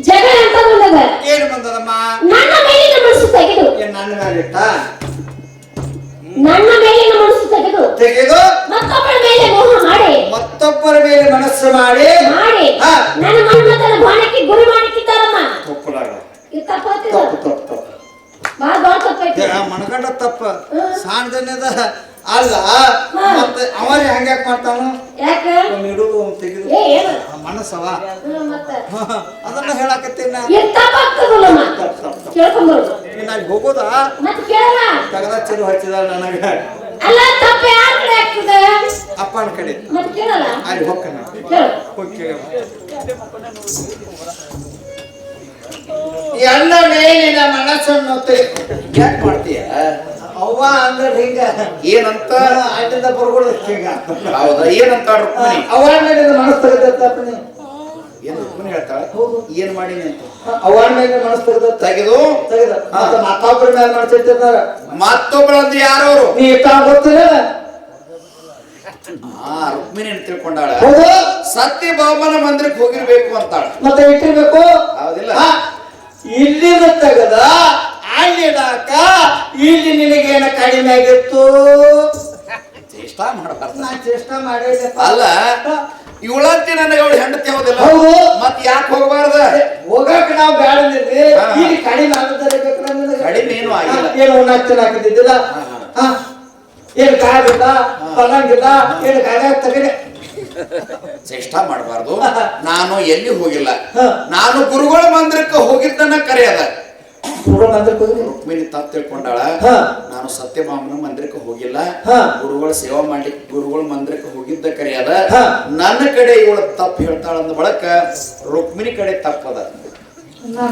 S2: ಜಗಳ ಎಂತ ಬಂದದ?
S1: ಏನು ಬಂದದಮ್ಮ
S2: ನನ್ನ ಮೇಲಿನ ಮನಸ್ಸು ತೆಗೆದು
S1: ಏನ್ ನನ್ನ ಮ್ಯಾಲಿಟ್ಟ
S2: ನನ್ನ ಮೇಲಿನ ಮನಸ್ಸು ತೆಗೆದು
S1: ತೆಗೆದು
S2: ಮತ್ತೊಬ್ಬರ ಮೇಲೆ ಮೋಹ ಮಾಡಿ
S1: ಮತ್ತೊಬ್ಬರ ಮೇಲೆ ಮನಸ್ಸು ಮಾಡಿ
S2: ಮಾಡಿ
S1: ಹಾ.
S2: ನನ್ನ ಮನ್ಮಥನ ಬಾಣಕ್ಕೆ ಗುರಿ ಮಾಡಿದ್ದಾರಮ್ಮ.
S1: ತಪ್ಪುಲಾಗ
S2: ಇದು ತಪ್ಪಾಗ್ತದ?
S1: ತಪ್ಪು ತಪ್ಪು ತಪ್ಪು
S2: ಬಹಳ ದೊಡ್ಡ ತಪ್ಪೈತಿ.
S1: ಮನಗಂಡ ತಪ್ಪ ಸಾಣದನ್ಯದ ಅಲ್ಲ ಮತ್ತೆ ಅವರೇ ಹಂಗ್ಯಾಕ್ ಮಾಡ್ತಾನು
S2: ಯಾಕ?
S1: ಅವ್ನು ಇಡುದು ಅವ್ನು ತೆಗೆದು
S2: ಏನು?
S1: ಮನಸ್ಸವ
S2: ಮತ್ತ
S1: ಅದನ್ನ ಹೇಳಕತ್ತೀನ
S2: ಇದು ತಪ್ಪಾಗ್ತದಲ್ಲಮ್ಮ.
S1: ತಪ್ಪು ತಪ್ಪು ತಪ್ಪು
S2: ಕೇಳ್ಕೊಂಬರು
S1: ನೀನ್ ಅಲ್ಲಿ ಹೋಗೋದ
S2: ಮತ್ತೆ ಕೇಳಲ್ಲ.
S1: ತಗದ ಚಿರು ಹಚ್ಚಿದ ನನಗ
S2: ಅಲ್ಲ ತಪ್ಪ ಯಾರ ಕಡೆ ಆಗ್ತದೆ?
S1: ಅಪ್ಪನ ಕಡೆ
S2: ಮತ್ತೆ ಕೇಳಲ್ಲ.
S1: ಅಲ್ಲಿ ಹೋಗ್ತಾನ
S2: ಕೇಳು.
S1: ಹೋಗಿ ಕೇಳ ಎಲ್ಲ ಮೇಲಿನ ಮನಸ್ಸನ್ನು
S3: ಯಾಕೆ ಮಾಡ್ತೀಯ
S1: ಅವ್ವ ಅಂದ್ರೆ ಹಿಂಗ
S3: ಏನಂತ
S1: ಅಲ್ಲಿಂದ ಬರ್ಬೋದು ಹಿಂಗ
S3: ಹೌದಾ ಏನಂತ ರುಕ್ಮಿಣಿ
S1: ಅವಳ ಮೇಲಿನ ಮನಸ್ಸು ತೆಗೆದತ್ತಪ್ಪನಿ
S3: ಏನ್ ರುಕ್ಮಿಣಿ ಹೇಳ್ತಾಳೆ ಏನ್ ಮಾಡೀನಿ ಅಂತ
S1: ಅವಳ ಮೇಲೆ ಮನಸ್ಸು ತೆಗೆದ
S3: ತೆಗೆದು
S1: ತೆಗೆದ ಮತ್ತೆ ಮತ್ತೊಬ್ಬರ ಮೇಲೆ ಮನಸ್ಸು ಇಟ್ಟಿರ್ತಾರ
S3: ಮತ್ತೊಬ್ಬಳಂದ್ರೆ ಯಾರವರು
S1: ನೀ ಇಟ್ಟ ಗೊತ್ತಿಲ್ಲ
S3: ರುಕ್ಮಿಣಿ ಅಂತ ತಿಳ್ಕೊಂಡಾಳ
S1: ಹೌದು
S3: ಸತ್ಯಭಾಮನ ಮಂದಿರಕ್ಕೆ ಹೋಗಿರ್ಬೇಕು ಅಂತಾಳ
S1: ಮತ್ತೆ ಇಟ್ಟಿರ್ಬೇಕು
S3: ಹೌದಿಲ್ಲ
S1: ಇಲ್ಲಿಂದ ತೆಗದ ಅಲ್ಲಿದಾಕ ಇಲ್ಲಿ ನಿನಗೇನ ಕಡಿಮೆ ಆಗಿತ್ತು
S3: ಚೇಷ್ಟ ಮಾಡಬಾರ್ದು
S1: ನಾ ಚೇಷ್ಟ ಮಾಡಿದೆ
S3: ಅಲ್ಲ ಇವಳಂತೆ ನನಗೆ ಅವಳು ಹೆಂಡತಿ ಹೌದಿಲ್ಲ
S1: ಹೌದು
S3: ಮತ್ ಯಾಕೆ ಹೋಗಬಾರ್ದ
S1: ಹೋಗಕ್ ನಾವು ಬ್ಯಾಡ ಅಂದಿದ್ವಿ
S3: ಹಾ.
S1: ಇಲ್ಲಿ ಕಡಿಮೆ ಆಗುತ್ತದೆ ಬೇಕು ನಮ್ಗೆ.
S3: ಕಡಿಮೆ ಏನು ಆಗಿಲ್ಲ.
S1: ಏನು ಉಣ್ಣಾಕ್ತಿನ ಹಾಕಿದ್ದಿದ್ದಿಲ್ಲ
S3: ಹಾ.
S1: ಏನ್ ಕಾಗಿಲ್ಲ ಪಲ್ಲಂಗಿಲ್ಲ ಏನು ಕಾಗ ತಗಡೆ
S3: ಚೇಷ್ಟ ಮಾಡಬಾರ್ದು ನಾನು ಎಲ್ಲಿ ಹೋಗಿಲ್ಲ
S1: ಹಾ.
S3: ನಾನು ಗುರುಗಳ ಮಂದಿರಕ್ಕೆ ಹೋಗಿದ್ದನ್ನ ಕರೆಯದ
S1: ಗುರುಗಳ ಮಂದಿರಕ್ಕೆ ಹೋಗಿರಿ
S3: ರುಕ್ಮಿಣಿ ತಪ್ಪು ತಿಳ್ಕೊಂಡಾಳ
S1: ಹಾ
S3: ನಾನು ಸತ್ಯಭಾಮನ ಮಂದಿರಕ್ಕೆ ಹೋಗಿಲ್ಲ
S1: ಹಾ
S3: ಗುರುಗಳ ಸೇವಾ ಮಾಡ್ಲಿಕ್ಕೆ ಗುರುಗಳ ಮಂದಿರಕ್ಕೆ ಹೋಗಿದ್ದ ಕರೆಯದ
S1: ಹಾ
S3: ನನ್ನ ಕಡೆ ಇವಳ ತಪ್ಪು ಹೇಳ್ತಾಳ ಅಂದ ಬಳಕ ರುಕ್ಮಿಣಿ ಕಡೆ ತಪ್ಪದ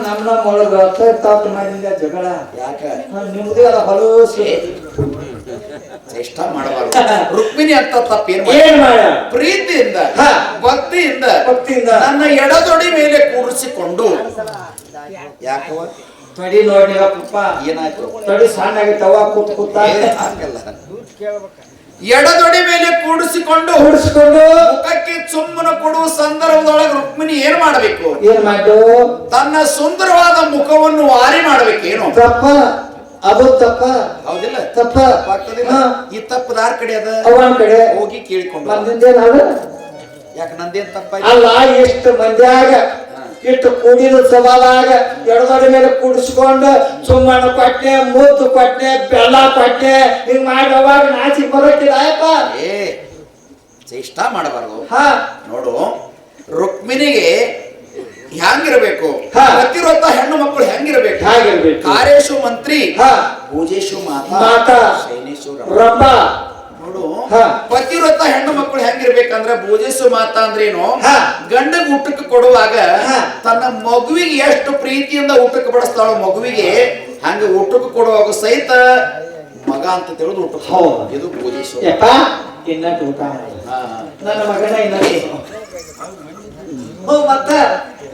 S1: ನಮ್ಮ ಒಳಗ ತಪ್ಪು ಮಾಡಿದ ಜಗಳ
S3: ಯಾಕ
S1: ನಿಮ್ದೇ ಅದ ಹೊಲಸು
S3: ಚೇಷ್ಟ ಮಾಡಬಾರ್ದು ರುಕ್ಮಿಣಿ ಅಂತ ತಪ್ಪು
S1: ಏನ್ ಮಾಡ
S3: ಪ್ರೀತಿಯಿಂದ
S1: ಹಾ.
S3: ಭಕ್ತಿಯಿಂದ
S1: ಭಕ್ತಿಯಿಂದ
S3: ನನ್ನ ಎಡದೊಡಿ ಮೇಲೆ ಕೂರಿಸಿಕೊಂಡು ಯಾಕವ
S1: ತಡಿ ನೋಡಿ ಪಪ್ಪ
S3: ಏನಾಯ್ತು
S1: ತಡಿ ಸಣ್ಣ ಆಗಿತ್ತವ ಕೂತ
S3: ಹಾಗಲ್ಲ ಎಡದೊಡಿ ಮೇಲೆ ಕೂಡಿಸಿಕೊಂಡು
S1: ಕೂಡಿಸ್ಕೊಂಡು
S3: ಮುಖಕ್ಕೆ ಚುಮ್ಮನ ಕೊಡುವ ಸಂದರ್ಭದೊಳಗೆ ರುಕ್ಮಿಣಿ ಏನ್ ಮಾಡಬೇಕು
S1: ಏನ್ ಮಾಡು
S3: ತನ್ನ ಸುಂದರವಾದ ಮುಖವನ್ನು ವಾರಿ ಮಾಡಬೇಕೇನು
S1: ತಪ್ಪ ಅದು ತಪ್ಪ
S3: ಹೌದಿಲ್ಲ
S1: ತಪ್ಪ
S3: ಆಗ್ತದಿಲ್ಲ
S1: ಹಾ.
S3: ಈ ತಪ್ಪದಾರ ಕಡೆ ಅದ
S1: ಅವನ ಕಡೆ
S3: ಹೋಗಿ ಕೇಳಿಕೊಂಡು
S1: ಬಂದಿದ್ದೇನಲ್ಲ
S3: ಯಾಕೆ ನಂದೇನ್ ತಪ್ಪ
S1: ಅಲ್ಲ ಎಷ್ಟು ಮಂದ್ಯಾಗ ಇಷ್ಟು ಕೂಡಿದ ಸವಾಲಾಗ ಎಡದೊಡೆ ಮೇಲೆ ಕೂಡಿಸ್ಕೊಂಡು ಸುಮ್ಮನೆ ಕೊಟ್ಟೆ ಮುದ್ದು ಕೊಟ್ಟೆ ಬೆಲ್ಲ ಕೊಟ್ಟೆ ಹಿಂಗ್ ಮಾಡಿ ಅವಾಗ ನಾಚಿಕ್ ಬರೋಕಿಲ್ಲಪ್ಪ
S3: ಏ ಚೇಷ್ಟ ಮಾಡಬಾರ್ದು
S1: ಹಾ
S3: ನೋಡು ರುಕ್ಮಿಣಿಗೆ ಹೆಂಗಿರಬೇಕು
S1: ಹಾ.
S3: ಪ್ರತಿರೊಬ್ಬ ಹೆಣ್ಣು ಮಕ್ಕಳು ಹೆಂಗಿರಬೇಕು
S1: ಹಾಗಿರ್ಬೇಕು
S3: ಕಾರ್ಯೇಶು ಮಂತ್ರಿ
S1: ಹಾ
S3: ಪೂಜೇಶು ಮಾತಾ
S1: ಮಾತಾ
S3: ಶೈನೇಶು
S1: ರಬ್ಬ
S3: ನೋಡು
S1: ಹಾ.
S3: ಪತಿವ್ರತ ಹೆಣ್ಣು ಮಕ್ಕಳು ಹೆಂಗಿರ್ಬೇಕಂದ್ರೆ ಭೋಜಿಸು ಮಾತಾ ಅಂದ್ರೇನು
S1: ಹಾ.
S3: ಗಂಡಗ್ ಊಟಕ್ಕೆ ಕೊಡುವಾಗ
S1: ಹಾ.
S3: ತನ್ನ ಮಗುವಿಗೆ ಎಷ್ಟು ಪ್ರೀತಿಯಿಂದ ಊಟಕ್ಕೆ ಬಡಿಸ್ತಾಳೋ ಮಗುವಿಗೆ ಹಂಗ ಊಟಕ್ಕೆ ಕೊಡುವಾಗ ಸಹಿತ ಮಗ ಅಂತ ತಿಳಿದು ಊಟಕ್ಕೆ
S1: ಹೌದು.
S3: ಇದು ಭೋಜಿಸು
S1: ಯಪ್ಪ ಇನ್ನಟ್ಟು ಊಟ ಮಾಡಿ ನನ್ನ ಮಗನ ಇನ್ನಟ್ಟು ಮತ್ತ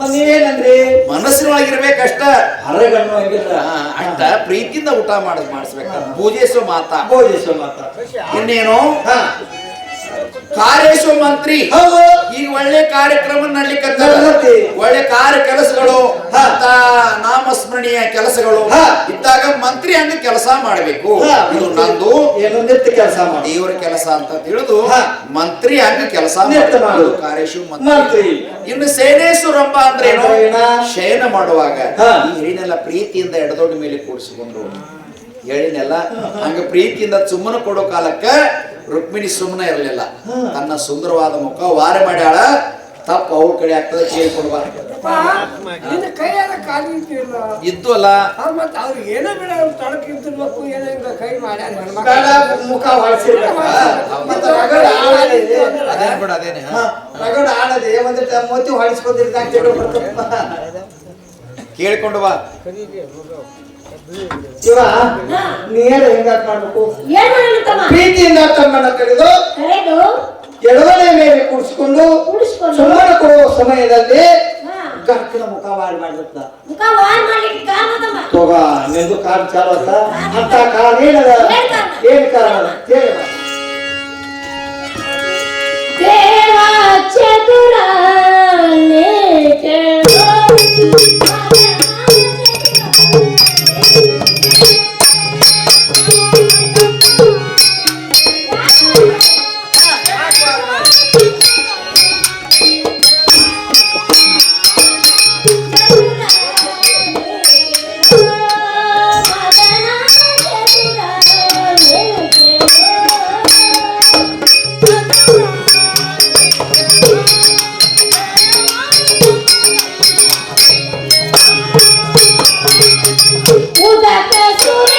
S1: ನೀವೇನಂದ್ರಿ
S3: ಮನಸ್ಸಿನೊಳಗಿರ್ಬೇಕಷ್ಟ
S1: ಹೊರಗಣ್ಣು ಹಂಗಿಲ್ಲ
S3: ಅಷ್ಟ ಪ್ರೀತಿಯಿಂದ ಊಟ ಮಾಡಿಸ್ಬೇಕು ಭೋಜಿಸು ಮಾತಾ
S1: ಬೋಧಿಸು ಮಾತ
S3: ಇನ್ನೇನು
S1: ಹಾ
S3: ಕಾರ್ಯೇಶು ಮಂತ್ರಿ
S1: ಹೌದು
S3: ಈಗ ಒಳ್ಳೆ ಕಾರ್ಯಕ್ರಮ ನಡ್ಲಿಕ್ಕೆ
S1: ನಡ್ಲತ್ತಿ.
S3: ಒಳ್ಳೆ ಕಾರ್ಯ ಕೆಲಸಗಳು
S1: ಹಾ.
S3: ಅಂತ ನಾಮಸ್ಮರಣೀಯ ಕೆಲಸಗಳು
S1: ಹಾ.
S3: ಇದ್ದಾಗ ಮಂತ್ರಿ ಹಂಗ ಕೆಲಸ ಮಾಡಬೇಕು
S1: ಹಾ.
S3: ಇದು ನಂದು
S1: ಏನು ನಿತ್ಯ ಕೆಲಸ ಮಾಡಿ
S3: ದೇವರ ಕೆಲಸ ಅಂತ ತಿಳಿದು
S1: ಹಾ.
S3: ಮಂತ್ರಿ ಹಂಗ ಕೆಲಸ
S1: ನಿತ್ಯ ಮಾಡು.
S3: ಕಾರ್ಯೇಶು
S1: ಮಂತ್ರಿ
S3: ಇನ್ನು ಸೇನೇಶು ರಂಭ ಅಂದ್ರೇನು
S1: ಅಂದ್ರೇನ?
S3: ಶಯನ ಮಾಡುವಾಗ
S1: ಹಾ.
S3: ಈ ಹೆಣ್ಣಿನೆಲ್ಲ ಪ್ರೀತಿಯಿಂದ ಎಡದೊಡ್ಡ ಮೇಲೆ ಕೂಡಿಸಿಕೊಂಡು ಹೇಳಿನೆಲ್ಲ ಹಂಗ ಪ್ರೀತಿಯಿಂದ ಸುಮ್ಮನೆ ಕೊಡೋ ಕಾಲಕ್ಕ ರುಕ್ಮಿಣಿ ಸುಮ್ಮನೆ ಇರಲಿಲ್ಲ ತನ್ನ ಸುಂದರವಾದ ಮುಖ ವಾರ ಮಾಡ್ಯಾಳ ತಪ್ಪು ಅವ್ರ ಕಡೆ ಆಗ್ತದೆ ಕೇಳ್ಕೊಡುವ
S4: ಕೈಯಾರ ಕಾಲಿ ಇಟ್ಟಿಲ್ಲ
S3: ಇದ್ದು ಅಲ್ಲ
S4: ಮತ್ತೆ ಅವ್ರಿಗೆ ಏನೋ ಬಿಡ ತೊಡಕಿರ್ತಿರ್ಬೇಕು ಏನೋ ಹಿಂಗ ಕೈ ಮಾಡ್ಯಾರ
S1: ಗಂಡ ಮುಖ ಹೊಳಸಿರ್ಬೇಕು ಮತ್ತೆ ರಗಡ ಆಳದೆ
S3: ಅದೇನ್ ಬಿಡ ಅದೇನೆ
S1: ರಗಡ ಆಳದೆ ಒಂದು ಮೋತಿ ಹೊಳಿಸ್ಕೊಂಡಿರ್ದಾಗ ಜಗಳ ಬರ್ತಪ್ಪ
S3: ಕೇಳ್ಕೊಂಡು ಬಾ
S1: ಶಿವ ನೀರು ಹೆಂಗಾಕ್ ಮಾಡ್ಬೇಕು
S2: ಏನ್ ಮಾಡೋಣ ತಮ್ಮ
S1: ಪ್ರೀತಿಯಿಂದ ತಮ್ಮನ್ನ ಕರೆದು
S2: ಕರೆದು
S1: ಎಡವನೆ ಮೇಲೆ ಕೂಡಿಸ್ಕೊಂಡು
S2: ಕೂಡಿಸ್ಕೊಂಡು
S1: ಸುಮ್ಮನೆ ಕೊಡುವ ಸಮಯದಲ್ಲಿ
S2: ಹಾ
S1: ಗಂಟಲ ಮುಖ ವಾರಿ ಮಾಡ್ಬಿಡ್ತ
S2: ಮುಖ ವಾರ್ ಮಾಡ್ಲಿಕ್ಕೆ ಕಾರಣ ತಮ್ಮ
S1: ತೋಗ ನಿಂದು ಕಾರ್ ಚಾಲು ಅತ್ತ ಅಂತ ಕಾರಣ ಏನದ ಏನ್ ಕಾರಣ ಹೇಳಿ ಬಾ.
S2: ದೇವ ಚತುರಾನೆ ಕೇಳೋ ಉದಕ ಸುರ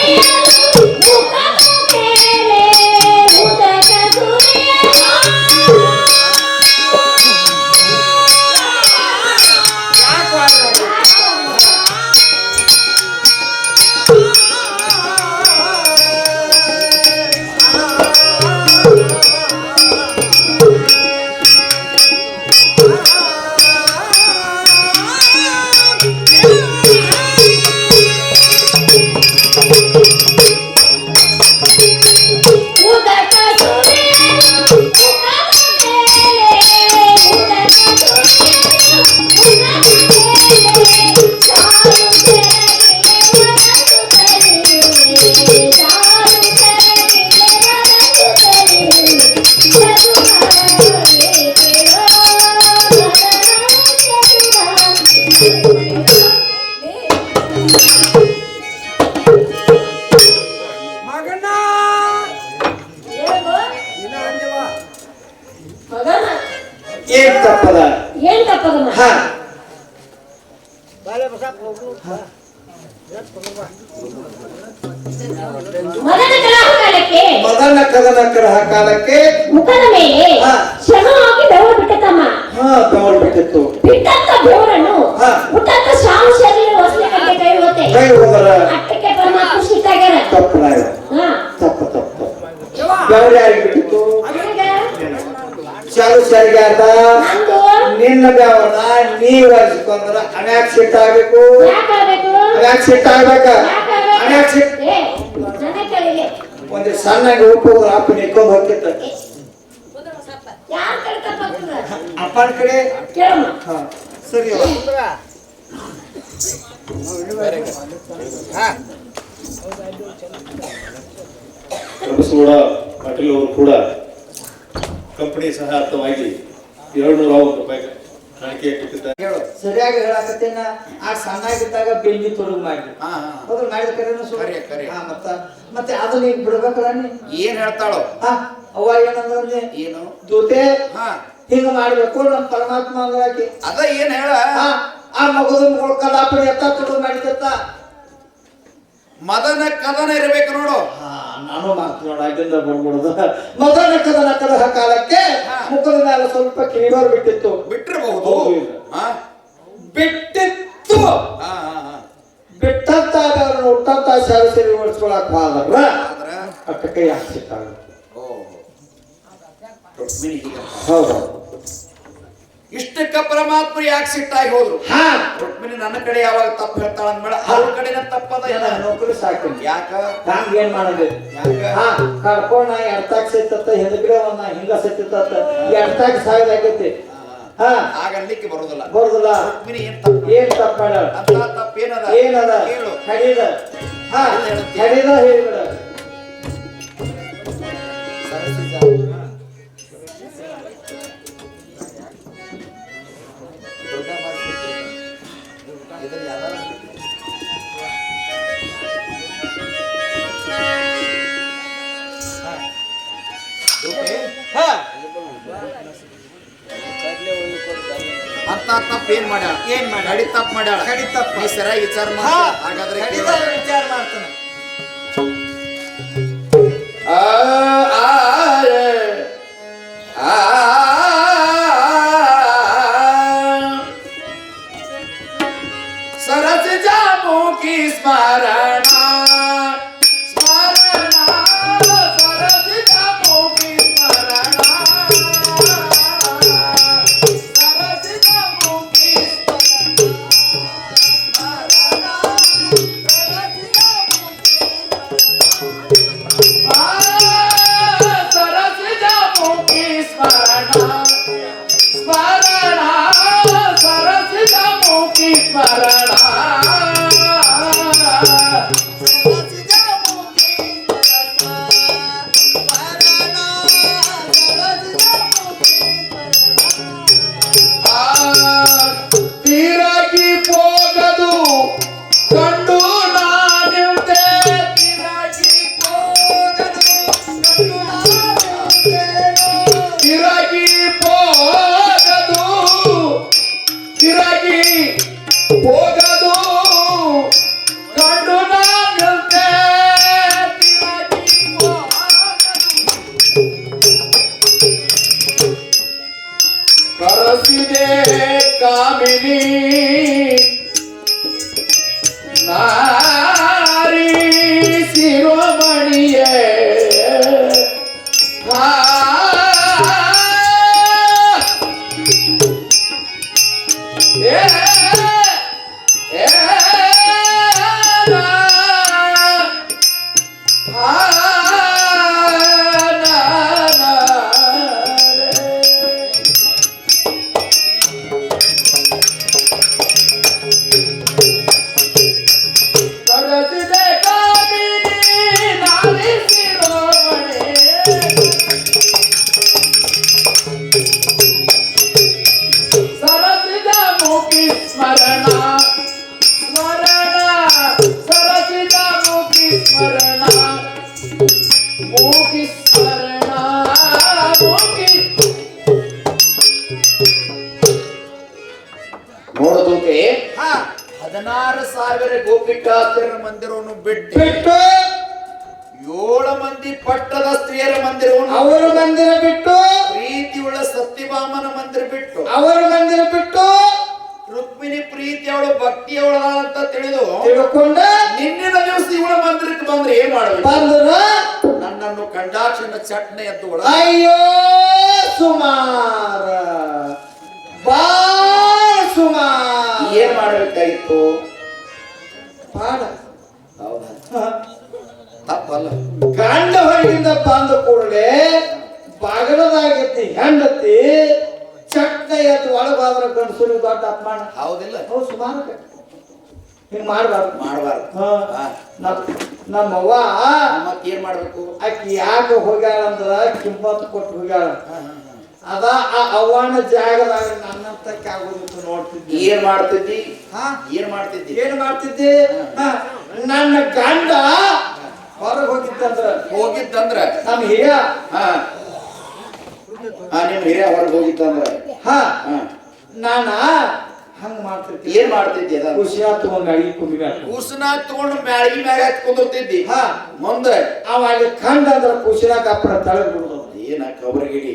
S2: ಮದನ ಕಲಾಕಾಲಕ್ಕೆ
S1: ಮದನ ಕದನ ಕಲಹ ಕಾಲಕ್ಕೆ
S2: ಮುಖದ ಮೇಲೆ
S1: ಹಾ.
S2: ಶ್ರಮವಾಗಿ ಬೆವರು ಬಿಟ್ಟತಮ್ಮ.
S1: ಬೆವರು ಬಿಟ್ಟಿತ್ತು.
S2: ಬಿಟ್ಟಂತ ಬೆವರನ್ನು
S1: ಹಾ.
S2: ಮುಟ್ಟಂತ ಸಾವು ಶರೀರ ಹೊಸಲಿ ಕಟ್ಟೆ ಕೈ ಹೋತೆ
S1: ಕೈ ಹೋದರ
S2: ಅಟ್ಟಕ್ಕೆ ಪರಮಾತ್ಮ ಸಿಟ್ಟಾಗ್ಯಾರ.
S1: ತಪ್ಪು
S2: ಹಾ.
S1: ತಪ್ಪು ತಪ್ಪು ಬೆವರು ಯಾರಿಗೆ ಬಿಟ್ಟಿತ್ತು?
S2: ಅದಕ್ಕೆ
S1: ಚಾಲು ಸರಿಗಾದ
S2: ನಂದು
S1: ನಿನ್ನ ಬೆವರ ನೀ ವರ್ಷಕೊಂಡ್ರ ಅನ್ಯಾಕ್ ಸಿಟ್ಟ ಆಗ್ಬೇಕು?
S2: ಯಾಕಾಗಬೇಕು?
S1: ಅನ್ಯಾಕ್ ಸಿಟ್ಟ ಆಗ್ಬೇಕ? ಅನ್ಯಾಕ್ ಸಿಟ್ಟ
S2: ಏ, ನನ್ನ ಕೆಳಗೆ
S1: ಒಂದು ಸಣ್ಣಗೆ ಉಪ್ಪು ಅಪ್ಪ ನಿಕ್ಕೊಂಡು ಹೋಗ್ತಿತ್ತ.
S2: ಯಾರ್ ಕಡೆ ತಪ್ಪಾಗ್ತದ?
S1: ಅಪ್ಪನ ಕಡೆ
S2: ಕೇಳಮ್ಮ.
S1: ಹಾ ಸರಿ
S5: ಕೂಡ ಪಾಟೀಲ್ ಅವರು ಕೂಡ ಕಂಪನಿ ಸಹಾಯರ್ಥವಾಗಿ 201 ರೂಪಾಯಿ ಕಾಣಿಕೆ ಕೊಟ್ಟಿದ್ದಾರೆ.
S1: ಹೇಳು ಸರಿಯಾಗಿ ಹೇಳಕತ್ತೇನ. ಆ ಸಣ್ಣಾಗಿದ್ದಾಗ ಬೆಂಕಿ ತೊಡಗು ಮಾಡಿ ಹೌದು ಮಾಡಿದ ಕರೆನೂ
S3: ಕರೆ, ಕರೆ.
S1: ಮತ್ತೆ ಅದನ್ನ ಈಗ ಬಿಡ್ಬೇಕಲ್ಲ ನೀ.
S3: ಏನ್ ಹೇಳ್ತಾಳೋ?
S1: ಅವ್ವ ಏನಂದ್ರೆ
S3: ಏನು
S1: ದೂತೆ
S3: ಹಾ
S1: ಹಿಂಗ ಮಾಡ್ಬೇಕು ನಮ್ಮ ಪರಮಾತ್ಮ ಅಂದ್ರಾಕಿ
S3: ಅದ ಏನ್ ಹೇಳ?
S1: ಆ ಮಗದ ಮಗಳು ಕಲಾಪಡಿ ಎತ್ತ ತೊಡಗು ಮಾಡಿದತ್ತ.
S3: ಮದನ ಕದನ ಇರ್ಬೇಕು ನೋಡು.
S1: ನಾನು ಮಾಡ್ತೀನಿ ನೋಡ ಅಲ್ಲಿಂದ ಬಂದ್ಬಿಡುದು. ಮದನ ಕದನ ಕಲಹ ಕಾಲಕ್ಕೆ ಮುಖದ ಮೇಲೆ ಸ್ವಲ್ಪ ಕಿವಿಡೋರ್ ಬಿಟ್ಟಿತ್ತು.
S3: ಬಿಟ್ಟಿರಬಹುದು.
S1: ಹೌದು. ಬಿಟ್ಟಿತ್ತು. ಬಿಟ್ಟಂತ ಅವ್ರನ್ನ ಹುಟ್ಟಂತ ಸರಿ ಓಡಿಸ್ಕೊಳಕ್ ಹೋದ್ರ
S3: ಆದ್ರ
S1: ಅಕ್ಕ ಕೈ ಹಾಕ್ಸಿಟ್ಟಾಗ.
S3: ಓ ರುಕ್ಮಿಣಿ ಹೀಗ.
S1: ಹೌದು.
S3: ಇಷ್ಟಕ್ಕ ಪರಮಾತ್ಮ ಯಾಕೆ ಸಿಟ್ಟಾಗಿ ಹೋದ್ರು? ರುಕ್ಮಿಣಿ ನನ್ನ ಕಡೆ ಯಾವಾಗ ತಪ್ಪು ಹೇಳ್ತಾಳ ಅಂದ್ಮೇಲೆ ಅವ್ರ ಕಡೆನ ತಪ್ಪದ.
S1: ನೌಕರಿ ಸಾಕಿನಿ.
S3: ಯಾಕ?
S1: ಹಂಗ ಏನ್ ಮಾಡೋದು? ಕರ್ಕೊಂಡ ಎಡ್ತಾಕ್ ಸೈತತ್ತ ಹಿಂದಗಡೆ ಒಂದ ಹಿಂಗ ಸೈತತ್ತ ಎಡ್ತಾಕ್ ಸಾಯ್ದಾಗೈತಿ.
S3: ಆಗಲಿಕ್ಕೆ ಬರೋದಿಲ್ಲ.
S1: ಬರುದಿಲ್ಲ.
S3: ರುಕ್ಮಿಣಿ ಏನ್
S1: ತಪ್ಪ ಮಾಡ್ಯಾಳ?
S3: ಅಂತ ತಪ್ಪ ಏನದ?
S1: ಏನದ?
S3: ಹೇಳು.
S1: ಕಡಿದ ಕಡಿದ ಹೇಳ್ಬಿಡ.
S3: ಅಂತ ತಪ್ಪ ಏನ್ ಮಾಡ್ಯಾಳ? ಕಡಿ ತಪ್ಪ ಮಾಡ್ಯಾಳ.
S1: ಕಡಿ ತಪ್ಪ.
S3: ನೀ ಸರಿಯಾಗಿ ವಿಚಾರ ಮಾಡ. ಹಾಗಾದ್ರೆ
S1: ವಿಚಾರ ಮಾಡ್ತಾನೆ.
S3: सरस जामो की स्मरण स्मरण सरस जामो की स्मरण सरस जामो की सरस जामो की स्मरण स्मरण सरस जामो की स्मरण ತಿರಗಿ ಹೋಗದು ಕಂಡು ನಾನಿಂತೆ ತಿರಗಿ ಹೋಗದು ತಿರಗಿ ಹೋಗದು ತಿರಗಿ ಹೋಗದು ಕಂಡು ನಾನಿಂತೆ ತಿರಗಿ ಕರಸಿದೆ ಕಾಮಿನಿ ನಾರಿ ಶಿರೋಮಣಿಯೇ ಕರಸಿದೆ ಕಾಮಿನಿ ನಾರಿ ಶಿರೋಮಣಿ सरसिज मुखी स्मरण स्मरण सरसिज मुखी स्मरण मुखी स्मरण मुखी ನೋಡೋದಕ್ಕೆ 16 ಸಾವಿರ ಗೋಪಿಕಾಸ್ತ್ರೀಯರ ಮಂದಿರವನ್ನು ಬಿಟ್ಟು
S1: ಬಿಟ್ಟು
S3: 7 ಮಂದಿ ಪಟ್ಟದ ಸ್ತ್ರೀಯರ ಮಂದಿರವನ್ನು
S1: ಅವರ ಮಂದಿರ ಬಿಟ್ಟು
S3: ಪ್ರೀತಿಯುಳ್ಳ ಸತ್ಯಭಾಮನ ಮಂದಿರ ಬಿಟ್ಟು
S1: ಅವರ ಮಂದಿರ ಬಿಟ್ಟು
S3: ರುಕ್ಮಿಣಿ ಪ್ರೀತಿಯವಳು ಭಕ್ತಿಯವಳ ಅಂತ
S1: ತಿಳ್ಕೊಂಡ
S3: ನಿನ್ನಿನ ದಿವಸ ಇವಳ ಮಂದಿರಕ್ಕೆ ಬಂದ್ರೆ ಏನ್ ಮಾಡ್ಬೇಕು?
S1: ಬಂದ್ರ
S3: ನನ್ನನ್ನು ಕಂಡಾಕ್ಷಣ ಚಟ್ನೆ ಎದ್ದು ಒಳ
S1: ಅಯ್ಯೋ ಸುಮಾರ ಬಾಳ ಸುಮಾರ
S3: ಏನ್ ಮಾಡ್ಬೇಕಾಗಿತ್ತು?
S1: ಪಾಡ
S3: ಹೌದಾ? ತಪ್ಪಲ್ಲ.
S1: ಗಂಡ ಹೊರಗಿಂದ ಬಂದ ಕೂಡಲೇ ಬಾಗಲದಾಗೈತಿ ಹೆಂಡತಿ ಚಟ್ನ ಎದ್ದು ಒಳಗಾದ್ರ ಗಂಡಸರು ದೊಡ್ಡ ಅಪಮಾನ.
S3: ಹೌದಿಲ್ಲ?
S1: ಹೌದು ಸುಮಾರ ಹಿಂಗ್ ಮಾಡ್ಬಾರ್ದು.
S3: ಮಾಡಬಾರ್ದು.
S1: ನಮ್ಮವ್ವ
S3: ಮತ್ತೇನ್ ಮಾಡ್ಬೇಕು?
S1: ಆಕಿ ಯಾಕೆ ಹೋಗ್ಯಾಳ ಅಂದ್ರ ಕಿಮ್ಮತ್ ಕೊಟ್ಟು ಹೋಗ್ಯಾಳ. ಅದ ಆ ಅವ್ವನ ಜಾಗದಾಗ ನನ್ನಂತಕ್ಕೆ ಆಗೋದಿತ್ತು ನೋಡ್ತಿದ್ದಿ.
S3: ಏನ್ ಮಾಡ್ತಿದ್ದಿ?
S1: ಹಾ
S3: ಏನ್ ಮಾಡ್ತಿದ್ದಿ?
S1: ಏನ್ ಮಾಡ್ತಿದ್ದಿ? ನನ್ನ ಗಂಡ ಹೊರಗೆ
S3: ಹೋಗಿತ್ತಂದ್ರ
S1: ನಮ್ಮ ಹಿರಿಯ
S3: ನಿಮ್ ಹಿರಿಯ ಹೊರಗೆ ಹೋಗಿತ್ತಂದ್ರ
S1: ನಾನ ಹಂಗ ಮಾಡ್ತಿದ್ದೆ.
S3: ಏನ್ ಮಾಡ್ತಿದ್ದಿ?
S1: ಖುಷಿಯ ತಗೊಂಡ್ ಅಡಿಗೆ ಕುಂದಿನ
S3: ಕೂಸನ ತಗೊಂಡು ಮ್ಯಾಳಗಿ ಮ್ಯಾಗ ಹತ್ತಿ ಕುಂದಿರ್ತಿದ್ದಿ. ಮುಂದೆ
S1: ಅವ ಅಲ್ಲಿ ಕಂಡ ಅಂದ್ರ ಖುಷಿನ ಕಪ್ಪಡ ತಳಗ್ ಬಿಡುದು.
S3: ಏನ ಕಬರ್ಗಿಡಿ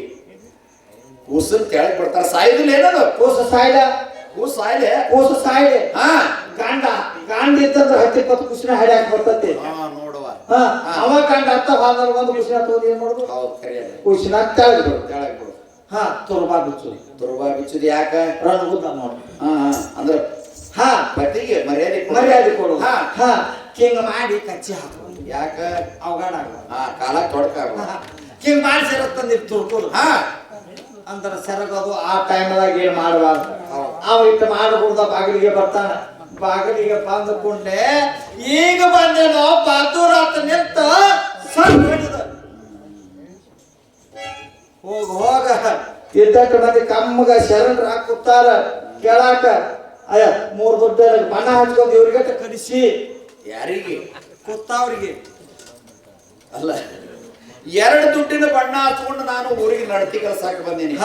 S3: ಕೂಸನ್ ಕೆಳಗ್ ಬಿಡ್ತಾರ. ಸಾಯುದಿಲ್ಲ ಏನದು?
S1: ಕೂಸ ಸಾಯ್ಲ
S3: ಕೂಸ ಸಾಯ್ಲೆ
S1: ಕೂಸ ಸಾಯ್ಲೆ ಗಂಡ ಇತ್ತಂದ್ರ 10-20 ಖುಷಿನ ಹಡ್ಯಾಕ ಬರ್ತತಿ.
S3: ನೋಡುವ
S1: ಅವ ಗಂಡ ಅತ್ತ ಹೋದ್ರ ಒಂದು ಖುಷಿನ ತಗೊಂಡು ಏನ್ ಮಾಡುದು? ಖುಷಿನ ತೆಳಗ್ ಬಿಡು. ತುರ್ಬಾ
S3: ಬಿಚ್ಚುದು ಯಾಕ?
S1: ರಣಗುದ್ದ ನೋಡು.
S3: ಅಂದ್ರ ಪತಿಗೆ
S1: ಮರ್ಯಾದೆ ಕೊಡು. ಹಿಂಗ ಮಾಡಿ ಕಚ್ಚಿ ಹಾಕು.
S3: ಯಾಕ?
S1: ಅವಗಾಡ
S3: ಕಾಲ ತೊಡಕ
S1: ಹಿಂಗ ಮಾಡಿ ಸೆರಗ್ ತಂದಿರ್ ತುರ್ಕೋದು. ಅಂದ್ರ ಸೆರಗೋದು ಆ ಟೈಮ್ದಾಗ ಏನ್ ಮಾಡಬಾರ್ದು. ಅವ ಇಟ್ಟು ಮಾಡಬಹುದ ಬಾಗಿಲಿಗೆ ಬರ್ತಾನ. ಬಾಗಿಲಿಗೆ ಬಂದ ಕೂಡಲೇ ಈಗ ಬಂದೇನೋ ಬಾದೂರಾತ ನಿಂತ ಸಣ್ಣ ಹಿಡಿದ ಹೋಗ ಇದ್ದಕ್ಕ ಮಂದಿ ಕಮ್ಮಗ ಶರಣರ ಕೂತಾರ ಕೇಳಾಕ. ಅಯ್ಯ 3 ದುಡ್ಡ ಬಣ್ಣ ಹಚ್ಕೊಂಡ್ ಇವ್ರಿಗೆ ಕಲಿಸಿ.
S3: ಯಾರಿಗೆ?
S1: ಕೂತಾವ್ರಿಗೆ.
S3: ಅಲ್ಲ 2 ದುಡ್ಡಿನ ಬಣ್ಣ ಹಚ್ಕೊಂಡು ನಾನು ಊರಿಗೆ ನಡತಿ ಕಲ್ಸಾಕ ಬಂದೀನಿ.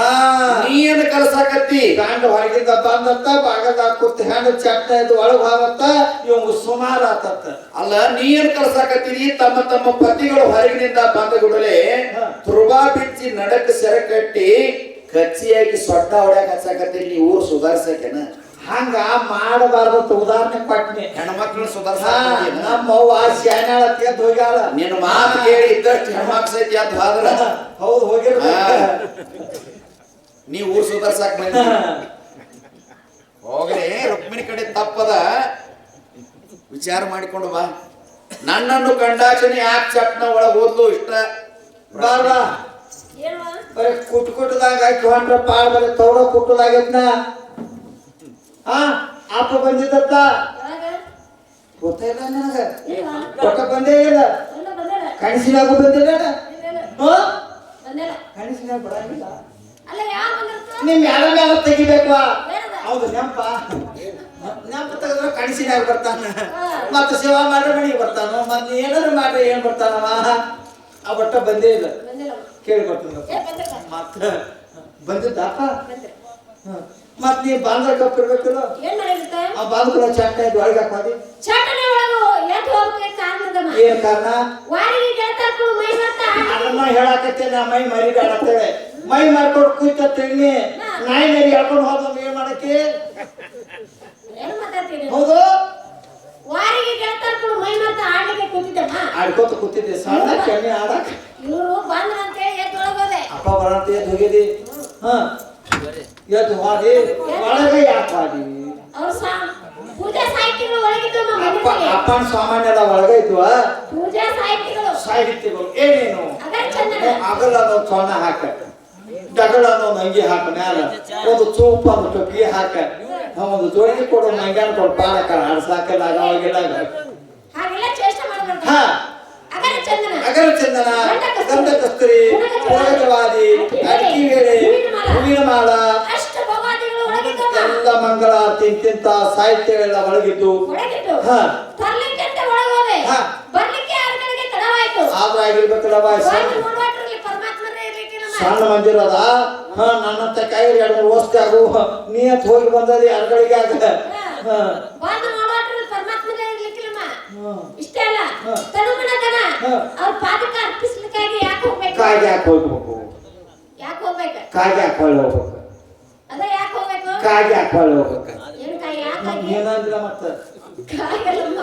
S3: ನೀ ಏನ್ ಕಲ್ಸಾಕತ್ತಿ?
S1: ಗಂಡ ಹೊರಗಿಂದ ಬಂದತ್ತ ಬಾಗದಾಗ ಕೂತ್ ಹೆಂಡ ಚಟ್ನ ಇದ್ದು ಒಳಗ್ ಹೋಗತ್ತ. ಇವಂಗ ಸುಮಾರು ಆತತ್ತ.
S3: ಅಲ್ಲ ನೀ ಏನ್ ಕಲ್ಸಾಕತ್ತೀರಿ? ತಮ್ಮ ಪತಿಗಳು ಹೊರಗಿನಿಂದ ಬಂದ ಕೂಡಲೇ ತುರ್ಬಾ ಬಿಚ್ಚಿ ನಡಕ ಸೆರ ಕಟ್ಟಿ ಕಚ್ಚಿಯಾಗಿ ಸೊಟ್ಟ ಹೊಡ್ಯಾಕ ಹಚ್ಚಾಕತ್ತೀರಿ. ನೀ ಊರು ಸುಧಾರ್ಸಕೇನ?
S1: ಹಂಗ ಮಾಡಬಾರ್ದು ಉದಾಹರಣೆ ಕೊಟ್ನಿ.
S3: ಹೆಣ್ಮಕ್ಳು ಸುಧಾರ್ಸ
S1: ನಮ್ಮವ್ವ ಶಾನ್ಯಾಳ ತೆಗೆದು ಹೋಗ್ಯಾಳ.
S3: ನಿನ್ನ ಮಾತು ಕೇಳಿ ಇದ್ದಷ್ಟು ಹೆಣ್ಮಕ್ಳು ಸೈತಿ ಅದ್ ಹೋದ್ರ
S1: ಹೌದು ಹೋಗಿರ್ಬೇಕ.
S3: ನೀ ಊರು ಸುಧಾರ್ಸಾಕ್ ಬಂದಿ. ಹೋಗ್ರಿ ರುಕ್ಮಿಣಿ ಕಡೆ ತಪ್ಪದ ವಿಚಾರ ಮಾಡಿಕೊಂಡು ಬಾ. ನನ್ನನ್ನು ಕಂಡಾಕ್ಷಣ ಯಾಕೆ ಚಟ್ನ ಒಳಗ್ ಹೋದ್ಲು ಇಷ್ಟ
S1: ಬಾರ ಬರೀ ಕುಟ್ಟದಾಗ ಹಾಕಿ ಹೊಂಟ್ರ ಪಾಳ ಬರೀ ತೌಡ ಕುಟ್ಟದಾಗೈತ್ನ. ಅಪ್ಪ ಬಂದಿದ್ದತ್ತ ಗೊತ್ತಿಲ್ಲ ನನಗ. ಒಟ್ಟ ಬಂದೇ ಇಲ್ಲ. ಕಣಿಸಿನಾಗೂ ಬಂದಿಲ್ಲ. ಕಣಿಸಿನಾಗ ಬರಂಗಿಲ್ಲ. ನಿಮ್ ಮ್ಯಾಲ ತೆಗಿಬೇಕು. ಹೌದು ನೆಂಪ ತೆಗೆದ್ರೆ ಕಣಿಸಿನಾಗ ಬರ್ತಾನ. ಮತ್ತ ಸೇವಾ ಮಾಡ್ರೆ ಮನೆಗೆ ಬರ್ತಾನ. ಮತ್ ಏನಾದ್ರು ಮಾಡ್ರೆ ಏನ್ ಬರ್ತಾನವ? ಆ ಒಟ್ಟ ಬಂದೇ ಇಲ್ಲ. ಕೇಳಿ ಬರ್ತಾನ. ಮತ್ತ ಬಂದಿದ್ದಪ್ಪ. ಮತ್ ನೀ ಬಾಂದ್ರ ಕಪ್ಪಿರ್ಬೇಕಲ್ಲ. ಆ ಬಾಂದ್ರ ಚಟ್ಟ ಇದ್ದು ಒಳಗೆ ಹಾಕೋದಿ. ಏನ್ ಕಾರಣ? ಅದನ್ನ ಹೇಳಾಕತ್ತೇನೆ. ಮೈ ಮರಿಗಾಡತ್ತೇವೆ. ಮೈ ಮಾರ್ಕೊಂಡು ಕೂತೇನಿ. ನಾಯಿ ನರಿ ಹೇಳ್ಕೊಂಡು ಹೋದ ಏನ್ ಮಾಡಕ್ಕೆ? ಹೌದು ಆಡ್ಕೋತ ಕೂತಿದ್ದೆ. ಸಣ್ಣ ಕೆಣ್ಣೆ ಆಡಕ್ ಅಪ್ಪ ಬರಂತ ಎದ್ದು ಹೋಗಿದಿ. ಎದ್ದು ಹೋದಿ ಒಳಗೆ ಯಾಕೆ ಹೋದಿ? ಅಪ್ಪನ ಸಾಮಾನ್ಯ ಎಲ್ಲ ಒಳಗೆ ಇದ್ವ. ಸಾಹಿತ್ಯಗಳು ಏನೇನು? ಅಗಲದ ಸೊಣ್ಣ ಹಾಕ, ಡಗಳದ ಒಂದು ಅಂಗಿ ಹಾಕ, ಮ್ಯಾಲ ಒಂದು ಚೂಪ ಒಂದು ಟೊಪ್ಪಿಗೆ ಹಾಕ, ಒಂದು ಜೋಡಿಗೆ ಕೊಡು ಮಂಗ್ಯಾನ ಕೊಡು ಪಾಲಕ ಆಡ್ಸಾಕಲ್ಲ ಅವಾಗಿಲ್ಲ. ಅಗರ ಚಂದನ, ಗಂಧ ಕಸ್ತೂರಿ, ಪುರಗವಾದಿ, ಅಡಿಕೆ ವೇಳೆ, ಹೂವಿನ ಮಾಲ ಎಲ್ಲ ಮಂಗಳ ತಿಂತ ಸಾಹಿತ್ಯಗಳೆಲ್ಲ ಒಳಗಿದ್ದು ಆದ್ರೆ ಆಗಿರ್ಬೇಕಲ್ಲ. ಸಣ್ಣ ಮಂದಿರದ ನನ್ನಂತ ಕೈ 2-3 ವರ್ಷ ಆಗು ನಿಯತ್ ಹೋಗಿ ಬಂದದಿ ಅರ್ಗಳಿಗೆ ಆಗ
S2: ಇಷ್ಟೇ ಅಲ್ಲ
S1: ಹಾ.
S2: ತನುಮನದನ
S1: ಹಾ.
S2: ಅವ್ರ ಪಾದಕ್ಕೆ ಅರ್ಪಿಸ್ಲಿಕ್ಕಾಗಿ ಯಾಕೆ ಹೋಗ್ಬೇಕು
S1: ಕಾಗೆ ಯಾಕೆ ಹೋಗ್ಬೇಕು
S2: ಯಾಕೆ ಹೋಗ್ಬೇಕು
S1: ಕಾಗೆ ಹಾಕೊಳ್ಳಿ ಹೋಗ್ಬೇಕು
S2: ಅದ ಯಾಕೆ ಹೋಗ್ಬೇಕು
S1: ಕಾಗೆ ಹಾಕೊಳ್ಳಿ ಹೋಗ್ಬೇಕು
S2: ಏನ್ ಕಾಯಿ ಯಾಕಾಗಿ
S1: ಏನಂದ್ರ ಮತ್ತ
S2: ಕಾಯಲ್ಲಮ್ಮ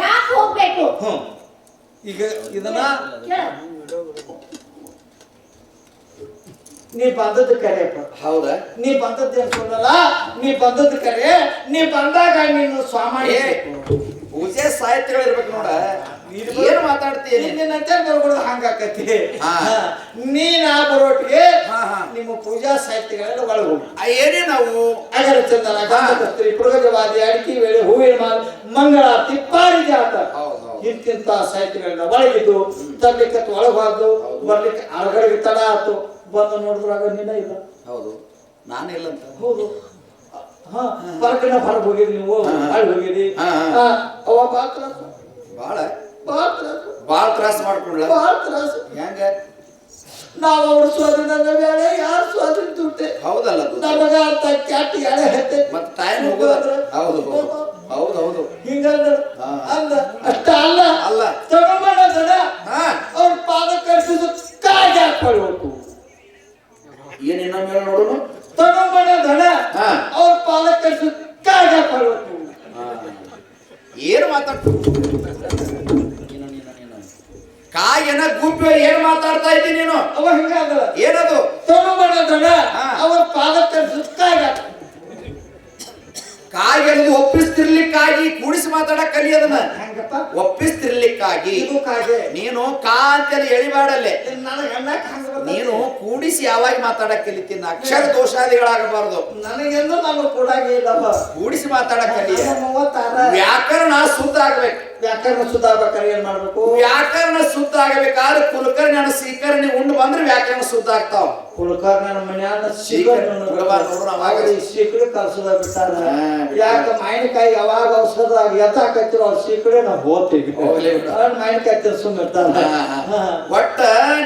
S2: ಯಾಕೆ ಹೋಗ್ಬೇಕು
S1: ಈಗ ಇದನ್ನ
S2: ಕೇಳು
S1: ನೀ ಬಂದದ್ದು ಕರೆಯಪ್ಪ
S3: ಹೌದಾ
S1: ನೀ ಬಂದದ್ದು ಅನ್ಕೊಂಡಲ್ಲ ನೀ ಬಂದದ್ದು ಕರೆ ನೀ ಬಂದಾಗ ನೀನು ಸ್ವಾಮಿ
S3: ಏ, ಪೂಜೆ ಸಾಹಿತ್ಯಗಳು ಇರ್ಬೇಕು ನೋಡ ಏನ್ ಮಾತಾಡ್ತೀನಿ
S1: ನಿನ್ನಂತೆ ಬರ್ಕೊಡೋದು ಹಂಗಾಕತಿ
S3: ಹಾ.
S1: ನೀನ್ ಆ ಬರೋಟಿಗೆ
S3: ಹಾ, ಹಾ.
S1: ನಿಮ್ಮ ಪೂಜಾ ಸಾಹಿತ್ಯಗಳೆಲ್ಲ ಒಳಗೋಗಿ
S3: ಏನೇ ನಾವು
S1: ಅಗರ ಚಂದನ ಗಂಧಕಸ್ತೂರಿ ಪುರಗಜವಾದಿ ಅಡಿಕೆ ವೇಳೆ ಹೂವಿನ ಮಾಲೆ ಮಂಗಳ ತಿಪ್ಪಾರಿ ಜಾತ
S3: ಹೌದು, ಹೌದು.
S1: ಇಂತಿಂತ ಸಾಹಿತ್ಯಗಳನ್ನ ಒಳಗಿದ್ದು ತರ್ಲಿಕ್ಕೆ ಒಳಗಾದ್ದು ಬರ್ಲಿಕ್ಕೆ ಹೊರಗಡೆಗೆ ತಡ ಆಯ್ತು ಬಂದು ನೋಡಿದ್ರಾಗ ನೀನ ಇಲ್ಲ
S3: ಹೌದು ನಾನಿಲ್ಲ ಅಂತ
S1: ಹೌದು ಹಾ ಪರಕನ ಹೊರಗೆ ಹೋಗಿರಿ ನೀವು ಹಾಳು ಹೋಗಿರಿ
S3: ಹಾ, ಹಾ.
S1: ಅವ ಬಾಳ ತ್ರಾಸ
S3: ಬಾಳ
S1: ಬಾಳ ತ್ರಾಸ
S3: ಬಾಳ ತ್ರಾಸ ಮಾಡ್ಕೊಂಡ್ಲ
S1: ಬಾಳ ತ್ರಾಸ
S3: ಹೆಂಗ
S1: ನಾವು ಅವ್ರ ಸ್ವಾಧೀನ ಬೇಳೆ ಯಾರು ಸ್ವಾಧೀನ ದುಡ್ಡೆ
S3: ಹೌದಲ್ಲ ಅದು.
S1: ನಮಗ ಅಂತ ಕ್ಯಾಟ್ ಎಳೆ ಹತ್ತೆ
S3: ಮತ್ ಟೈಮ್ ಹೋಗೋದ ಹೌದು ಹೌದು ಹೌದು ಹೌದು
S1: ಹಿಂಗಂದ
S3: ಹಾ.
S1: ಅಂದ ಅಷ್ಟ ಅಲ್ಲ
S3: ಅಲ್ಲ.
S1: ತಗೊಂಬಣ ಜನ
S3: ಹಾ
S1: ಅವ್ರ ಪಾದ ಕರ್ಸಿದ್ದು ಕಾಗೆ ಹಾಕೊಳ್ಳೋದು
S3: ಏನ್ ಇನ್ನೊಮ್ಮೆ ಹೇಳಿ ನೋಡುನು
S1: ತಗೊಂಬಣ ಧನ
S3: ಹಾ.
S1: ಅವ್ರ ಪಾದ ಕರ್ಸಿದ್ದು ಕಾಗೆ ಹಾಕೊಳ್ಳೋದು
S3: ಏನ್ ಮಾತಾಡ್ತು ಕಾಯನ ಗುಬ್ಬಿ ಏನ್ ಮಾತಾಡ್ತಾ ಇದ್ದೀನಿ ನೀನು
S1: ಅವ ಹಿಂಗಂದ
S3: ಏನದು
S1: ತಗೊಂಬಣ ಧನ
S3: ಹಾ.
S1: ಅವ್ರ ಪಾದ ಕರ್ಸಿದ್ದು ಕಾಗೆ ಹಾಕೊಳ್ಳೋದು
S3: ಕಾಯಿ ಅನ್ನೋದು ಒಪ್ಪಿಸ್ತಿರ್ಲಿಕ್ಕಾಗಿ ಕೂಡಿಸಿ ಮಾತಾಡಕ್ ಕಲಿಯೋದನ್ನ
S1: ಹೆಂಗಪ್ಪ
S3: ಒಪ್ಪಿಸ್ತಿರ್ಲಿಕ್ಕಾಗಿ
S1: ಇದು ಕಾಗೆ
S3: ನೀನು ಕಾ ಅಂತೇಳಿ ಎಳಿಬಾಡಲ್ಲೇ
S1: ನನಗೆ ಅನ್ನಕ್ ಹಂಗ ಬರ್ತದೆ.
S3: ನೀನು ಕೂಡಿಸಿ ಯಾವಾಗ ಮಾತಾಡಕ್ ಕಲಿತೀನಿ ಅಕ್ಷರ ದೋಷಾದಿಗಳಾಗಬಾರ್ದು
S1: ನನಗೆಂದು ನಾನು ಕೊಡಾಗೆ ಇಲ್ಲಪ್ಪ
S3: ಕೂಡಿಸಿ ಮಾತಾಡಕ್ ಕಲಿಯ
S1: ನಾನು 36
S3: ವ್ಯಾಕರಣ ಶುದ್ಧ ಆಗ್ಬೇಕು
S1: ವ್ಯಾಕರಣ ಸುಧಾರ್ಬೇಕಾದ್ರೆ ಏನ್ ಮಾಡ್ಬೇಕು
S3: ವ್ಯಾಕರಣ ಶುದ್ಧ ಆಗಬೇಕಾದ್ರೆ ಕುಲಕರ್ಣಿ ಸ್ವೀಕರಣೆ ಉಂಡು ಬಂದ್ರೆ ವ್ಯಾಕರಣ ಶುದ್ಧ ಆಗ್ತಾವ
S1: ಕುಲಕರ್ಣ ಮನ್ಯಾನ ಸೀಕಡೆ ಕಲ್ಸದ ಬಿಟ್ಟಾರ
S3: ಹಾ,
S1: ಯಾಕ ಮಾವಿನಕಾಯಿ ಯಾವಾಗ ಔಷಧ ಎತ್ತಾಕತ್ತಿರೋ ಅವ್ರ ಸೀಕಡೆ ನಾವು ಹೋಗ್ತೀವಿ
S3: ಹೋಗ್ಲಿ ಬಿಡು.
S1: ಮಾವಿನಕಾಯಿ ತಿನ್ಸ್ಕೊಂಡ್ ಇರ್ತಾರ
S3: ಒಟ್ಟ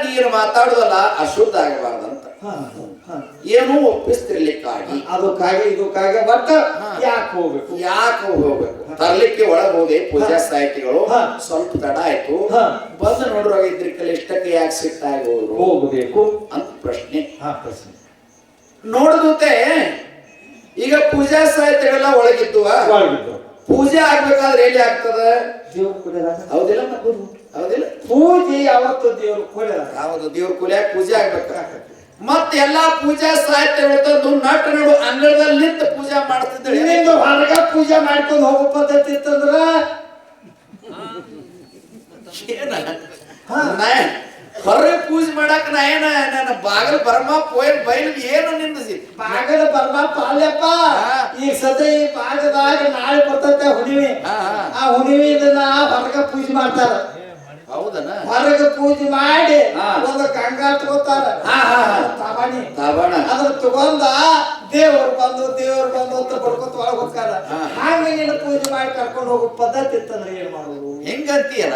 S3: ನೀನು ಮಾತಾಡುದಲ್ಲ ಅಶುದ್ಧ ಆಗಬಾರ್ದಂತ ಏನು ಒಪ್ಪಿಸ್ತಿರ್ಲಿಕ್ಕಾಗಿ
S1: ಅದು ಕಾಗೆ ಇದು ಕಾಗೆ ಒಟ್ಟ
S3: ಹಾ.
S1: ಯಾಕೆ ಹೋಗ್ಬೇಕು
S3: ಯಾಕೆ ಹೋಗ್ಬೇಕು ತರ್ಲಿಕ್ಕೆ ಒಳಗ್ ಹೋದೆ ಪೂಜಾ ಸಾಹಿತಿಗಳು
S1: ಹಾ.
S3: ಸ್ವಲ್ಪ ತಡ ಆಯ್ತು
S1: ಹಾ.
S3: ಬಂದು ನೋಡ್ರಾಗ ಇದ್ರಿಕಲ್ಲಿ ಇಷ್ಟಕ್ಕೆ ಯಾಕೆ ಸಿಟ್ಟಾಗಿ ಹೋದ್ರು
S1: ಹೋಗ್ಬೇಕು
S3: ಅಂತ ಪ್ರಶ್ನೆ
S1: ಪ್ರಶ್ನೆ
S3: ನೋಡದೂತೆ ಈಗ ಪೂಜಾ ಸಾಹಿತ್ಯಗಳೆಲ್ಲ ಒಳಗಿದ್ದುವ
S1: ಒಳಗಿದ್ದು
S3: ಪೂಜೆ ಆಗ್ಬೇಕಾದ್ರೆ ಎಲ್ಲಿ ಆಗ್ತದ
S1: ದೇವ್ರ ಕುಡಿಯದಾಗ
S3: ಹೌದಿಲ್ಲ ಹೌದಿಲ್ಲ
S1: ಪೂಜೆ ಯಾವತ್ತು ದೇವ್ರ ಕುಡಿಯದಾಗ
S3: ಹೌದು ದೇವ್ರ ಕುಲಿಯಾಗ ಪೂಜೆ ಆಗ್ಬೇಕ ಮತ್ ಎಲ್ಲಾ ಪೂಜಾ ಸಾಹಿತ್ಯಗಳು ತಂದು ನಟ ನಡು ಅಂಗಳದಲ್ಲಿ ನಿಂತು ಪೂಜಾ ಮಾಡ್ತಿದ್ದೇವೆ
S1: ಇಲ್ಲಿಂದ ಹೊರಗ ಪೂಜೆ ಮಾಡ್ಕೊಂಡು ಹೋಗೋ ಪದ್ಧತಿ ಇತ್ತಂದ್ರ
S3: ಹೊರಗೆ ಪೂಜೆ ಮಾಡಕ್ ನಾ ಏನ ನನ್ನ ಬಾಗಲ ಬರ್ಮ ಪೋಯಲ್ ಬೈಲ್ ಏನು ನಿಂದಿಸಿ
S1: ಬಾಗಲ ಬರ್ಮಪ್ಪ ಅಲ್ಲಪ್ಪ
S3: ಹಾ.
S1: ಈಗ ಸದ್ಯ ಈ ಭಾಗದಾಗ ನಾಳೆ ಬರ್ತೈತೆ ಹುಣ್ಣಿಮೆ ಆ ಹುಣ್ಣಿಮೆ ಇದನ್ನ ಹೊರಗ ಪೂಜೆ ಮಾಡ್ತಾರ
S3: ಹೌದನ
S1: ಹೊರಗ ಪೂಜೆ ಮಾಡಿ
S3: ಹಾ.
S1: ಒಂದು ಗಂಗಾ ತಗೋತಾರ ತಬಾಣಿ
S3: ತಾಬಣ
S1: ಅದ್ರ ತಗೊಂಡ ದೇವ್ರು ಬಂದು ಅಂತ ಬಡ್ಕೊತ ಒಳಗ್ ಹೋಗ್ತಾರ
S3: ಹಾ.
S1: ಹಾಗೆ ನೀನು ಪೂಜೆ ಮಾಡಿ ಕರ್ಕೊಂಡು ಹೋಗೋ ಪದ್ಧತಿ ಇತ್ತಂದ್ರೆ ಏನ್ ಮಾಡೋದು
S3: ಹೆಂಗಂತೀಯನ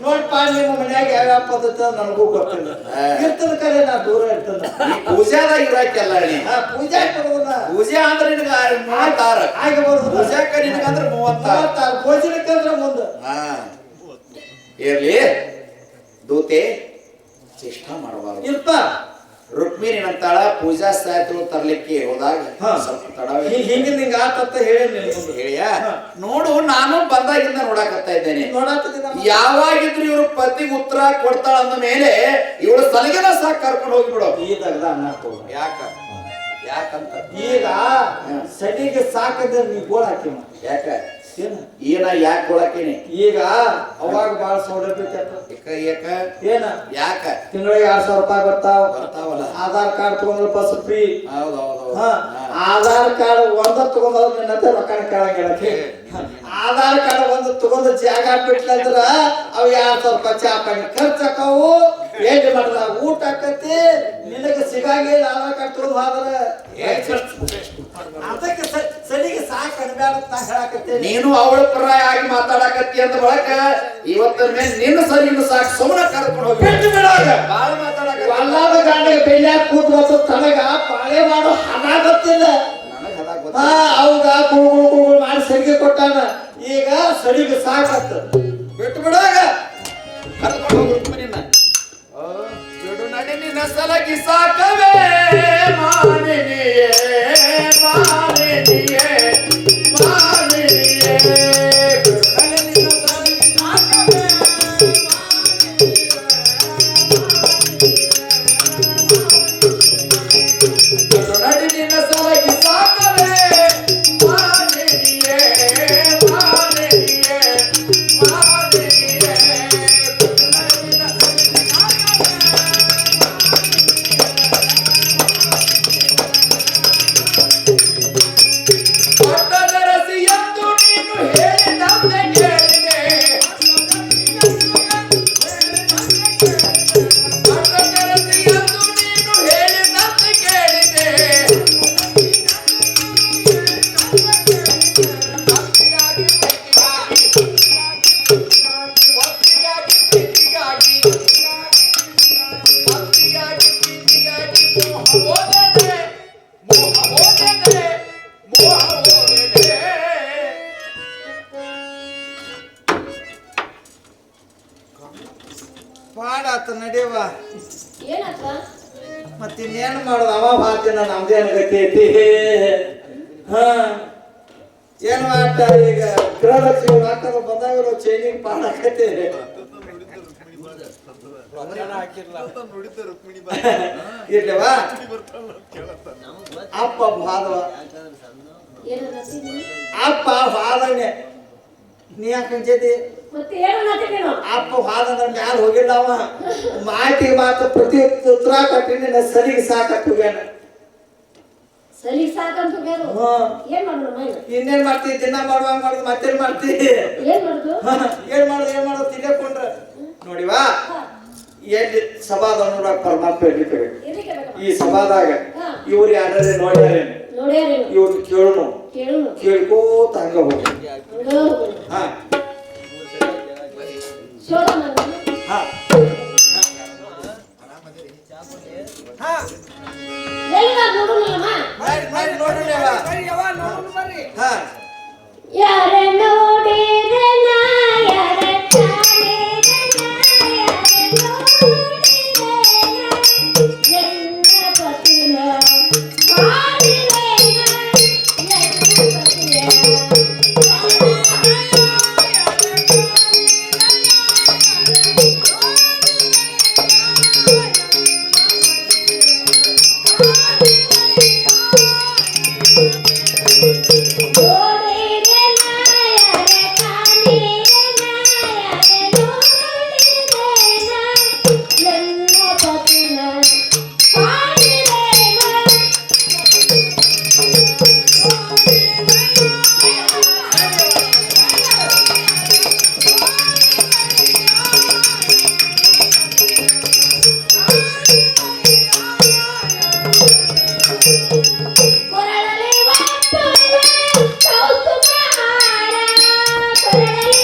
S1: ನೋಡ್ಪಾ ನಿಮ್ಮ ಮನ್ಯಾಗ ಯಾವ ಪದ್ಧತಿ ಅದ ನನಗೂ ಗೊತ್ತಿಲ್ಲ ಇರ್ತದ ಕರೆ ನಾ ದೂರ ಇರ್ತದ
S3: ಪೂಜಾದಾಗ ಇರಾಕೆಲ್ಲ ನೀ
S1: ಪೂಜೆ ಕೊಡೋದನ್ನ
S3: ಪೂಜೆ ಅಂದ್ರೆ ನಿನಗ 36
S1: ಹಾಗೆ ಬರೋದು
S3: ಪೂಜಾಕ ನಿನಗಂದ್ರೆ 36
S1: ಭೋಜನಕ್ಕಂದ್ರ ಮುಂದೆ
S3: ಹಾ ಇರ್ಲಿ ದೂತೆ ಚೇಷ್ಟ ಮಾಡಬಾರ್ದು
S1: ಇಲ್ಪ
S3: ರುಕ್ಮಿಣಿ ನಂತಾಳ ಪೂಜಾ ಸಾಹಿತ್ಯಗಳು ತರ್ಲಿಕ್ಕೆ ಹೋದಾಗ
S1: ಹಾ.
S3: ಸ್ವಲ್ಪ ತಡ
S1: ಹಿಂಗ ನಿಂಗ ಆತತ್ತ ಹೇಳಿ ಮುಂದೆ
S3: ಹೇಳಿಯ ನೋಡು ನಾನು ಬಂದಾಗಿಂದ ನೋಡಾಕತ್ತಾ ಇದ್ದೇನೆ
S1: ನೋಡಾತಿದ್ದೀನ
S3: ಯಾವಾಗಿದ್ರು ಇವ್ರ ಪತಿಗೆ ಉತ್ತರ ಕೊಡ್ತಾಳ ಅಂದ ಮೇಲೆ ಇವಳು ಸಲಿಗೆನ ಸಾಕು ಕರ್ಕೊಂಡು ಹೋಗಿಬಿಡು
S1: ಈದಾಗ ಅನ್ನಕ್ ಹೋಗ
S3: ಯಾಕಂತ
S1: ಈಗ ಸಡಿಗೆ ಸಾಕಂದ್ರೆ ನೀ ಗೋಳ ಹಾಕಿ
S3: ಯಾಕ
S1: ಏನ
S3: ಏನ ಯಾಕೆ ಕೊಳಕೇನೆ
S1: ಈಗ ಅವಾಗ ಬಾಳ ಸೌಲಭ್ಯ
S3: ಯಾಕ
S1: ಏನ
S3: ಯಾಕ
S1: ತಿಂಗಳಿಗೆ 2,000 ರೂಪಾಯಿ
S3: ಬರ್ತಾವಲ್ಲ
S1: ಆಧಾರ್ ಕಾರ್ಡ್ ತಗೊಂಡ್ರೆ ಬಸ್ ಫ್ರೀ
S3: ಹೌದೌದು
S1: ಆಧಾರ್ ಕಾರ್ಡ್ ಒಂದ ತಗೊಂಡ್ರ ನಿನ್ನತ್ತೆ ರೊಕ್ಕ ಕೇಳಂಗಿಲ್ಲ ಆಧಾರ್ ಕಾರ್ಡ್ ಒಂದು ತಗೊಂಡ್ ಜಾಗ ಬಿಟ್ಲಂದ್ರ ಅವ್ 2,000 ರೂಪಾಯಿ ಚಾ ಪಾನಿ ಖರ್ಚಾಕವು ಏನ್ ಮಾಡಲ್ಲ ಊಟ ಆಕತಿ ನಿನಗೆ ಸಿಗಾಗಿಲ್ಲ ಆಧಾರ್ ಕಾರ್ಡ್ ತಗೊಂಡ್ ಹೋದ್ರ ಅದಕ್ಕೆ ಸರಿಗೆ ಸಾಕು ಅನ್ಬೇಡ ನಾ ಹೇಳಾಕತ್ತೇನೆ
S3: ನೀನು ಅವಳ ಪರಾಯ ಆಗಿ ಮಾತಾಡಕತ್ತಿ ಅಂದ ಬಳಕ ಇವತ್ತಿನ ಮೇಲೆ ನಿನ್ನ ಸರಿ ಇನ್ನು ಸಾಕು ಸುಮ್ಮನೆ ಕರ್ಕೊಂಡು ಹೋಗಿ
S1: ಬಿಟ್ಟು ಬಿಡೋಗ
S3: ಬಾಳ ಮಾತಾಡಕ
S1: ಅಲ್ಲಾದ ಗಾಂಡಿಗೆ ಬೆಳ್ಳ್ಯಾಗ ಕೂತ್ ಮತ್ತು ತನಗ ಪಾಳೆ ಮಾಡೋ ಹಣ ಗೊತ್ತಿಲ್ಲ
S3: ನನಗೆ ಹದ
S1: ಅವಾಗ ಕುಳು ಮಾಡಿ ಸರಿಗೆ ಕೊಟ್ಟಾನ ಈಗ ಸಲಿಗೆ ಸಾಕಾಗ್ತದ ಬಿಟ್ಟು ಬಿಡಾಗ
S3: ಕರ್ಕೊಂಡು ಹೋಗು ರುಕ್ಮಿಣಿನ. ಬಿಡು ನಡಿ ನಿನ್ನ ಸಲಗಿ ಸಾಕವೇ ಮಾನಿನಿಯೇ ಮಾನಿನಿಯೇ ಮಾನಿನಿಯೇ. ಬಿಡು ನಡಿ ನಿನ್ನ ಸಲಗಿ ಸಾಕವೇ ಬಿಡು ನಡಿ ನಿನ್ನ ಸಲಗಿ ಸಾಕವೇ ಮಾನಿನಿಯೇ ಮಾನಿನಿಯೇ ಮಾನಿನಿಯೇ. ಬಿಡು ನಡಿ ನಿನ್ನ ಸಲಗಿ ಪಟ್ಟದರಸಿ ಎಂದು ನೀನು ಹೇಳಿದಂತೆ ಕೇಳಿದೆ. ಪಟ್ಟದರಸಿ ಎಂದು ನೀನು ಹೇಳಿದಂತೆ ಕೇಳಿದೆ. ಭಕ್ತಿಗಾಗಿ ಪ್ರೀತಿಗಾಗಿ ಭಕ್ತಿಗಾಗಿ ಪ್ರೀತಿಗಾಗಿ ಮೋಹ ಹೋದದೆ ಮೋಹ ಹೋದದೆ ಮೋಹ ಹೋದದೆ.
S1: ಮಾಡಾತ ನಡಿಯವ
S2: ಏನಪ್ಪ
S1: ಮತ್ತಿನ್ನೇನು ಮಾಡೋದು ಅವ ಮಾತಿನ ನಮ್ದೇನು ಗತಿ ಐತಿ ಹಾ ಏನ್ ಮಾಡ್ತ ಈಗ ಗೃಹಲಕ್ಷ್ಮಿ ಹಾಕೋದು ಬಂದಾಗಲು ಚೈನಿಗೆ ಪಾಡಾಕತಿ ಇರ್ಲಿವಾ ಅಪ್ಪ ಬಾದವ
S2: ಏನು ನಸಿನಿ
S1: ಅಪ್ಪ ಹಾದನೆ ನೀ ಯಾಕಂಚೇತಿ
S2: ಮತ್ತೆ ಏನು ನಸಿನೇನು
S1: ಅಪ್ಪ ಹಾದಂದ್ರ ಮ್ಯಾಲ ಹೋಗಿಲ್ಲ ಅವ ಮಾತಿ ಮಾತು ಪ್ರತಿ ಉತ್ತರ ಕಟ್ಟಿನಿ ನಾ ಸಲಿಗೆ ಸಾಕಾಗ್ತವೇನ
S2: ಸಲಿ ಸಾಕಂತ ಬೇರು ಏನ್ ಮಾಡೋಣ ಮೈನ
S1: ಇನ್ನೇನ್ ಮಾಡ್ತಿ ದಿನ ಮಾಡುವಂಗ ಮಾಡುದು ಮತ್ತೇನ್ ಮಾಡ್ತಿ
S2: ಏನ್ ಮಾಡುದು
S1: ಏನ್ ಮಾಡೋದು ತಿಳ್ಕೊಂಡ್ರ ನೋಡಿವಾ ಎಲ್ಲಿ ಸಭಾದ ನೋಡ ಪರಮಾತ್ಮ ಎಲ್ಲಿಗೆ
S2: ಎದಕ್ಕೆ ಬೇಕಪ್ಪ
S1: ಈ ಸಭಾದಾಗ
S2: ಹಾ.
S1: ಇವ್ರು ಯಾರೇ ನೋಡ್ಯಾರೇನು
S2: ನೋಡ್ಯಾರೇನು
S1: ಇವ್ರು ಕೇಳನು
S2: ಕೇಳು
S1: ಕೇಳ್ಕೋತ ಹಂಗ ಹೋಗಿ ಹಾ
S2: ಶೋಧ ಮಾಡು
S1: ಹಾ
S2: ಎಲ್ಲ ನೋಡುನಲ್ಲಮ್ಮ
S1: ನೋಡ್ರಿವ
S4: ಬರ್ರಿ ಯವ್ವ, ನೋಡೋಣ ಬರ್ರಿ.
S1: ಹಾ
S2: ಯಾರ ನೋಡಿದ್ರೆ ನಾ ಯಾರ ಕಾಣಿದ್ರೆ ನಾ ಯಾರ ನೋಡಿದ್ರೆ ನಾ ನನ್ನ ಪತಿನ ಕಾಣಿದ್ರೆ ನಾ ನನ್ನ ನೋಡಿದ್ರೆ ನಾ ಯಾರ ಕಾಣಿದ್ರೆ ನಾ ಯಾರ ನೋಡಿದ್ರೆ ನಾ ನನ್ನ ಪತಿನ ಕಾಣಿದ್ರೆ ನಾ ಕೊರಳಲಿ ಒಪ್ಪುವ ಕೌತುಕಹಾರ ಕೊರಳಲಿ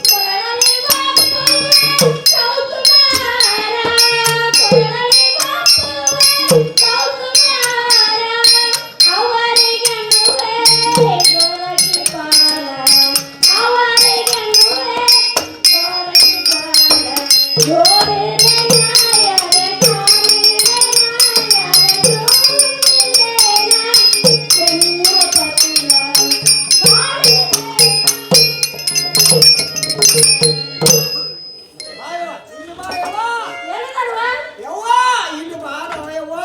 S2: ಕೊರಳಲಿ ಒಪ್ಪುವ ಕೌತುಕಹಾರ ಕೊರಳಲಿ ಒಪ್ಪುವ ಕೌತುಕಹಾರ ಅವರಿಗೆ ನುವೆ ದೊರಕಿ ಪಾಲ ಅವರಿಗೆ ನುವೆ ದೊರಕಿ ಪಾಲ ನೋಡಿದ್ರೆ ನಾಯರ ಕಾಣಿದ್ರೆ ನಾಯರ ನೋಡಿದ್ರೆ ನಾ ಚೆನ್ನ ಪತಿನ ಕಾಣಿದ್ರೆ
S4: ಬಾಯವ್ವ, ಇಲ್ಲಿ ಬಾಯವ್ವ.
S2: ಎಲ್ಲಿಗಲ್ವ?
S4: ಯವ್ವ, ಇಲ್ಲಿ ಬಾರವ್ವ ಯವ್ವ.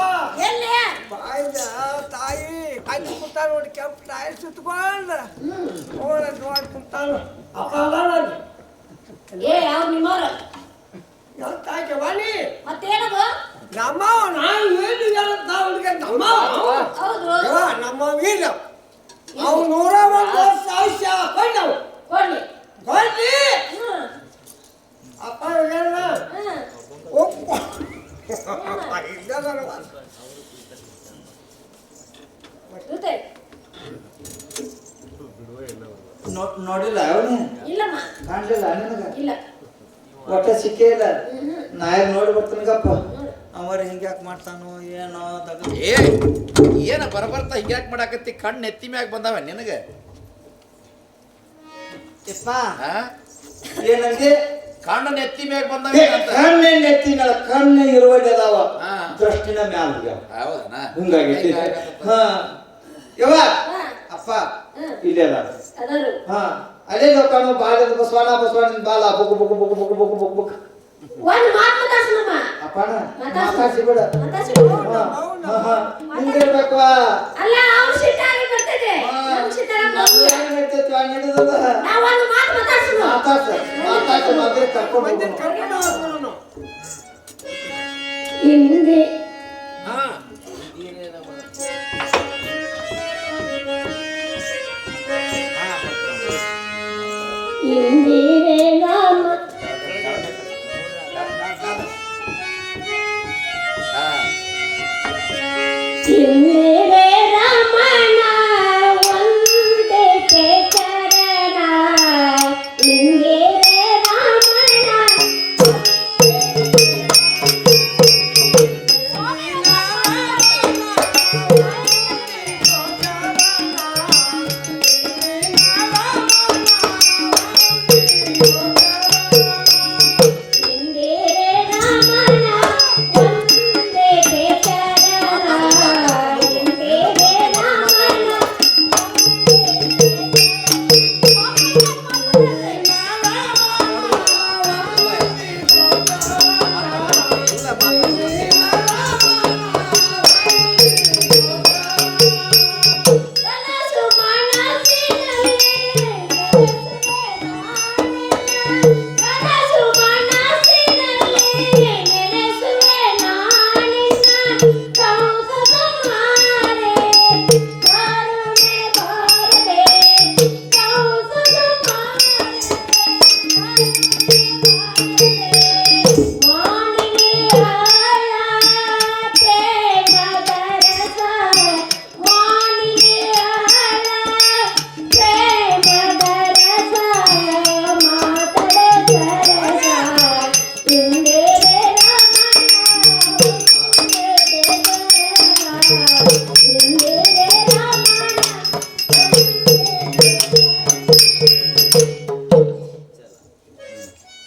S2: ಎಲ್ಲಿ?
S4: ಬಾಯಿದ ತಾಯಿ ಅಲ್ಲಿ ಕುಂತಾಳ ನೋಡಿ ಕೆಂಪು ತಾಯಿ ಸುತ್ತಕೊಂಡ ನೋಡಿ ಕುಂತಾಳ ಅಪ್ಪ ಅದಾಳ ಅಲ್ಲಿ.
S2: ಏ ಅವ್ರು ನಿಮ್ಮವ್ರು
S4: ಎಂತ ಜವಾನಿ
S2: ಮತ್ತೇನದು
S4: ನಮ್ಮವ ನಾನು ಏನು ಹೇಳತ್ತ ಅವನಿಗೆ ನಮ್ಮವ
S2: ಹೌದು
S4: ಯವ್ವ, ನಮ್ಮವ ಇಲ್ಲ ಅವು 101 ವರ್ಷ ಆಯುಷ್ಯ ಕೊಂಡವು
S2: ಕೊಡ್ಲಿ
S4: ಕೊಡ್ಲಿ
S2: ಹ್ಮ್
S4: ಅಪ್ಪ ಹೇಳ
S2: ಹ್ಮ್
S4: ಒಪ್ಪ
S2: ಜೊತೆ
S1: ನೋಡಿಲ್ಲ ಅವನು
S2: ಇಲ್ಲಮ್ಮ
S1: ಕಾಣ್ಲಿಲ್ಲ ನಿನಗ
S2: ಇಲ್ಲ
S1: ಒಟ್ಟ ಸಿಕ್ಕೇ ಇಲ್ಲ ನಾ ನೋಡಿ ಬರ್ತೀನಿಗಪ್ಪ ಅವರ ಹಿಂಗ್ಯಾಕ್ ಮಾಡ್ತಾನೋ ಏನೋ
S3: ಏ ಏನ ಬರಬರ್ತಾ ಹಿಂಗ್ಯಾಕ್ ಮಾಡಾಕತ್ತಿ ಕಣ್ಣು ಎತ್ತಿ ಮ್ಯಾಗ ಬಂದಾವ ನಿನಗ
S1: ಯಪ್ಪ
S3: ಹಾ
S1: ಏನಂಗೆ
S3: ಕಣ್ಣು ನೆತ್ತಿ ಮ್ಯಾಗ ಬಂದಾವ ಅಂತ
S1: ಕಣ್ಣೆ ನೆತ್ತಿನ ಕಣ್ಣು ಇರುವಲ್ಲಿ ಅದಾವ
S3: ಹಾ.
S1: ದೃಷ್ಟಿನ ಮ್ಯಾಲ ಹೋಗ್ಯಾವ
S3: ಹೌದನಾ
S1: ಹಿಂಗಾಗೈತಿ ಹಾ ಯವ್ವ
S2: ಹಾ.
S1: ಅಪ್ಪ ಇಲ್ಲೇ ಅದ
S2: ಅದಾರು
S1: ಹಾ ಅಲ್ಲೇ ಕಾಣು ಬಾಳದ ಬಸವಣ್ಣ ಬಾಲ book book book book book book book
S2: ಒಂದು ಮಾತು ಮಾತಾಡ್ಸಮ್ಮ
S1: ಅಪ್ಪಣ ಮಾತಾಡ್ಸಿ ಬಿಡ ಹಿಂಗಿರ್ಬೇಕು
S2: ಅಲ್ಲ ಅವ್ರು ಸಿಟ್ಟಾಗಿ ಬರ್ತೈತೆ ನಮ್ಗೆ ಸಿಟ್ಟಾಗಿ ನಾವು ಒಂದು ಮಾತು ಮಾತಾಡ್ಸಮ್ಮ
S1: ಮಾತಾಡ್ಸ ಕರ್ಕೊಂಡು ಹೋಗೋಣ
S2: ಹಿಂದೆ ಹಿಂದಿರೆ ರಾಮ ಹಿಂದಿರೆ ರಾಮನ ಒಂದೇ ಚರಣ ಹಿಂದಿರೆ ರಾಮನ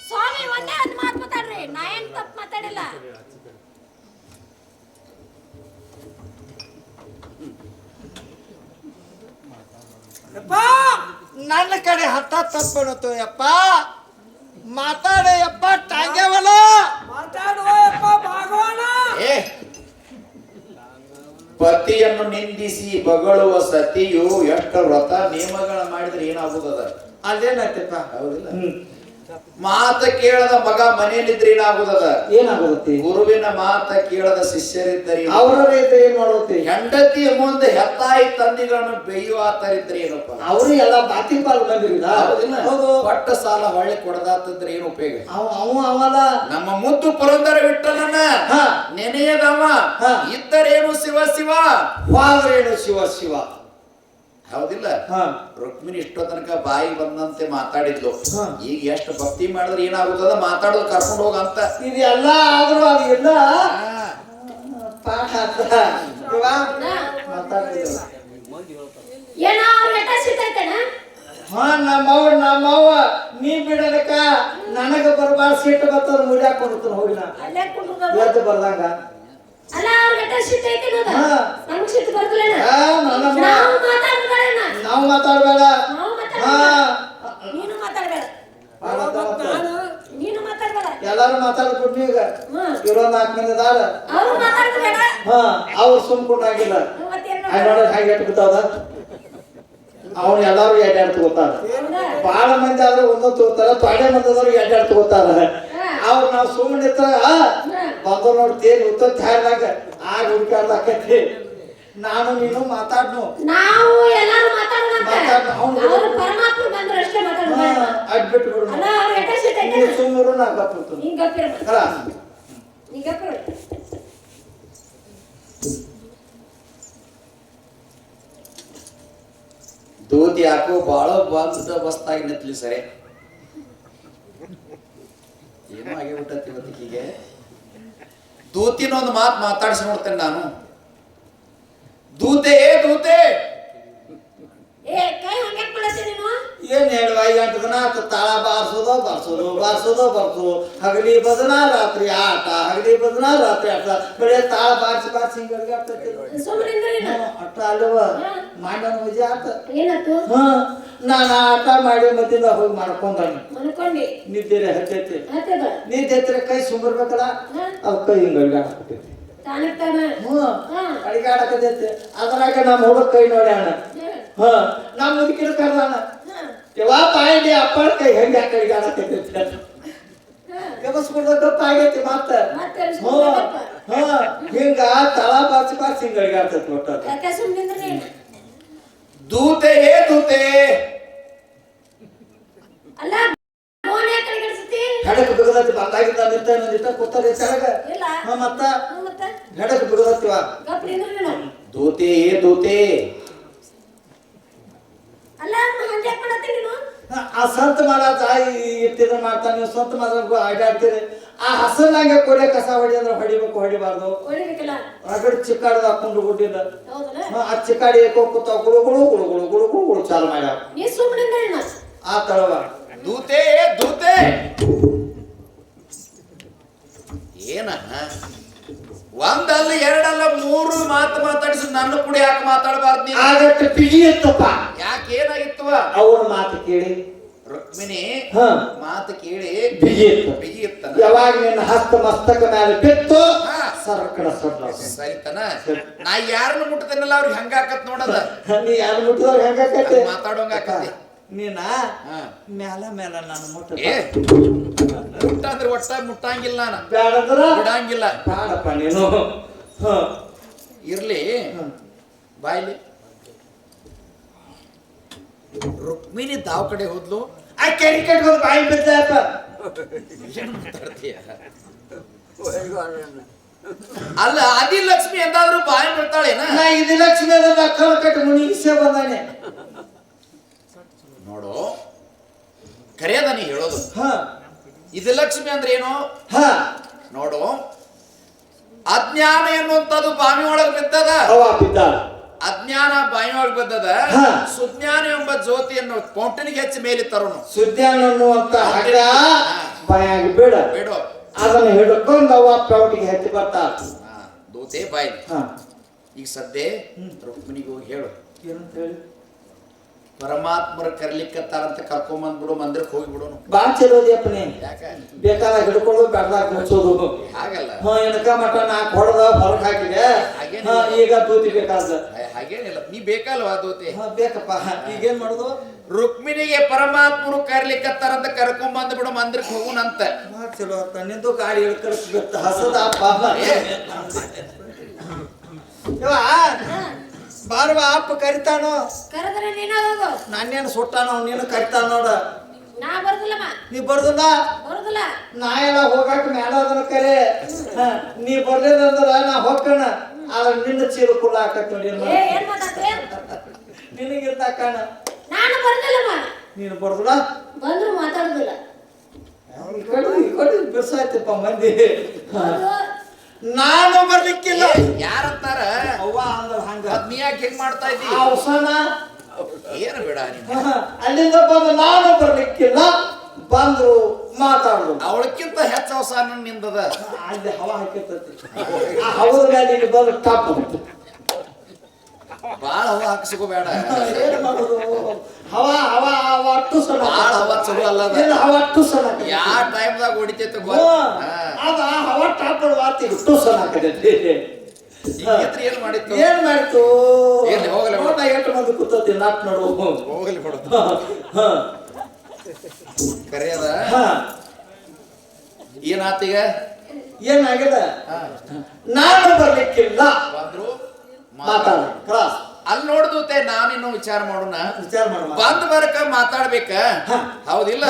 S2: ಸ್ವಾಮಿ ಒಂದೇ ಒಂದು ಮಾತು ಮಾತಾಡ್ರಿ ನಾ ಏನ್ ತಪ್ಪು ಮಾತಾಡಿಲ್ಲ
S1: ನನ್ನ ಕಡೆ ಹತ್ತ ತಪ್ಪಣತು ಯಪ್ಪ ಮಾತಾಡೆ ಯಪ್ಪ ಟಾಂಗ್ಯವಲ್ಲ
S4: ಮಾತಾಡುವಪ್ಪ ಭಾಗವನ
S3: ಏ ಪತಿಯನ್ನು ನಿಂದಿಸಿ ಬಗಳುವ ಸತಿಯು ಎಷ್ಟು ವ್ರತ ನಿಯಮಗಳ ಮಾಡಿದ್ರೆ ಏನಾಗುತ್ತದ
S1: ಅಲ್ಲೇನಾಯ್ತಪ್ಪ
S3: ಹೌದಿಲ್ಲ ಮಾತ ಕೇಳದ ಮಗ ಮನೆಯಲ್ಲಿದ್ರೆ ಏನಾಗುತ್ತದ
S1: ಏನಾಗುತ್ತೆ
S3: ಗುರುವಿನ ಮಾತ ಕೇಳದ ಶಿಷ್ಯರಿದ್ದರೆ
S1: ಅವರ ರೈತ ಏನ್ ಮಾಡುತ್ತೆ
S3: ಹೆಂಡತಿಯ ಮುಂದೆ ಹೆತ್ತಾಯಿ ತಂದಿಗಳನ್ನು ಬೇಯುವಾತರಿದ್ರೆ ಏನಪ್ಪ
S1: ಅವರು ಎಲ್ಲ ಬಾತಿ ಪಾಲ್ ಬಂದಿರಿದ
S3: ಹೌದಿಲ್ಲ
S1: ಹೌದು
S3: ಕೊಟ್ಟ ಸಾಲ ಹೊಳ್ಳಿ ಕೊಡದಾತಂದ್ರೆ ಏನು ಉಪಯೋಗ
S1: ಅವಲ್ಲ
S3: ನಮ್ಮ ಮುದ್ದು ಪುರಂದರ ವಿಠಲನ
S1: ಹಾ.
S3: ನೆನೆಯದವ
S1: ಹಾ.
S3: ಇದ್ದರೇನು ಶಿವ ಶಿವ
S1: ವಾದ್ರೇನು ಶಿವ ಶಿವ
S3: ಹೌದಿಲ್ಲ
S1: ಹಾ
S3: ರುಕ್ಮಿಣಿ ಇಷ್ಟೋ ತನಕ ಬಾಯಿ ಬಂದಂತೆ ಮಾತಾಡಿದ್ಲು
S1: ಹಾ.
S3: ಈಗ ಎಷ್ಟು ಭಕ್ತಿ ಮಾಡಿದ್ರೆ ಏನಾಗುತ್ತದ ಮಾತಾಡೋದು ಕರ್ಕೊಂಡು ಹೋಗಂತ
S1: ಇದೆಲ್ಲ ಆದ್ರೂ ಅದು ಎಲ್ಲ ಪಾಠ ಅಂತ ಮಾತಾಡ್ತಿದ್ರು
S2: ಏನೋ ಅವ್ರ ಲೆಟ ಸಿಟ್ಟೈತೇನ
S1: ಹಾ ನಮ್ಮವ್ವ ನೀ ಬಿಡದಕ್ಕ ನನಗ ಬರ್ಬಾರ ಸಿಟ್ಟು ಬರ್ತದ ಮುಡ್ಯಾಕ ಕೊಡ್ತಾನ ಹೋಗಿ ನಾ
S2: ಅಲ್ಲೇ ಕುಂಡ್ರದ
S1: ಎದ್ದು ಬರ್ದಂಗ
S2: ಅಲ್ಲ ಅವ್ರ ಲೆಟ ಸಿಟ್ಟೈತೇನ ಅದ
S1: ಹಾ.
S2: ನಮ್ಗೆ ಸಿಟ್ಟು ಬರ್ದಲೇನ
S1: ಹಾ, ನನ್ನ
S2: ನಾವು ಮಾತಾಡ್ಬೇಡಣ್ಣ
S1: ನಾವು ಮಾತಾಡ್ಬೇಡ
S2: ನಾವು
S1: ಹಾ
S2: ಮಾತಾಡ್ಬೇಡ ನೀನು ಮಾತಾಡ್ಬೇಡ ನೀನು ಮಾತಾಡ್ಬೇಡ
S1: ಎಲ್ಲಾರು ಮಾತಾಡ್ಬಿಟ್ಟು ಈಗ
S2: ಹ್ಮ್
S1: ಇರೋ 4 ಮಂದಿ ಅದಾರ
S2: ಅವ್ರು ಮಾತಾಡ್ಬೇಡ
S1: ಹಾ ಅವ್ರು ಸುಮ್ಕೊಂಡಾಗಿಲ್ಲ
S2: ಮತ್ತೇನ್
S1: ನೋಡ ಹಾಗೆ ಬಿಡ್ತಾವ ಅವ್ನು ಎಲ್ಲಾರು ಎಡ್ಯಾಡ್ ತಗೋತಾರ ಬಾಳ ಮಂದಿ ಆದ್ರೆ ಒಂದೊಂದು ತಗೋತಾರ ತೊಡೆ ಮಂದಿ ಆದ್ರು ಎಡ್ಯಾಡ್ ತಗೋತಾರ ಅವ್ರು ನಾವು ಸುಮ್ಮನೆ ಬಂದು ನೋಡಿ ತೇಲಿ ಉತ್ತ ಹಾಡ್ದಾಗ ಆಗ ಹುಡ್ಕಾಡ್ಲಾಕತಿ ನಾನು ನೀನು ಮಾತಾಡ್ನು
S2: ನಾವು ಎಲ್ಲಾರು ಮಾತಾಡೋಣ
S1: ಮಾತಾಡ್ನು
S2: ಅವ್ರು ಪರಮಾತ್ಮ ಬಂದ್ರೆ ಅಷ್ಟೇ ಮಾತಾಡೋಣ
S1: ಅಡ್ಬಿಟ್ಟು ಬಿಡು
S2: ಅಲ್ಲ ಅವ್ರ ಲೆಟ ಸಿಟ್ಟೈತೇನ
S1: ಸುಮ್ಮರು ನಾ ಗಪ್ಪಿರ್ತೀನಿ
S2: ನೀನ್ ಗಪ್ಪಿರ
S1: ಅಲ್ಲ
S2: ನೀನ್ ಗಪ್ಪಿರ
S3: ದೂತಿ ಯಾಕೋ ಬಾಳ ಬಂದ ಬಸ್ತಾಗಿ ನಿಂತ್ಲಿ ಸರಿ ಏನೋ ಆಗಿಬಿಟ್ಟತಿ ಇವತ್ತಿಗೆ ದೂತಿನ ಒಂದು ಮಾತು ಮಾತಾಡ್ಸಿ ನೋಡ್ತೇನೆ ನಾನು ದೂತೆ ದೂತೆ
S2: ಏ ಕೈ ಹಂಗೆ ಕೊಡತ್ತಿ ನೀನು
S1: ಏನ್ ಹೇಳುವ 8 ದಿನ ಆತು ತಾಳ ಬಾರ್ಸೋದು ಹಗಲಿ ಬದನ ರಾತ್ರಿ ಆಟ ಬರೀ ತಾಳ ಬಾರ್ಸಿ ಹಿಂಗಾಗಿ ಆಗ್ತೈತಿ
S2: ಸುಮ್ಮನೆ ನೀನು
S1: ಅಟ್ಟ ಅಲ್ಲವ ಮಾಡ್ಯಾನ ಮಜಾ ಆತ
S2: ಏನಾಯ್ತು
S1: ನಾನು ಆಟ ಮಾಡಿ ಮತ್ತಿಂದ ಹೋಗಿ ಮಾಡ್ಕೊಂಡಾನ
S2: ಮನ್ಕೊಂಡಿ
S1: ನಿದ್ದೆ ಹತ್ತೈತಿ
S2: ಹತ್ತದ
S1: ನಿದ್ದೆ ಹತ್ತಿರ ಕೈ ಸುಂಬರ್ಬೇಕಲ್ಲ ಅವ್ ಕೈ ಹಿಂಗ ಅಡಿಗಾಡಕತ್ತೈತಿ
S2: ತಾನಕ್ತಾನ
S1: ಅಡಿಗಾಡಕತ್ತೈತಿ ಅದ್ರಾಗ ನಮ್ಮ ಹುಡುಗ ಕೈ ನೋಡ್ಯಾಣ ನಮ್ಮ ಮುದುಕಿನ ಕರ್ದಾನ ಯಾವಾಗ ಪಾಯಿಂಡಿ ಅಪ್ಪಳ ಕೈ ಹೆಂಗೆ ಯಾಕೆ ಅಡಿಗಾಡಕತ್ತೈತಿ ಗಮಸ್ಕೊಂಡ ಗಪ್ಪ ಆಗೈತಿ ಮತ್ತ ಹಿಂಗ ತಳ ಬಾಚಿ ಹಿಂಗ ಅಡಿಗಾಡ್ತೈತಿ ಒಟ್ಟ
S2: ಯಾಕೆ ಸುಮ್ಮನೆ ನೀನು
S3: ದೂತೆ ದೂತೆ
S2: ಅಲ್ಲ ಫೋನ್ ಯಾಕೆ ಕಡೆಗಡಿಸ್ತಿ
S1: ಹೆಡಕ್ ಬಿಗದತ್ತಿ ಬಂದಾಗಿದ್ದ ನಿಂತ ಕೂತಾರೆ ಕೆಳಗ
S2: ಇಲ್ಲ
S1: ಮತ್ತ
S2: ಮತ್ತೆ
S1: ಹೆಡಕ್ ಬಿಗದತ್ತಿವ
S2: ಗಪ್ರಿ ನೀನು
S3: ದೂತೆ
S2: ಅಲ್ಲ ಹಂಗೆ ಮಾಡತ್ತಿ ನೀನು
S1: ಆ ಸಂತ ಮಹಾರಾಜ ಇಟ್ಟಿದ್ರ ಮಾಡ್ತಾನೆ ನೀವು ಸ್ವಂತ ಮಾತ್ರ ಆಡಾಡ್ತೀರಿ ಆ ಹಸನಾಗೆ ಕೊಡೆ ಕಸ ಹೊಡಿ ಅಂದ್ರೆ ಹೊಡಿಬಾರ್ದು
S2: ಹೊಡಿಬೇಕಲ್ಲ
S1: ರಗಡ್ ಚಿಕ್ಕಾಡದ ಹಾಕೊಂಡು ಗುಡ್ಡಿದ
S2: ಹೌದಲ್ಲ
S1: ಆ ಚಿಕ್ಕಾಡಿ ಕೂತಾವ ಗುಳು ಚಾಲು ಮಾಡ್ಯಾವ
S2: ನೀ ಸುಮ್ಮನೆ ನೀನು
S1: ಆ ತಳವ
S3: ದೂತೆ ಏನ ಒಂದಲ್ಲ ಎರಡಲ್ಲ ಮೂರು ಮಾತು ಮಾತಾಡಿಸಿ ನನ್ನ ಕೂಡ ಯಾಕೆ ಮಾತಾಡಬಾರ್ದು ನೀನು
S1: ಆಗಟ್ಟು ಬಿಗಿ ಇತ್ತಪ್ಪ
S3: ಯಾಕೆ ಏನಾಗಿತ್ತವ
S1: ಅವ್ರ ಮಾತು ಕೇಳಿ
S3: ರುಕ್ಮಿಣಿ
S1: ಹ
S3: ಮಾತು ಕೇಳಿ
S1: ಬಿಗಿ ಇತ್ತ ಯಾವಾಗ ನಿನ್ನ ಹಸ್ತ ಮಸ್ತಕ ಮೇಲೆ ಬಿತ್ತು ಸರ್ಕಡ
S3: ಸರಿತನ ನಾ ಯಾರನ್ನ ಮುಟ್ತೇನಲ್ಲ ಅವ್ರಿಗೆ ಹಂಗಾಕತ್ ನೋಡದ
S1: ನೀ ಯಾರು ಮುಟ್ಟಿದವ್ರು ಹೆಂಗಾಕತ್ತೆ
S3: ಮಾತಾಡೋಂಗ ಆಕತಿ
S1: ನೀನ ಮ್ಯಾಲ ನಾನು ಮುಟ್ಟ
S3: ಮುಟ್ಟ ಅಂದ್ರೆ ಒಟ್ಟ ಮುಟ್ಟಂಗಿಲ್ಲ ನಾನು
S1: ಬ್ಯಾಡಂದ್ರ
S3: ಬಿಡಂಗಿಲ್ಲ
S1: ಬ್ಯಾಡಪ್ಪ ನೀನು
S3: ಇರ್ಲಿ ಬಾಯ್ಲಿ ರುಕ್ಮಿಣಿ ದಾವ್ ಕಡೆ ಹೋದ್ಲು
S1: ಆ ಕೆರಿ ಕಟ್ಕೊಂಡು ಬಾಯಿ ಬಿದ್ದಪ್ಪ
S3: ಏನ್ ಮಾತಾಡ್ತೀಯ ಅಲ್ಲ ಆದಿಲಕ್ಷ್ಮಿ ಎಂದಾದ್ರೂ ಬಾಯಿ ಬಿಡ್ತಾಳೇನ
S1: ನಾ ಇದು ಲಕ್ಷ್ಮಿ ಅದನ್ನ ಕಳ ಕಟ್ಟಿ ಮುನಿಗಿಸೇ ಬಂದಾನೆ
S3: ನೋಡು ಕರೆಯದ ನೀ ಹೇಳೋದು ಇದು ಲಕ್ಷ್ಮಿ ಅಂದ್ರೆ ಏನು ನೋಡು ಅಜ್ಞಾನ ಎನ್ನುವಂಥದ್ದು ಬಾವಿ ಒಳಗೆ ಬಿದ್ದದ ಅಜ್ಞಾನ ಬಾಯಿ ಒಳಗೆ ಬಿದ್ದದ ಸುಜ್ಞಾನ ಎಂಬ ಜ್ಯೋತಿ ಎನ್ನುವ ಪೌಂಟನಿಗೆ ಹೆಚ್ಚು ಮೇಲೆ ತರೋನು
S1: ಸುಜ್ಞಾನ ಅನ್ನುವಂತ ಹಗ್ಗ ಬಾಯಾಗಿ ಬೇಡ
S3: ಬೇಡ
S1: ಅದನ್ನ ಹಿಡ್ಕೊಂಡು ಅವ ಪೌಟಿಗೆ ಹೆಚ್ಚು ಬರ್ತಾ
S3: ದೂತೆ ಬಾಯಿ ಈಗ ಸದ್ಯ ರುಕ್ಮಿಣಿಗೆ ಹೋಗಿ ಹೇಳು
S1: ಏನಂತ ಹೇಳಿ
S3: ಪರಮಾತ್ಮರ ಕರ್ಲಿಕ್ಕತ್ತಾರಂತ ಕರ್ಕೊಂಡ್ ಬಂದ್ಬಿಡು ಮಂದಿರಕ್ಕೆ ಹೋಗಿಬಿಡೋನು
S1: ಬಾ ಚಲೋದಿಯಪ್ಪನೇ
S3: ಯಾಕ
S1: ಬೇಕಾದಾಗ ಹಿಡ್ಕೊಳ್ಳೋದು ಬೇಡದಾಗ ಮುಚ್ಚೋದು
S3: ಹಾಗಲ್ಲ
S1: ಎನಕ ಮಟ ನಾಲ್ಕು ಹೊಡೆದ ಹೊರಗೆ ಹಾಕಿದೆ ಈಗ ದೂತಿ ಬೇಕಾದ
S3: ಹಾಗೇನಿಲ್ಲ ನೀ ಬೇಕಲ್ವಾ ದೂತಿ
S1: ಬೇಕಪ್ಪ ಈಗೇನ್ ಮಾಡುದು
S3: ರುಕ್ಮಿಣಿಗೆ ಪರಮಾತ್ಮರು ಕರ್ಲಿಕ್ಕತ್ತಾರಂತ ಕರ್ಕೊಂಡ್ ಬಂದ್ಬಿಡು ಮಂದಿರಕ್ಕೆ ಹೋಗುನಂತ
S1: ಚಲೋ ಆತ ನಿಂದು ಗಾಡಿ ಹಿಡ್ಕಳಿಸ್ಬೇಕು ಹಸದಪ್ಪ ಬಾರ್ವಾ ಅಪ್ಪ ಕರಿತಾನೋ
S2: ಕರೆದ್ರೆ ನೀನ ಹೋಗು
S1: ನಾನೇನು ಸುಟ್ಟಾನೋ ನೀನು ಕರಿತಾನ ನೋಡ
S2: ನಾ ಬರ್ದಿಲ್ಲಮ್ಮ
S1: ನೀ ಬರ್ದಲ್ಲ
S2: ಬರುದಿಲ್ಲ
S1: ನಾ ಎಲ್ಲ ಹೋಗಾಕ ಮೇಡ ಅದನ್ನ ಕರೆ ನೀ ಬರ್ಲಿಲ್ಲ ಅಂದ್ರ ನಾ ಹೋಗ್ಕಣ ಆದ್ರೆ ನಿನ್ನ ಚೀಲ ಕುಲ್ಲ ಹಾಕತ್ ನೋಡಿ
S2: ಏನ್ ಮಾತಾಡ್ತೀಯ
S1: ನಿನಗಿರ್ತಾಕಣ
S2: ನಾನು ಬರ್ದಿಲ್ಲಮ್ಮ
S1: ನೀನು ಬರ್ದಲ್ಲ
S2: ಬಂದ್ರು ಮಾತಾಡುದಿಲ್ಲ
S1: ಈ ಕಡೆ ಬಿರ್ಸಾಯ್ತಪ್ಪ ಮಂದಿ ನಾನು ಬರ್ಲಿಕ್ಕಿಲ್ಲ
S3: ಯಾರಂತಾರ
S1: ಅವ್ವ ಅಂದ್ರ ಹಂಗ
S3: ಅದ್ ನೀ ಯಾಕೆ ಹೆಂಗ್ ಮಾಡ್ತಾ ಇದ್ದಿ
S1: ಅವಸಾನ
S3: ಏನು ಬೇಡ
S1: ಅಲ್ಲಿಂದ ಬಂದು ನಾನು ಬರ್ಲಿಕ್ಕಿಲ್ಲ ಬಂದ್ರು ಮಾತಾಡುದು
S3: ಅವಳಕ್ಕಿಂತ ಹೆಚ್ಚು ಅವಸಾನ ನಿಂದದ
S1: ಅಲ್ಲಿ ಹವಾ ಹಾಕಿರ್ತೈತಿ ಆ ಹವದ ಮೇಲೆ ಇಲ್ಲಿ ಬಂದು ಟಾಪ್
S3: ಬಾಳ ಹವ ಹಾಕಿಸ್ಕೋಬೇಡ
S1: ಏನ್ ಮಾಡುದು ಹವಾ ಹವಾ ಹವಾ ಟುಸನ
S3: ಬಾಳ ಹವ ಚಲೋ ಅಲ್ಲದ
S1: ಇಲ್ಲ ಹವಾ ಟುಸನ
S3: ಯಾವ ಟೈಮ್ದಾಗ ಹೊಡಿತೈತೆ
S1: ಅದ ಹವಾ ಟಾಪ್ ವಾತಿ ಟುಸನ ಹಾಕತೈತಿ
S3: ಏನ್ ಮಾಡಿತ್ತು
S1: ಏನ್ ಮಾಡ್ತು
S3: ಏನ್ ಹೋಗಲ್ಲ
S1: ನೋಡ ಎಷ್ಟು ಮಂದಿ ಕೂತತಿ ನಾಟ್ ನೋಡು
S3: ಹೋಗಲಿ ಬಿಡು ಕರೆಯದ ಏನಾತೀಗ
S1: ಏನಾಗಿದೆ ನಾನು ಬರ್ಲಿಕ್ಕಿಲ್ಲ
S3: ಬಂದ್ರು
S1: ಮಾತಾಡ ಕ್ರಾಸ್
S3: ಅಲ್ಲಿ ನೋಡ್ದೂತೆ ನಾನಿನ್ನು ವಿಚಾರ ಮಾಡೋಣ
S1: ವಿಚಾರ ಮಾಡ
S3: ಬಂದ್ ಬರಕ ಮಾತಾಡ್ಬೇಕ ಹೌದಿಲ್ಲ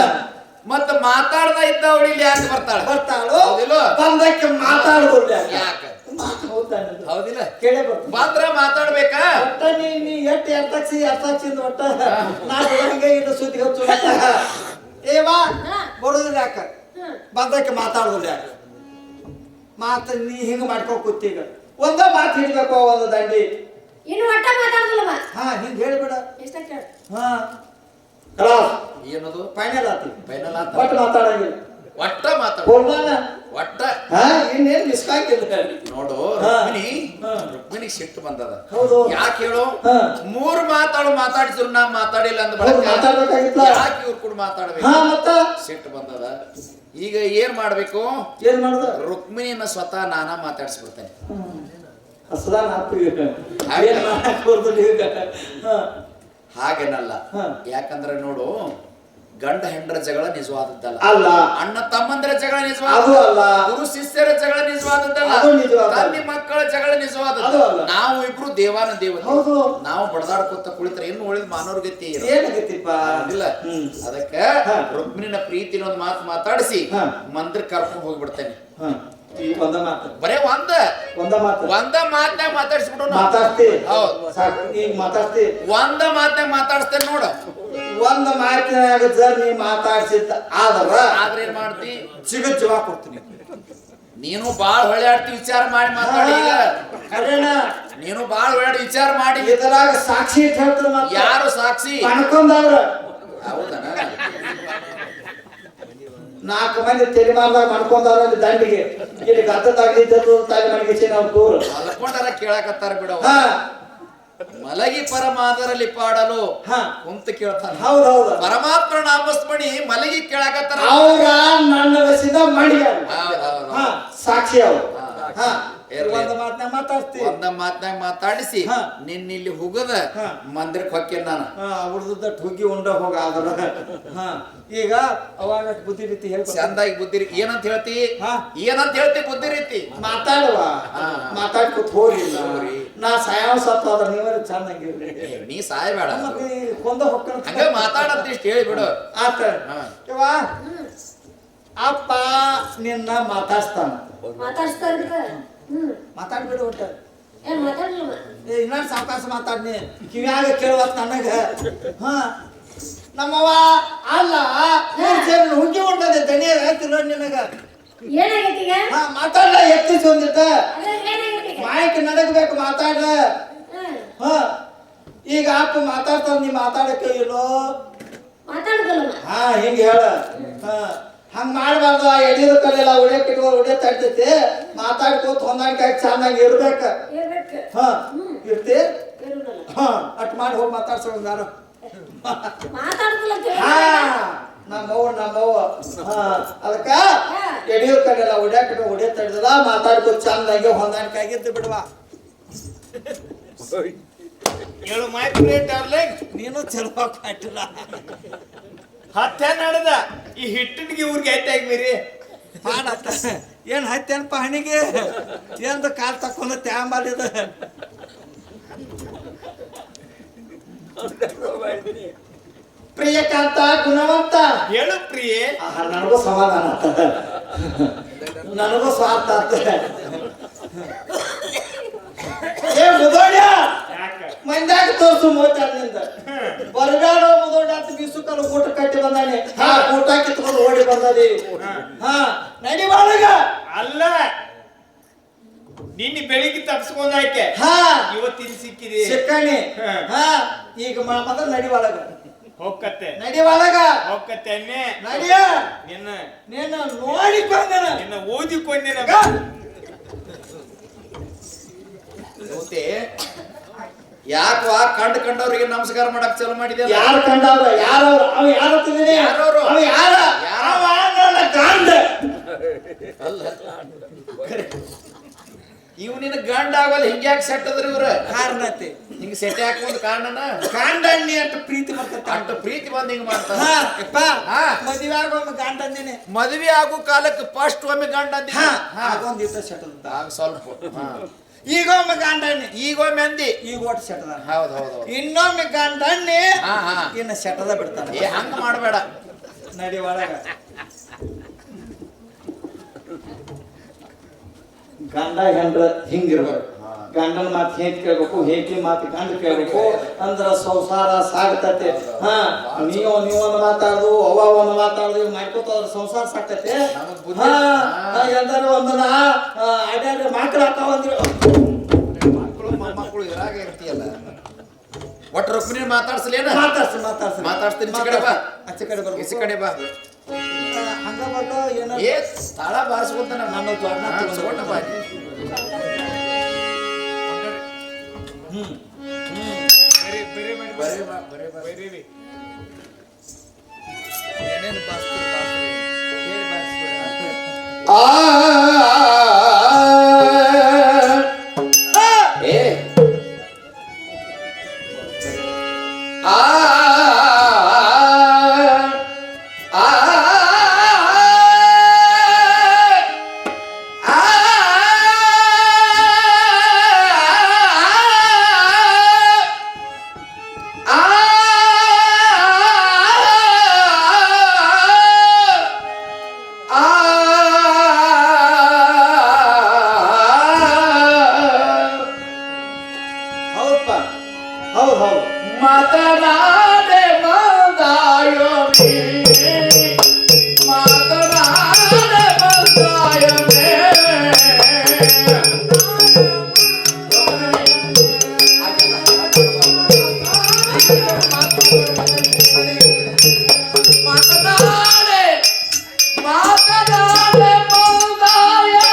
S3: ಮತ್ತ ಮಾತಾಡ್ದ ಇದ್ದವಳು ಇಲ್ಲಿ ಯಾಕೆ ಬರ್ತಾಳ
S1: ಬರ್ತಾಳು
S3: ಹೌದಿಲ್ಲ
S1: ಬಂದಕ್ಕೆ ಮಾತಾಡುದಿಲ್ಲ
S3: ಯಾಕ
S1: ಮಾತು ಹೌದಾನ
S3: ಹೌದಿಲ್ಲ
S1: ಕೇಳೇ ಬರ್ತೀನಿ
S3: ಬಂದ್ರ ಮಾತಾಡ್ಬೇಕಾ
S1: ಒಟ್ಟ ನೀ ಎಟ್ಟು ಎರ್ತಾಕ್ಸಿಂದ ಒಟ್ಟ ನಾನು ಹಂಗೆ ಇಟ್ಟು ಸುದ್ದಿ ಹಚ್ಚು ಏವಾ ಬರೋದಿಲ್ಲ ಯಾಕ ಬಂದಕ್ಕೆ ಮಾತಾಡೋದಿಲ್ಲ ಯಾಕ ಮಾತು ನೀ ಹಿಂಗೆ ಮಾಡ್ಕೊಂಡು ಕೂತೀಗ ಒಂದ ಮಾತು ಹಿಡ್ಬೇಕು ಒಂದು ದಂಡಿ
S2: ಇನ್ನು ಒಟ್ಟ ಮಾತಾಡುದಿಲ್ಲಮ್ಮ
S1: ಹಾ ಹಿಂಗೆ ಹೇಳ್ಬೇಡ
S2: ಎಷ್ಟ ಕೇಳ
S1: ಹಾ ಕಲಾಸ್
S3: ಏನದು
S1: ಫೈನಲ್ ಆತಿ
S3: ಫೈನಲ್ ಆತ
S1: ಒಟ್ಟು ಮಾತಾಡಂಗಿಲ್ಲ
S3: ಒಟ್ಟ ಮಾತಾಡ
S1: ಹೋಲ್ಮಾನ
S3: ಒಟ್ಟ
S1: ಹಾ ಇನ್ನೇನ್ ಮಿಸ್ಕಾಕಿಲ್ಲ
S3: ನೋಡು
S1: ಹಾ.
S3: ರುಕ್ಮಿಣಿ ಸಿಟ್ಟು ಬಂದದ
S1: ಹೌದು
S3: ಯಾಕೆ ಹೇಳು
S1: ಹಾ.
S3: ಮೂರ್ ಮಾತಾಡಿದ್ರು ನಾ ಮಾತಾಡಿಲ್ಲ ಅಂದ
S1: ಹೌದು, ಮಾತಾಡ್ಬೇಕಾಗಿತ್ತ
S3: ಯಾಕೆ ಇವ್ರು ಕೂಡ ಮಾತಾಡ್ಬೇಕು
S1: ಹಾ ಮತ್ತ
S3: ಸಿಟ್ಟು ಬಂದದ ಈಗ ಏನ್ ಮಾಡ್ಬೇಕು
S1: ಏನ್ ಮಾಡ್ದ
S3: ರುಕ್ಮಿಣಿಯನ್ನ ಸ್ವತಃ ನಾನಾ ಮಾತಾಡ್ಸ್ಬಿಡ್ತೇನೆ
S1: ಹಸದಾನ ಹಾಕು ಈಗ ಏನ್ ಮಾಡಕ್ ಬರ್ದಿಲ್ಲ ಈಗ ಹಾ
S3: ಹಾಗೇನಲ್ಲ
S1: ಹಾ.
S3: ಯಾಕಂದ್ರೆ ನೋಡು ಗಂಡ ಹೆಂಡರ ಜಗಳ ನಿಜವಾದದ್ದಲ್ಲ
S1: ಅಲ್ಲ
S3: ಅಣ್ಣ ತಮ್ಮಂದರ ಜಗಳ
S1: ಅದು
S3: ನಿಜವಾದ
S1: ಅಲ್ಲ
S3: ಗುರು ಶಿಷ್ಯರ ಜಗಳ ನಿಜವಾದದ್ದಲ್ಲ
S1: ಅದು ನಿಜವಾದ.
S3: ತಂದೆ ಮಕ್ಕಳ ಜಗಳ ನಿಜವಾದದ್ದು
S1: ಅದು ಅಲ್ಲ.
S3: ನಾವು ಇಬ್ರು ದೇವಾನ ದೇವತೆ
S1: ಹೌದು.
S3: ನಾವು ಬಡದಾಡ್ಕೊತ ಕುಳಿತರೆ ಇನ್ನು ಉಳಿದ ಮಾನವ್ರ ಗತಿ
S1: ಏನಾಗೈತಿಪ್ಪ
S3: ಇಲ್ಲ ಅದಕ್ಕೆ
S1: ಹಾ.
S3: ರುಕ್ಮಿಣಿನ ಪ್ರೀತಿನ ಒಂದು ಮಾತು ಮಾತಾಡಿಸಿ
S1: ಹಾ.
S3: ಮಂದಿರ ಕರ್ಕೊಂಡು ಹೋಗ್ಬಿಡ್ತೇನೆ
S1: ಹಾ ಈ ಒಂದ ಮಾತು
S3: ಬರೇ ಒಂದ ಮಾತ್ನಾಗ ಮಾತಾಡ್ಸ್ಬಿಟ್ಟು
S1: ಮಾತಾಡ್ತಿ
S3: ಹೌದು
S1: ಸಾಕು ಈಗ ಮಾತಾಡ್ತಿ
S3: ಒಂದ ಮಾತ್ನಾಗ ಮಾತಾಡ್ಸ್ತೇನೆ ನೋಡ
S1: ಒಂದ ಮಾತಿನಾಗ ಜರ್ ನೀ ಮಾತಾಡ್ಸಿದ್ದ ಆದ್ರ
S3: ಆದ್ರೆ ಏನ್ ಮಾಡ್ತಿ
S1: ಸಿಗದ್ ಜವಾಬ್ ಕೊಡ್ತೀನಿ
S3: ನೀನು ಬಾಳ್ ಹೊಳ್ಯಾಡ್ತಿ ವಿಚಾರ ಮಾಡಿ ಮಾತಾಡಿ ಈಗ
S1: ಕರೆನ
S3: ನೀನು ಬಾಳ್ ಹೊಳ್ಯಾಡಿ ವಿಚಾರ ಮಾಡಿ
S1: ಇದರಾಗ ಸಾಕ್ಷಿ ಇಟ್ಟು ಹೇಳ್ತಾರೆ ಮತ್ತೆ
S3: ಯಾರು ಸಾಕ್ಷಿ
S1: ಅನ್ಕೊಂಡವ್ರ
S3: ಹೌದನ
S1: 4 ಮಂದಿ ತೆಲಿಮಾರ್ದಾಗ ಮಾಡ್ಕೊಂಡವ್ರ ಅಲ್ಲಿ ದಂಡಿಗೆ ಇಲ್ಲಿ ಗದ್ದದಾಗಿದ್ದು ತಾಯಿ ಮನೆಗೆ ನಾವು ದೂರ
S3: ಮಲ್ಕೊಂಡಾರ ಕೇಳಕತ್ತಾರ ಬಿಡವ
S1: ಹಾ
S3: ಮಲಗಿ ಪರಮಾದರಲ್ಲಿ ಪಾಡಲು
S1: ಹಾ
S3: ಕುಂತ ಕೇಳ್ತಾನ
S1: ಹೌದೌದು
S3: ಪರಮಾತ್ಮ ನಾಮಸ್ಮಣಿ ಮಲಗಿ ಕೇಳಕತ್ತಾರ
S1: ಅವ್ರ ನನ್ನ ವಸಿದ ಮಾಡಿ ಹಾ ಸಾಕ್ಷಿ ಅವ್ರು ಹಾ ಒಂದ ಮಾತನಾಗ ಮಾತಾಡ್ತಿ
S3: ಒಂದ ಮಾತ್ನಾಗ ಮಾತಾಡಿಸಿ
S1: ಹಾ.
S3: ನಿನ್ನ ಇಲ್ಲಿ ಹುಗದ
S1: ಹಾ.
S3: ಮಂದಿರಕ್ಕೆ ಹೊಕ್ಕೇನ್ ನಾನು
S1: ಉಳ್ದಟ್ಟು ಹುಗ್ಗಿ ಉಂಡ ಹೋಗ ಆದ್ರ ಹಾ ಈಗ ಅವಾಗ ಬುದ್ಧಿ ರೀತಿ ಹೇಳ್ಕೊ
S3: ಚಂದಾಗಿ ಬುದ್ಧಿ ಏನಂತ ಹೇಳ್ತಿ
S1: ಹಾ.
S3: ಏನಂತ ಹೇಳ್ತಿ ಬುದ್ಧಿ ರೀತಿ
S1: ಮಾತಾಡುವ
S3: ಹಾ.
S1: ಮಾತಾಡ್ಕೊತ ಹೋಗಿಲ್ಲ
S3: ಹೋಗ್ರಿ.
S1: ನಾ ಸಾಯವ ಸತ್ತ ಅದ್ರ ನೀವೇ ಚಂದಂಗಿರ್ರಿ
S3: ನೀ ಸಾಯಬೇಡ
S1: ಮತ್ತೆ ಕೊಂದ ಹೊಕ್ಕ
S3: ಹಂಗ ಮಾತಾಡಂತ ಇಷ್ಟ ಹೇಳಿ ಬಿಡು
S1: ಆತ
S3: ಹಾ.
S1: ಇವ ಅಪ್ಪ ನಿನ್ನ ಮಾತಾಡ್ಸ್ತಾನ
S2: ಮಾತಾಡ್ಸ್ತಾರ
S1: ಮಾತಾಡ್ಬಿಡು ಒಟ್ಟ
S2: ಏನ್ ಮಾತಾಡ್ಲಿಲ್ಲ
S1: ಇನ್ನೊಂದು ಸಾವಕಾಶ ಮಾತಾಡ್ನಿ ಕಿವ್ಯಾಗ ಕೇಳುವತ್ ನನಗ ಹಾ ನಮ್ಮವ್ವ ಅಲ್ಲ ಹುಗ್ಗಿ ಉಂಟದೆ ದಣಿಯ ಹೇಳ್ತಿರೋ ನಿನಗ
S2: ಏನಾಗೈತಿ ಈಗ
S1: ಹಾ ಮಾತಾಡ್ಲ ಎತ್ತಿಸಿ ಒಂದಿಟ್ಟ
S2: ಅದ್ರ ಏನಾಗೈತಿ ಈಗ
S1: ಮಾಯಕ್ ನಡಗಬೇಕು ಮಾತಾಡ್ಲ ಹಾ ಈಗ ಅಪ್ಪ ಮಾತಾಡ್ತಾರ ನೀ ಮಾತಾಡಕ್ಕೆ ಇಲ್ಲೋ
S2: ಮಾತಾಡುದಲ್ಲಮ್ಮ
S1: ಹಾ ಹಿಂಗ ಹೇಳ ಹಾ ಹಂಗ ಮಾಡ್ಬಾರ್ದು ಆ ಎಡಿದ ಕಲ್ಲೆಲ್ಲ ಉಡಿಯಕ್ ಇಟ್ಕೊಂಡು ಉಡಿಯ ತಡ್ತೈತಿ ಮಾತಾಡ್ಕೋತ ಹೊಂದಾಣಿಕೆ ಚಂದಾಗಿ ಇರ್ಬೇಕ
S2: ಇರ್ಬೇಕು
S1: ಹಾ ಇರ್ತಿ
S2: ಇರುದಲ್ಲ
S1: ಹಾ ಅಟ್ ಮಾಡಿ ಹೋಗಿ ಮಾತಾಡ್ಸೋಂಗಾರ
S2: ಮಾತಾಡುದಿಲ್ಲ ಅಂತ
S1: ಹಾ
S2: ಹೇಳಿ
S1: ನಮ್ಮವ್ವ ಹಾ ಅದಕ್ಕ ಎಡಿದ ಕಲ್ಲೆಲ್ಲ ಉಡಿಯಕ್ ಇಟ್ಕೊಂಡು ಉಡಿಯ ತಡ್ದಲ್ಲ ಮಾತಾಡ್ಕೋತ ಚಂದಾಗಿ ಹೊಂದಾಣಿಕೆ ಆಗಿದ್ದು ಬಿಡ್ವಾ
S6: ಹೇಳು ಮೈಕ್ರೇಟ್ ಡಾರ್ಲಿಂಗ್
S1: ನೀನು ಚಲೋ ಕಾಟಿಲ್ಲ
S6: ಹತ್ತೆ ನಡೆದ ಈ ಹಿಟ್ಟಿನಿಗೆ ಊರಿಗೆ ಐತೆ ಮೀರಿ
S1: ಮಾಡತ್ತ ಏನ್ ಹತ್ತೇನಪ್ಪ ಹಣಿಗೆ ಏನ್ ಕಾಲ್ ತಕೊಂಡ ತ್ಯಾಂಬಾಲಿದ ಪ್ರಿಯಕಾಂತ ಗುಣವಂತ
S6: ಹೇಳು ಪ್ರಿಯೆ
S1: ನನಗೂ ಸಮಾಧಾನ ಆಗ್ತದ ನನಗೂ ಸ್ವಾರ್ಥ ಆಗ್ತದೆ ಏ ಮುದೋಡ್ಯ ಮಂದ್ಯಾಗ ತೋರ್ಸು ಮೋಚಾರ್ನಿಂದ ಬರಗಾಡ ಮುದೋಡ್ಯ ಅಂತ ಬೀಸು ಕಲ್ಲು ಊಟ ಕಟ್ಟಿ ಬಂದಾನೆ ಹಾ ಊಟ ಕಿತ್ಕೊಂಡು ಓಡಿ ಬಂದದಿ ಹಾ ನಡಿ ಬಾಳಗ
S6: ಅಲ್ಲ ನಿನ್ನೆ ಬೆಳಿಗ್ಗೆ ತಪ್ಸ್ಕೊಂಡಾಕೆ
S1: ಹಾ
S6: ಇವತ್ತಿನ ಸಿಕ್ಕಿದೆ
S1: ಸಿಕ್ಕಣಿ ಹಾ ಈಗ ಮೊದಲು ನಡಿ ಬಾಳಗ
S6: ಹೋಗತ್ತೆ
S1: ನಡಿ ಬಾಳಗ
S6: ಹೋಗತ್ತೆ ಅನ್ನೆ
S1: ನಡಿಯ
S6: ನಿನ್ನ
S1: ನೀನು ನೋಡಿಕೊಂಡನ
S6: ನಿನ್ನ ಓದಿಕೊಂಡೆ
S3: ಯಾಕವಾ ಕಂಡವ್ರಿಗೆ ನಮಸ್ಕಾರ ಮಾಡಕ್ ಚಾಲು ಮಾಡಿದ್ಯಲ್ಲ
S1: ಯಾರು ಕಂಡವ್ರ ಯಾರವ್ರು ಅವ ಯಾರು ತಿಂದಿನಿ
S3: ಯಾರವ್ರು?
S1: ಅವ ಯಾರ
S3: ಯಾರ?
S1: ಅವ ನನ್ನ ಗಂಡ
S3: ಅಲ್ಲ ಇವ್ ನಿನ್ನ ಗಂಡ ಆಗಲ್ಲ ಹಿಂಗ್ಯಾಕ್ ಸೆಟ್ ಅದ್ರ ಇವ್ರ
S1: ಕಾರಣತೆ
S3: ಹಿಂಗ್ ಸೆಟ್ ಹಾಕೊಂಡ್ ಕಾರಣನ
S1: ಗಂಡಣ್ಣಿ ಅಂತ ಪ್ರೀತಿ ಬರ್ತೈತೆ
S3: ಅಷ್ಟು ಪ್ರೀತಿ ಬಂದ್ ಹಿಂಗ್ ಮಾಡ್ತಾರ
S1: ಹಾ ಯಪ್ಪ
S3: ಹಾ.
S1: ಮದುವೆ ಆಗೋಮ್ಮ ಗಂಡ ಅಂದಿನಿ
S3: ಮದ್ವೆ ಆಗೋ ಕಾಲಕ್ಕೆ ಫಸ್ಟ್ ಒಮ್ಮೆ ಗಂಡ ಅಂದಿ
S1: ಹಾ ಆಗೊಂದು ಇತ್ತ ಸೆಟಲ್
S3: ಆಗ ಸ್ವಲ್ಪ
S1: ಈಗ ಒಮ್ಮೆ ಗಂಡಣ್ಣಿ
S3: ಈಗ ಒಮ್ಮೆ ಅಂದಿ
S1: ಈಗ ಒಟ್ಟು ಸೆಟದ
S3: ಹೌದ್ ಹೌದ್ ಹೌದ್
S1: ಇನ್ನೊಮ್ಮೆ ಗಂಡಣ್ಣಿ
S3: ಹಾ ಹಾ
S1: ಇನ್ನು ಸೆಟದ ಬಿಡ್ತಾನೆ
S3: ಏ ಹಂಗ ಮಾಡ್ಬೇಡ
S1: ನಡಿ ಒಳಗ ಗಂಡ ಹೆಂಡ್ರ ಹಿಂಗಿರ್ಬೇಕು. ಗಂಡನ ಮಾತು ಹೆಂಡತಿ ಕೇಳ್ಬೇಕು, ಹೆಂಡತಿ ಮಾತು ಗಂಡ ಕೇಳ್ಬೇಕು, ಅಂದ್ರ ಸಂಸಾರ ಸಾಗ್ತತೆ. ಹಾ, ನೀವೊಂದು ಮಾತಾಡುದು, ಅವ್ವ ಒಂದು ಮಾತಾಡುದು, ಮಾಡ್ಕೋತ ಸಂಸಾರ ಸಾಕ್ತತೆ. ಹಾ, ಎಲ್ಲರೂ ಒಂದನ್ನ ಅಡ್ಯಾಡ ಮಕ್ಳು ಹಾಕಾವಂದ್ರೆ
S3: ಮಕ್ಕಳು ಇರಾಗ ಇರ್ತೀಯಲ್ಲ. ಒಟ್ಟು ರುಕ್ಮಿಣಿ ಮಾತಾಡ್ಸಲೇನ?
S1: ಮಾತಾಡ್ಸಿ
S3: ಮಾತಾಡ್ತೀನಿ. ಈಚೆ ಕಡೆ ಬಾ,
S1: ಆಚೆ ಕಡೆ ಬರ್ಬೇಕು.
S3: ಈಚೆ ಕಡೆ ಬಾ.
S1: ಹಂಗ ಬರ್ತಾ ಏನೋ
S3: ಏ ತಾಳ ಬಾರಿಸ್ಕೊಂತ ನಮ್ಮ ತಗೊಂಡ ಬಾ.
S1: ಹೌದು
S3: ಮಾತನಾಡೆ ಬಂದಾಯೋ ಮಾತನಾಡೆ ಬಂದಾಯೋ ಮಾತನಾಡೆ ಮಾತನಾಡೆ ಬಂದಾಯೋ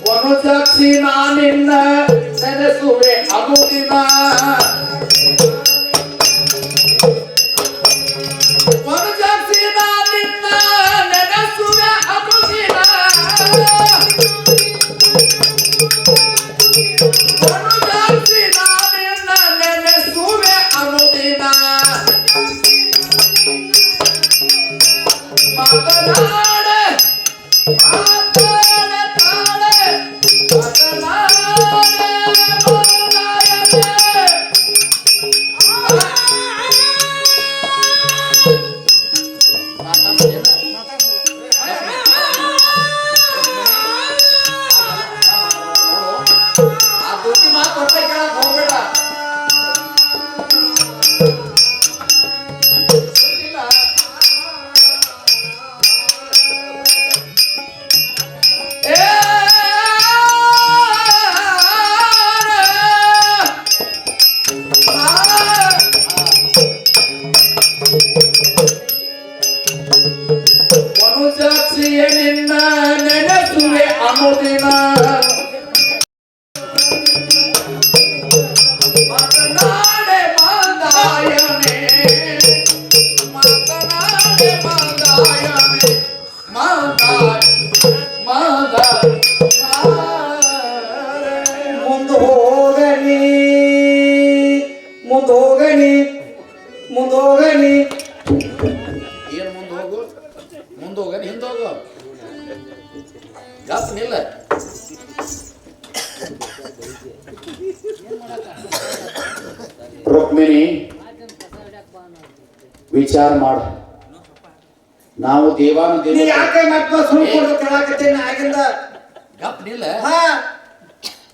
S3: ವನುಜಾಕ್ಷಿ ನಾನಿನ್ನ ನೆನೆಸುವೆ ಅನುದಿನ ವನುಜಾಕ್ಷಿ ನಾನಿನ್ನ ನೆನೆಸುವೆ ಅನುದಿನ ವನುಜಾಕ್ಷಿ ನಾನಿನ್ನ ನೆನೆಸುವೆ ಅನುದಿನ ಮಾತನಾಡೆ ವನುಜಾಕ್ಷಿಯ ನಿನ್ನ ನೆನೆಸುವೆ ಅನುದಿನ ಮಾತನಾಡೆ ಮಾದಾಯನೆ ಮಾತನಾಡೆ ಮಾದಾಯನೆ ಮಾದಾಯ ಮಾದಾಯ
S1: ಮುಂದೋಗನಿ
S3: ಏನ್ ಮುಂದೋಗು ಮುಂದೋಗನಿ ಹಿಂದೋಗು ಗಪ್ ನಿಲ್ಲ ರುಕ್ಮಿಣಿ ವಿಚಾರ ಮಾಡ ನಾವು ದೇವಾನು
S1: ಯಾಕೆ ಮಕ್ಕಳು ಸುಳ್ಕೊಂಡು ಕೇಳಾಕತ್ತೇನೆ ಆಗಿಂದ.
S3: ಗಪ್ ನಿಲ್ಲ
S1: ಹಾ,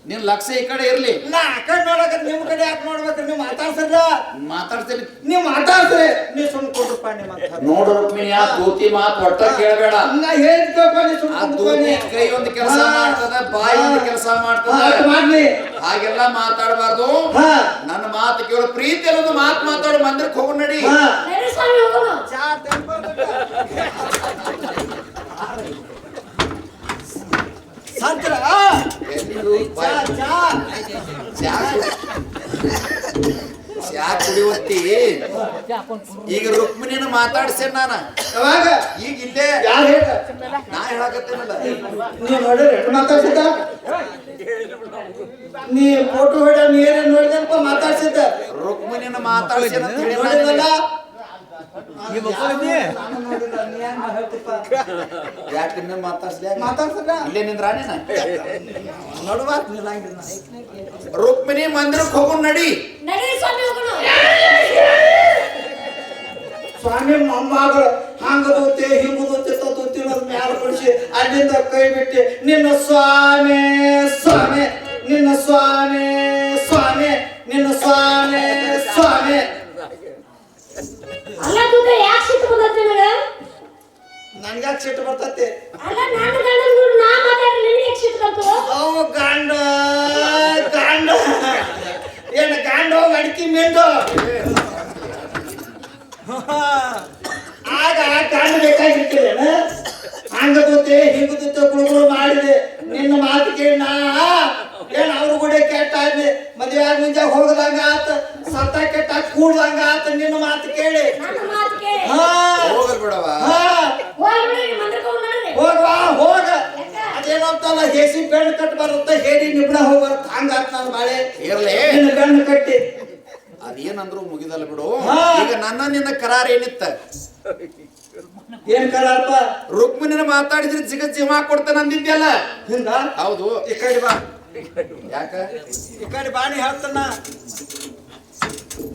S3: ನಿನ್ ಲಕ್ಷ್ಯ ಈ ಕಡೆ ಇರ್ಲಿ.
S1: ನಾ ಆ ಕಡೆ ನೋಡಕತ್ ನಿಮ್ ಕಡೆ ಯಾಕೆ ನೋಡ್ಬೇಕ್ರಿ? ನೀವು ಮಾತಾಡ್ಸಲ್ಲ,
S3: ಮಾತಾಡ್ತೀನಿ.
S1: ನೀವು ಮಾತಾಡ್ಸ್ರಿ, ನೀವು ಸುಮ್ಕೊಂಡ್ರಪ್ಪ. ನಿಮ್ಮ
S3: ನೋಡು ರುಕ್ಮಿಣಿ, ಆ ದೂತಿ ಮಾತು ಒಟ್ಟ ಕೇಳಬೇಡ.
S1: ನಾ ಹೇಳ್ತಪ್ಪ, ನೀವು
S3: ಆ ದೂತಿ ಕೈ ಒಂದು ಕೆಲಸ ಮಾಡ್ತದ, ಬಾಯಿ ಒಂದು ಕೆಲಸ ಮಾಡ್ತದ.
S1: ಮಾಡ್ಲಿ.
S3: ಹಾಗೆಲ್ಲ ಮಾತಾಡಬಾರ್ದು.
S1: ಹಾ,
S3: ನನ್ನ ಮಾತು ಕೇಳು. ಪ್ರೀತಿ ಅನ್ನೋದು ಮಾತು ಮಾತಾಡು. ಮಂದಿರಕ್ಕೆ ಹೋಗು ನಡಿ.
S1: ಹಾ.
S2: ನಡಿ ಸ್ವಾಮಿ ಹೋಗೋಣ.
S1: ಚಾ ತೆಂಪು ಸಂತ್ರ
S3: ಎಲ್ಲಿಗೂ
S1: ಚಾ ಚಾ
S3: ಚಾ ಚಾ ಕುಡಿಯುತ್ತಿ ಈಗ ರುಕ್ಮಿಣಿನ ಮಾತಾಡ್ಸೇನ್ ನಾನ
S1: ಯಾವಾಗ
S3: ಈಗ ಇಲ್ಲೇ
S1: ಯಾರು ಹೇಳ
S3: ನಾ ಹೇಳಕತ್ತೇನಲ್ಲ
S1: ನೀ ನೋಡಿದ್ರೆ ಮಾತಾಡ್ಸಿದ್ದ ನೀ ಫೋಟೋ ಹೊಡ್ಯ ನೀ ಏನೇನ್ ನೋಡಿದಪ್ಪ ಮಾತಾಡ್ಸಿದ್ದ
S3: ರುಕ್ಮಿಣಿನ ಮಾತಾಡ್ಸೇನ ಅಂತ ಹೇಳಿ
S1: ನೋಡಿದಲ್ಲ
S3: ಯಾಕೆ ಇನ್ನ ಮಾತಾಡ್ಸ್ಲಿ
S1: ಮಾತಾಡ್ಸದ
S3: ಇಲ್ಲೇ ನಿಂದ್ರಾನೇನ
S1: ನೋಡುವಾತ್ ನಿಲ್ಲಂಗಿಲ್ಲ
S3: ರುಕ್ಮಿಣಿ ಮಂದಿರಕ್ಕೆ ಹೋಗೋಣ ನಡಿ
S2: ನಡಿ ಸ್ವಾಮಿ ಹೋಗೋಣ.
S1: ಸ್ವಾಮಿ ಮೊಮ್ಮಗಳು ಹಂಗ ದೋತೆ ಹಿಂಗ ದೋತೆ ತೋತಿ ಮ್ಯಾಲ ಕೊಡಿಸಿ ಅಲ್ಲಿಂದ ಕೈ ಬಿಟ್ಟು ನಿನ್ನ ಸ್ವಾಮಿ ಸ್ವಾಮಿ ನಿನ್ನ ಸ್ವಾಮಿ ಸ್ವಾಮಿ ನಿನ್ನ ಸ್ವಾಮಿ ಸ್ವಾಮಿ
S2: ಅಲ್ಲ ಕೂತ್ರೆ ಯಾಕೆ ಸಿಟ್ಟು ಬಂದೈತಿ ನಿನಗ?
S1: ನನ್ಗ್ಯಾಕ ಸಿಟ್ಟು ಬರ್ತೈತಿ
S2: ಅಲ್ಲ ನನ್ನ ಗಂಡನ ನೋಡಿ ನಾ ಮಾತಾಡ್ರಿ ನಿನಗೆ ಯಾಕೆ ಸಿಟ್ಟು ಬರ್ತದ?
S1: ಅವು ಗಂಡ ಗಂಡ ಏನು ಗಂಡ ಹೋಗಿ ಅಡಿಕೆ ಮಿಂಡು ಆಗ ಗಂಡ ಬೇಕಾಗಿರ್ತೇನೆ ಹಂಗ ದೋತೆ ಹಿಂಗ ದೋತೆ ಗುಳುಗುಳು ಮಾಡಿದೆ ನಿನ್ನ ಮಾತು ಕೇಳಿ ನಾ ಏನ್ ಅವ್ರು ಕೂಡ ಕೆಟ್ಟ ಆದ್ವಿ ಮದುವೆ ಆಗ ಮುಂಜಾಗ ಹೋಗದಂಗ ಆತ ಸತ್ತ ಕೆಟ್ಟ ಕೂಡ್ದಂಗ ಆತ ನಿನ್ನ ಮಾತು ಕೇಳಿ
S2: ನನ್ನ ಮಾತು ಕೇಳಿ
S1: ಹಾ
S3: ಹೋಗಲ್ ಬಿಡವ
S1: ಹಾ
S2: ಹೋಗ್ಬಿಡಿ ಮಂದಿರಕ್ಕೆ ಹೋಗೋಣ ನಡ್ರಿ.
S1: ಹೋಗ್ವಾ ಹೋಗ ಅದೇನಂತಲ್ಲ ಹೇಸಿ ಬೆಣ್ಣು ಕಟ್ ಬರುತ್ತೆ ಹೇಳಿ ನಿಬ್ಣ ಹೋಗ್ಬಾರ್ದು ಹಂಗ ಆತ್ ನಾನು ಬಾಳೆ
S3: ಇರ್ಲಿ
S1: ನಿನ್ನ ಬೆಣ್ಣು ಕಟ್ಟಿ
S3: ಅದೇನಂದ್ರು ಮುಗಿದಲ್ಲ ಬಿಡು
S1: ಹಾ.
S3: ಈಗ ನಿನ್ನ ಕರಾರ ಏನಿತ್ತ
S1: ಏನ್ ಕರಾರಪ್ಪ
S3: ರುಕ್ಮಿಣಿನ ಮಾತಾಡಿದ್ರೆ ಜೀವ ಕೊಡ್ತಾನ ಅಂದಿದ್ಯಲ್ಲ
S1: ಹಿಂಗ
S3: ಹೌದು
S1: ಈ ಕಡೆ ಬಾ
S3: ಯಾಕ
S1: ಈ ಕಡೆ ಬಾ ನೀ ಹೇಳ್ತಾನ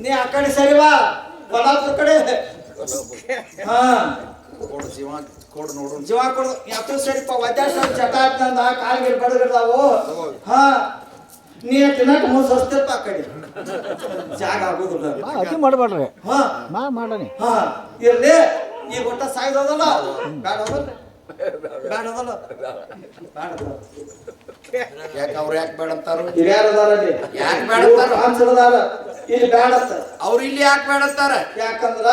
S1: ನೀ ಆ ಕಡೆ ಸರಿ ಬಾ ಕೊಲ್ಲಾಪುರ ಕಡೆ ಹಾ
S3: ಕೊಡು ಜೀವ ಕೊಡು ನೋಡು
S1: ಜೀವ ಕೊಡು ಯಾಕೆ ಸರಿಪ್ಪ ವಜ್ಜಾಸ ಚಟ ಆಗ್ತಂದ ಕಾಲ್ಗಿರ್ ಬಡಗಿರ್ದಾವು ಹಾ ನೀ ತಿನ್ನಕ ಮುಂದೆ ಸಸ್ತಪ್ಪ ಆ ಕಡೆ ಜಾಗ ಆಗೋದಿಲ್ಲ
S7: ಅತಿ ಮಾಡಬೇಡ್ರಿ
S1: ಹಾ
S7: ನಾ ಮಾಡನಿ
S1: ಹಾ ಇರ್ಲಿ ಈ ಒಟ್ಟ ಸಾಯ್ದೋದಲ್ಲ ಬೇಡ ಹೋಗಲ್ಲ ಬೇಡ ಹೋಗಲ್ಲ ಬೇಡ
S3: ಯಾಕ ಅವ್ರು ಯಾಕೆ ಬೇಡ ಅಂತಾರು
S1: ಹಿರಿಯರ್ ಅದಾರ ಅಲ್ಲಿ
S3: ಯಾಕ್ ಬೇಡ ಅಂತಾರ?
S1: ಅದಾರ ಇಲ್ಲಿ ಬೇಡ ಅಂತ
S3: ಅವ್ರು ಇಲ್ಲಿ ಯಾಕೆ ಬೇಡ ಅಂತಾರ
S1: ಯಾಕಂದ್ರ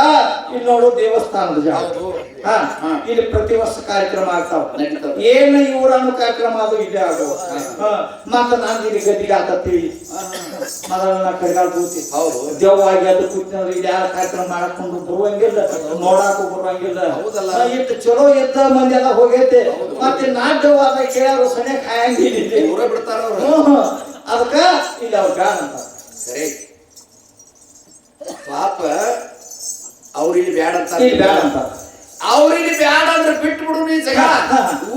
S1: ಇಲ್ಲಿ ನೋಡು ದೇವಸ್ಥಾನದ ಜಾಗ
S3: ಹೌದು
S1: ಹಾ
S3: ಹಾ.
S1: ಇಲ್ಲಿ ಪ್ರತಿ ವರ್ಷ ಕಾರ್ಯಕ್ರಮ ಆಗ್ತಾವ
S3: ನಡೀತಾವ.
S1: ಏನು ಇವ್ರನ್ನು ಕಾರ್ಯಕ್ರಮ ಅದು ಇಲ್ಲೇ ಆಗೋ ಮತ್ತ ನಾನು ಇಲ್ಲಿ ಗದ್ದಿಗೆ ಆಕತ್ತೀವಿ ಮೊದಲ ಕೈಗಾಲ ಕೂತಿ
S3: ಹೌದು
S1: ದೇವವಾಗಿ ಅದು ಕೂತಿನವ್ರು ಇಲ್ಲಿ ಯಾರು ಕಾರ್ಯಕ್ರಮ ಮಾಡಕೊಂಡು ಬರುವಂಗಿಲ್ಲ ನೋಡಾಕು ಬರುವಂಗಿಲ್ಲ
S3: ಹೌದಲ್ಲ.
S1: ಇಟ್ಟು ಚಲೋ ಇದ್ದ ಮಂದಿ ಎಲ್ಲ ಹೋಗೈತೆ ಮತ್ತೆ ನಾಟ್ಯವಾದ ಕೇಳೋರು ಸನೆ ಕಾಯಂಗಿಲ್ಲ
S3: ಊರೇ ಬಿಡ್ತಾರ ಅವ್ರು
S1: ಅದಕ್ಕ ಇಲ್ಲಿ ಅವ್ರ ಗಾನ ಅಂತ
S3: ಸರಿ ಪಾಪ ಅವ್ರು ಇಲ್ಲಿ ಬ್ಯಾಡ ಅಂತಾರ
S1: ಇಲ್ಲಿ ಬೇಡ ಅಂತ
S3: ಅವ್ರು ಇಲ್ಲಿ ಬ್ಯಾಡ ಅಂದ್ರೆ ಬಿಟ್ಟು ಬಿಡು ನೀ ಜಗ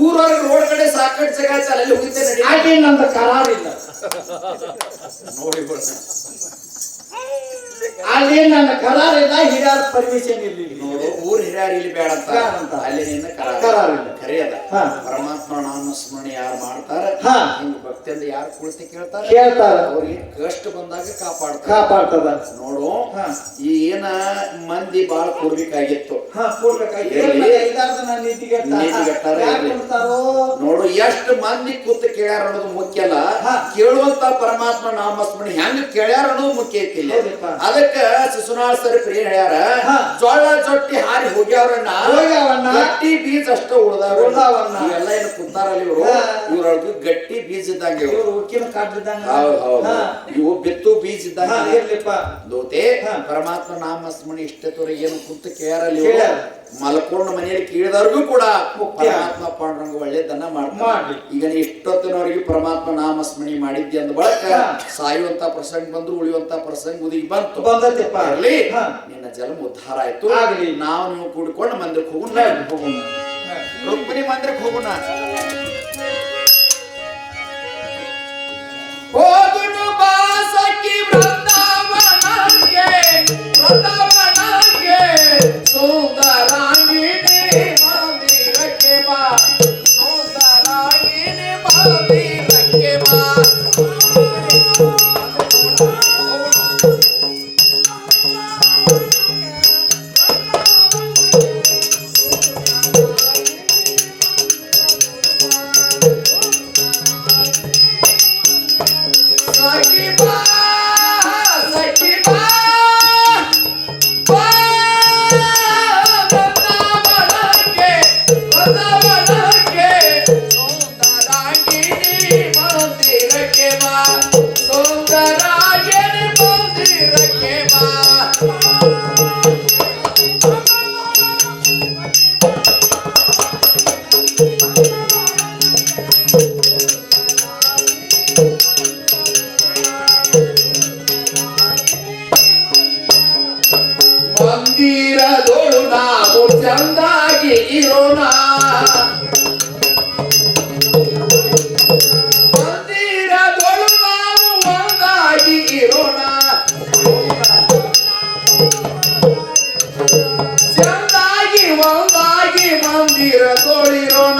S3: ಊರವ್ರ ರೋಡ್ ಕಡೆ ಸಾಕಷ್ಟು ಜಗ ಐತಲ್ಲ ಅಲ್ಲಿ ಹೋಗಿದ್ದೆ ನಡಿ
S1: ಹಾಗೆ ನಂದು ಕರಾರಿಲ್ಲ
S3: ನೋಡಿ ಬಿಡ
S1: ಅಲ್ಲಿ ನನ್ನ ಕರಾರಿಲ್ಲ ಹಿರಿಯರ ಪರ್ಮಿಷನ್ ಇರ್ಲಿಲ್ಲ
S3: ನೋಡು ಊರ್ ಹಿರಿಯರು ಇಲ್ಲಿ ಬೇಡ ಅಂತ
S1: ಬ್ಯಾಡ ಅಂತ.
S3: ಅಲ್ಲಿ ನಿನ್ನ
S1: ಕರಾರ ಇಲ್ಲ.
S3: ಕರೆಯದ
S1: ಹಾ.
S3: ಪರಮಾತ್ಮ ನಾಮ ಸ್ಮರಣೆ ಯಾರು ಮಾಡ್ತಾರ
S1: ಹಾ.
S3: ಹಿಂಗ ಭಕ್ತಿಯಿಂದ ಯಾರು ಕುಳಿತು ಕೇಳ್ತಾರ
S1: ಕೇಳ್ತಾರ
S3: ಅವ್ರಿಗೆ ಕಷ್ಟ ಬಂದಾಗ ಕಾಪಾಡ್ತಾರ
S1: ಕಾಪಾಡ್ತದ
S3: ನೋಡು
S1: ಹಾ.
S3: ಈ ಏನ ಮಂದಿ ಬಾಳ್ ಕೊಡ್ಬೇಕಾಗಿತ್ತು
S1: ಹಾ ಕೊಡ್ಬೇಕಾಗಿ
S3: ಎಲ್ಲಿ?
S1: ನೀತಿಗೆಟ್ಟ
S3: ನೀತಿಗೆಟ್ಟಾರ
S1: ಯಾಕೆ
S3: ಎಲ್ಲಿ?
S1: ಕೊಡ್ತಾರೋ
S3: ನೋಡು ಎಷ್ಟು ಮಂದಿ ಕೂತು ಕೇಳ್ಯಾರ ಅನ್ನೋದು ಮುಖ್ಯ ಅಲ್ಲ
S1: ಹಾ.
S3: ಕೇಳುವಂತ ಪರಮಾತ್ಮ ನಾಮಸ್ಮರಣೆ ಹೆಂಗ್ ಕೇಳ್ಯಾರ ಅನ್ನೋದು ಮುಖ್ಯ ಐತಿ ಇಲ್ಲಿ.
S1: ಹೌದಪ್ಪ.
S3: ಅದಕ್ಕ ಶಿಶುನಾಳ ಸರಿ ಪ್ರಿಯ ಹೇಳ್ಯಾರ
S1: ಹಾ.
S3: ಜೋಳ ಜೊಟ್ಟಿ ಹಾರಿ ಹೋಗ್ಯಾವ್ರನ್ನ
S1: ಹೋಗ್ಯಾವನ್ನ.
S3: ಗಟ್ಟಿ ಬೀಜ ಅಷ್ಟ
S1: ಉಳ್ದಾವನ್ನ.
S3: ಇವೆಲ್ಲ ಏನು ಕುಂತಾರಲ್ಲ ಇವರು
S1: ಹಾ.
S3: ಇವ್ರೊಳಗೆ ಗಟ್ಟಿ ಬೀಜ ಇದ್ದಂಗೆ ಇವ್ರು.
S1: ಇವ್ರು ಉಕ್ಕಿನ ಕಾಡ್ದಿದ್ದಂಗ
S3: ಹೌದು ಹೌದು
S1: ಹಾ.
S3: ಇವು ಬಿತ್ತು ಬೀಜ
S1: ಹಾ,
S3: ಇದ್ದಂಗೆ
S1: ಇರ್ಲಿಪ್ಪ
S3: ದೋತೆ
S1: ಹಾ.
S3: ಪರಮಾತ್ಮ ನಾಮಸ್ಮರಣೆ ಇಷ್ಟತವರೆಗೆ ಏನು ಕುಂತು ಕೇಳಲ್ಲ ಇವ್ರು.
S1: ಕೇಳ್ಯಾರ.
S3: ಮಲ್ಕೊಂಡು ಮನೆಯಲ್ಲಿ ಕೇಳಿದವ್ರಿಗೂ ಕೂಡ
S1: ಮುಖ್ಯ.
S3: ಪರಮಾತ್ಮ ಪಾಂಡುರಂಗ ಒಳ್ಳೇದನ್ನ
S1: ಮಾಡ್ಲಿ.
S3: ಮಾಡ್ಲಿ ಈಗ ನೀ ಇಷ್ಟೊತ್ತಿನವರೆಗೆ ಪರಮಾತ್ಮ ನಾಮಸ್ಮರಣೆ ಮಾಡಿದ್ದೆ ಅಂದ ಬಳಕ
S1: ಹಾ.
S3: ಸಾಯುವಂತ ಪ್ರಸಂಗ ಬಂದ್ರು ಉಳಿಯುವಂತ ಪ್ರಸಂಗ ಉದಿಗೆ ಬಂತು
S1: ಬಂದೈತಿಪ್ಪ
S3: ಇರ್ಲಿ
S1: ಹಾ.
S3: ನಿನ್ನ ಜನ್ಮ ಉದ್ಧಾರ ಆಯ್ತು
S1: ಆಗ್ಲಿ.
S3: ನಾವು ನೀವು ಕೂಡಿಕೊಂಡು ಮಂದಿರಕ್ಕೆ ಹೋಗೋಣ
S1: ಹೋಗೋಣ.
S3: ರುಕ್ಮಿಣಿ ಮಂದಿರಕ್ಕೆ ಹೋಗೋಣ ಹೋಗುನು ಬಾಸಕಿ ವೃಂದಾವನಕ್ಕೆ ವೃಂದಾವನಕ್ಕೆ ಸುಂದರಾಂಗಿನಿ ಮಂದಿರಕ್ಕೆ ಬಾ ಸುಂದರಾಂಗಿನಿ ಮಂದಿರಕ್ಕೆ ಬಾ Sakiba, Sakiba, Vrindavanake, Vrindavanake, Sundarangi ತೋಳಿರೋಣ